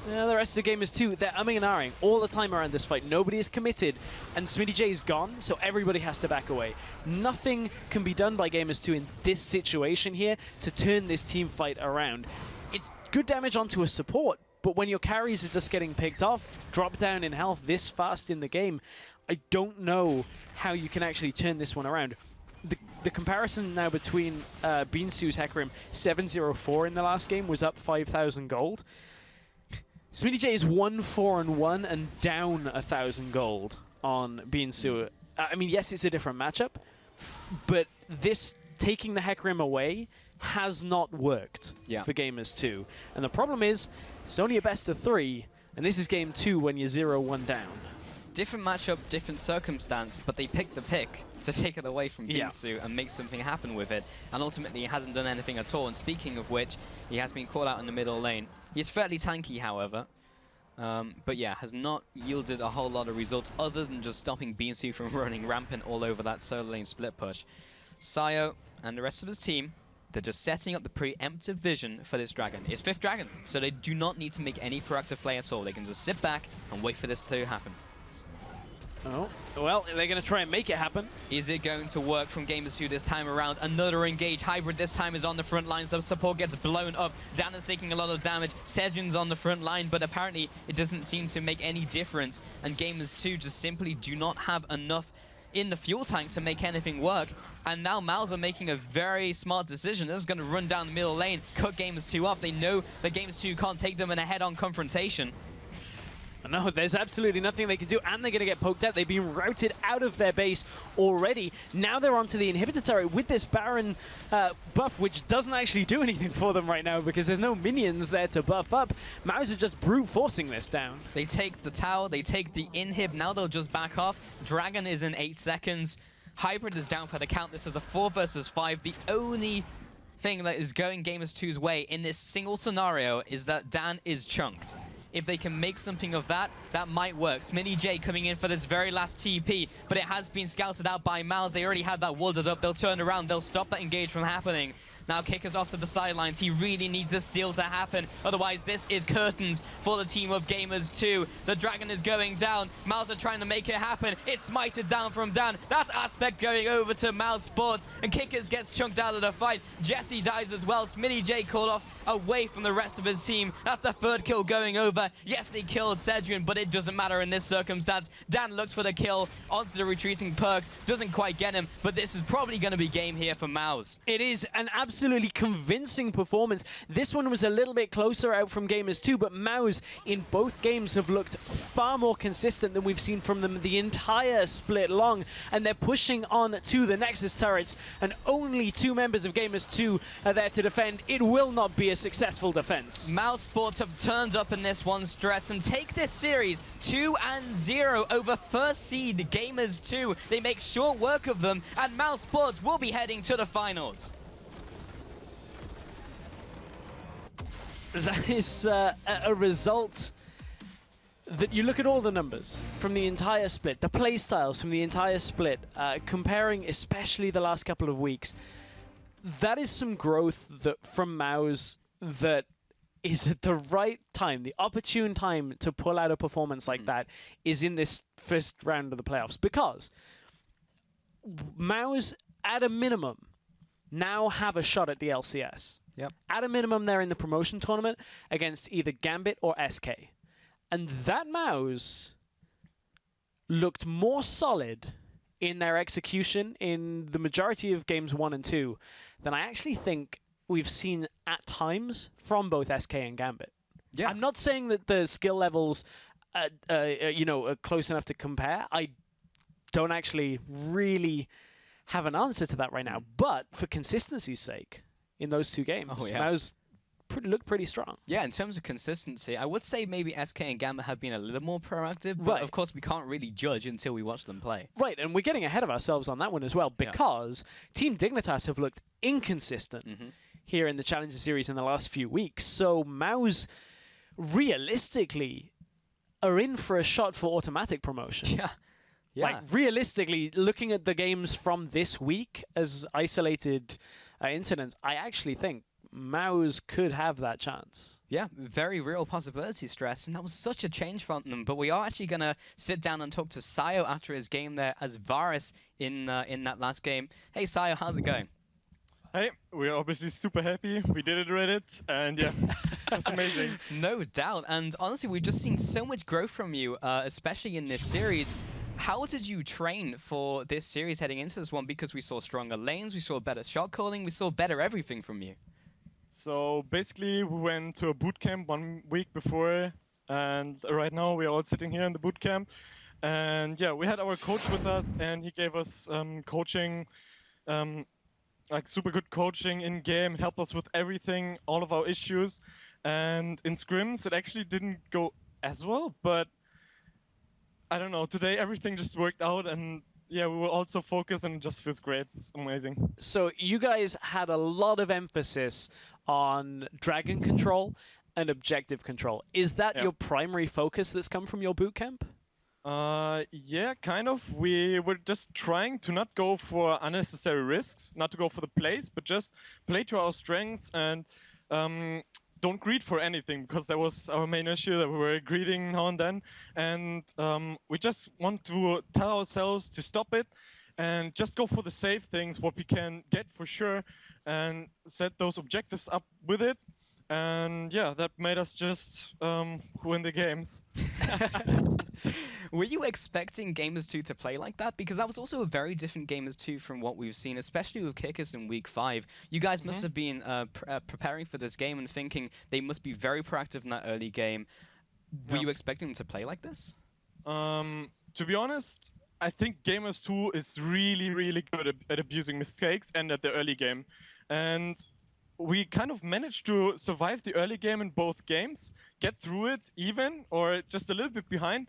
the rest of the Gamers 2, they're umming and ahhing all the time around this fight. Nobody is committed, and Smitty is gone, so everybody has to back away. Nothing can be done by Gamers 2 in this situation here to turn this team fight around. It's good damage onto a support, but when your carries are just getting picked off, drop down in health this fast in the game, I don't know how you can actually turn this one around. The comparison now between Beansu's Hecarim 704 in the last game was up 5,000 gold. Smitty is 1-4-1 and down 1,000 gold on Beansu. I mean, yes, it's a different matchup, but this taking the Hecarim away has not worked for Gamers 2. And the problem is, it's only a best of 3, and this is game 2 when you're 0-1 down. Different matchup, different circumstance, but they picked the pick to take it away from Beansu and make something happen with it. And ultimately, he hasn't done anything at all. And speaking of which, he has been caught out in the middle lane. He's fairly tanky, however. But yeah, has not yielded a whole lot of results other than just stopping Beansu from running rampant all over that solo lane split push. Sayo and the rest of his team, they're just setting up the preemptive vision for this dragon. It's 5th dragon, so they do not need to make any proactive play at all. They can just sit back and wait for this to happen. Oh, well, they're going to try and make it happen. Is it going to work from Gamers 2 this time around? Another engage. Hybrid this time is on the front lines. The support gets blown up. Dan is taking a lot of damage. Sejun's on the front line, but apparently it doesn't seem to make any difference. And Gamers 2 just simply do not have enough in the fuel tank to make anything work. And now Mals are making a very smart decision. They're just going to run down the middle lane, cut Gamers 2 off. They know that Gamers 2 can't take them in a head-on confrontation. No, there's absolutely nothing they can do, and they're going to get poked out. They've been routed out of their base already. Now they're onto the inhibitor turret with this Baron buff, which doesn't actually do anything for them right now because there's no minions there to buff up. Maus are just brute forcing this down. They take the tower, they take the inhib, now they'll just back off. Dragon is in 8 seconds. Hybrid is down for the count. This is a 4 versus 5. The only thing that is going Gamers 2's way in this single scenario is that Dan is chunked. If they can make something of that, that might work. Smitty J coming in for this very last TP, but it has been scouted out by Mouse. They already have that walled up. They'll turn around. They'll stop that engage from happening. Now Kicker's off to the sidelines. He really needs this steal to happen. Otherwise, this is curtains for the team of Gamers 2. The Dragon is going down. Mouse are trying to make it happen. It's smited down from Dan. That's Aspect going over to Mouse Sports. And Kickers gets chunked out of the fight. Jesse dies as well. Smitty J called off away from the rest of his team. That's the 3rd kill going over. Yes, they killed Sejun, but it doesn't matter in this circumstance. Dan looks for the kill onto the retreating Perks. Doesn't quite get him, but this is probably going to be game here for Mouse. It is an absolutely convincing performance. This one was a little bit closer out from Gamers 2, but Mouse in both games have looked far more consistent than we've seen from them the entire split long, and they're pushing on to the Nexus turrets, and only 2 members of Gamers 2 are there to defend. It will not be a successful defense. Mouse Sports have turned up in this one stress and take this series 2-0 over 1st seed Gamers 2. They make short work of them, and Mouse Sports will be heading to the finals. That is a result that you look at all the numbers from the entire split, the play styles from the entire split, comparing especially the last couple of weeks. That is some growth that from Mouse that is at the right time. The opportune time to pull out a performance like that is in this first round of the playoffs, because Mouse, at a minimum, now have a shot at the LCS. Yep. At a minimum, they're in the promotion tournament against either Gambit or SK. And that Mouse looked more solid in their execution in the majority of games 1 and 2 than I actually think we've seen at times from both SK and Gambit. Yeah. I'm not saying that the skill levels are close enough to compare. I don't actually really have an answer to that right now. But for consistency's sake, in those 2 games, Mouse looked pretty strong. Yeah, in terms of consistency, I would say maybe SK and Gamma have been a little more proactive, but Right. of course we can't really judge until we watch them play. Right, and we're getting ahead of ourselves on that one as well because Team Dignitas have looked inconsistent here in the Challenger Series in the last few weeks. So MOUZ realistically are in for a shot for automatic promotion. Yeah. Yeah. Like, realistically, looking at the games from this week as isolated incidents, I actually think MOUZ could have that chance. Yeah, very real possibility, Stress, and that was such a change from them. But we are actually going to sit down and talk to Sayo after his game there as Varus in that last game. Hey, Sayo, how's it going? Hey, we're obviously super happy. We did it, Reddit, and yeah, that's amazing. No doubt. And honestly, we've just seen so much growth from you, especially in this series. How did you train for this series heading into this one? Because we saw stronger lanes, we saw better shot calling, we saw better everything from you. So basically, we went to a boot camp 1 week before, and right now we're all sitting here in the boot camp. And yeah, we had our coach with us, and he gave us coaching, like super good coaching in game, helped us with everything, all of our issues. And in scrims, it actually didn't go as well, but I don't know. Today, everything just worked out, and yeah, we were all so focused, and it just feels great. It's amazing. So you guys had a lot of emphasis on dragon control and objective control. Is that your primary focus that's come from your bootcamp? Yeah, kind of. We were just trying to not go for unnecessary risks, not to go for the plays, but just play to our strengths and don't greed for anything, because that was our main issue, that we were greeding now and then. And we just want to tell ourselves to stop it and just go for the safe things, what we can get for sure, and set those objectives up with it. And yeah, that made us just win the games. Were you expecting Gamers 2 to play like that? Because that was also a very different Gamers 2 from what we've seen, especially with Kickers in Week 5. You guys must have been preparing for this game and thinking they must be very proactive in that early game. Were you expecting them to play like this? To be honest, I think Gamers 2 is really, really good at abusing mistakes and at the early game. And we kind of managed to survive the early game in both games, get through it even, or just a little bit behind,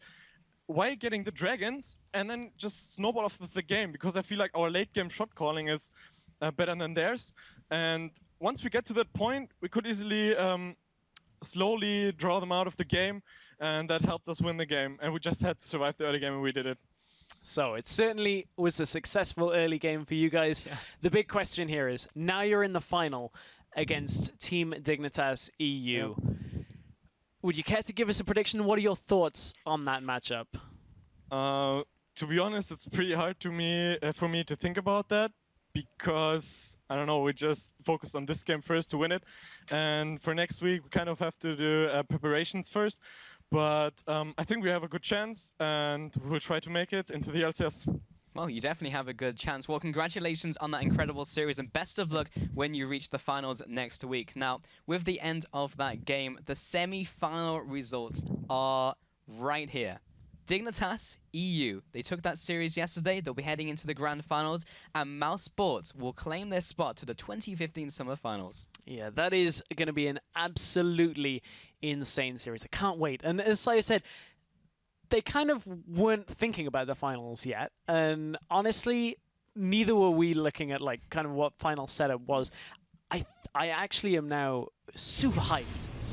while getting the dragons, and then just snowball off the game, because I feel like our late game shot calling is better than theirs. And once we get to that point, we could easily slowly draw them out of the game, and that helped us win the game. And we just had to survive the early game, and we did it. So it certainly was a successful early game for you guys. Yeah. The big question here is, now you're in the final against Team Dignitas EU. Yeah. Would you care to give us a prediction? What are your thoughts on that matchup? To be honest, it's pretty hard for me to think about that, because, I don't know, we just focused on this game first to win it. And for next week, we kind of have to do preparations first. But I think we have a good chance, and we'll try to make it into the LCS. Well, you definitely have a good chance. Well, congratulations on that incredible series, and best of luck when you reach the finals next week. Now, with the end of that game, the semi-final results are right here. Dignitas EU, they took that series yesterday. They'll be heading into the grand finals, and MOUZ Sports will claim their spot to the 2015 Summer Finals. Yeah, that is going to be an absolutely insane series. I can't wait. And as I said, they kind of weren't thinking about the finals yet, and honestly, neither were we looking at like kind of what final setup was. I actually am now super hyped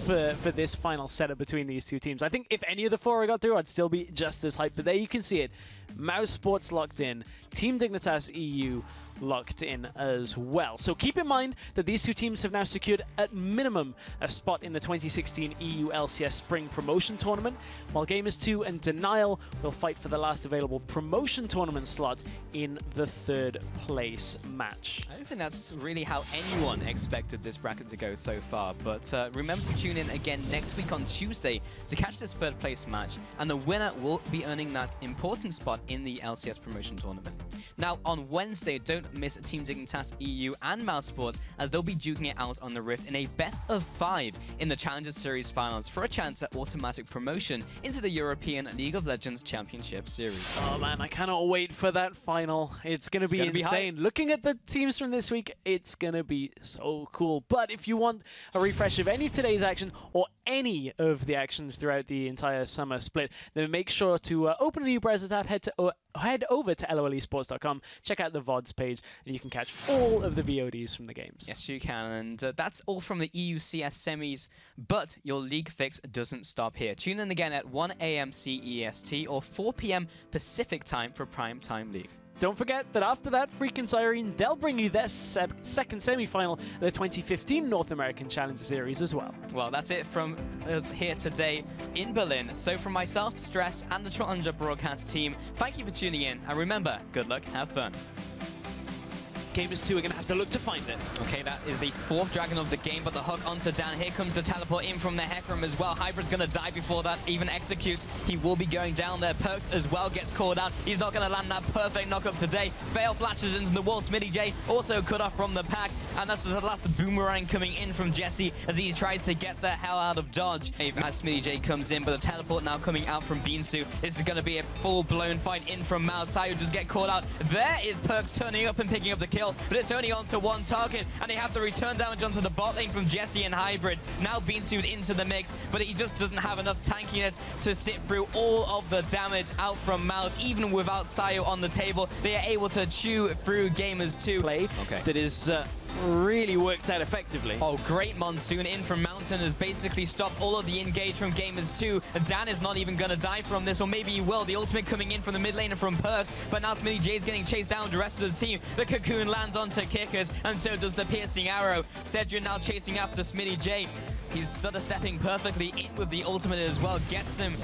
for this final setup between these two teams. I think if any of the four I got through, I'd still be just as hyped. But there you can see it. MOUZ Sports locked in. Team Dignitas EU locked in as well. So keep in mind that these two teams have now secured at minimum a spot in the 2016 EU LCS Spring Promotion Tournament, while Gamers 2 and Denial will fight for the last available promotion tournament slot in the third place match. I don't think that's really how anyone expected this bracket to go so far, but remember to tune in again next week on Tuesday to catch this third place match, and the winner will be earning that important spot in the LCS Promotion Tournament. Now, on Wednesday, don't miss Team Dignitas EU and Mouse Sports, as they'll be duking it out on the Rift in a best of 5 in the Challenger Series finals for a chance at automatic promotion into the European League of Legends Championship Series. Oh man, I cannot wait for that final. It's going to be insane. Looking at the teams from this week, it's going to be so cool. But if you want a refresh of any of today's action or any of the actions throughout the entire summer split, then make sure to open a new browser tab, head over to lolesports.com, check out the VODs page, and you can catch all of the VODs from the games. Yes, you can, and that's all from the EUCS semis, but your league fix doesn't stop here. Tune in again at 1 a.m. CEST or 4 p.m. Pacific time for Prime Time League. Don't forget that after that, Freakin' Siren, they'll bring you their second semi-final of the 2015 North American Challenger Series as well. Well, that's it from us here today in Berlin. So from myself, Stress, and the Challenger broadcast team, thank you for tuning in. And remember, good luck, have fun. Gamers 2 are going to have to look to find it. Okay, that is the 4th dragon of the game, but the hook onto Dan. Here comes the teleport in from the Hecarim as well. Hybrid's going to die before that even executes. He will be going down there. Perks as well gets called out. He's not going to land that perfect knock-up today. Fail flashes into the wall. Smitty J also cut off from the pack. And that's the last boomerang coming in from Jesse as he tries to get the hell out of dodge. As Smitty J comes in, but the teleport now coming out from Beansu. This is going to be a full-blown fight in from Mouse. Sayo just get called out. There is Perks turning up and picking up the kill, but it's only on to one target, and they have the return damage onto the bot lane from Jesse and Hybrid. Now Beansu's into the mix, but he just doesn't have enough tankiness to sit through all of the damage out from Mouse. Even without Sayo on the table, they are able to chew through Gamers 2. Play that is really worked out effectively. Oh, great Monsoon in from Mountain has basically stopped all of the engage from Gamers 2. Dan is not even going to die from this, or maybe he will. The ultimate coming in from the mid lane and from Perks, but now Smitty J's getting chased down with the rest of the team. The Cocoon lands onto Kickers, and so does the Piercing Arrow. Cedric now chasing after Smitty J. He's stutter stepping perfectly in with the ultimate as well, gets him.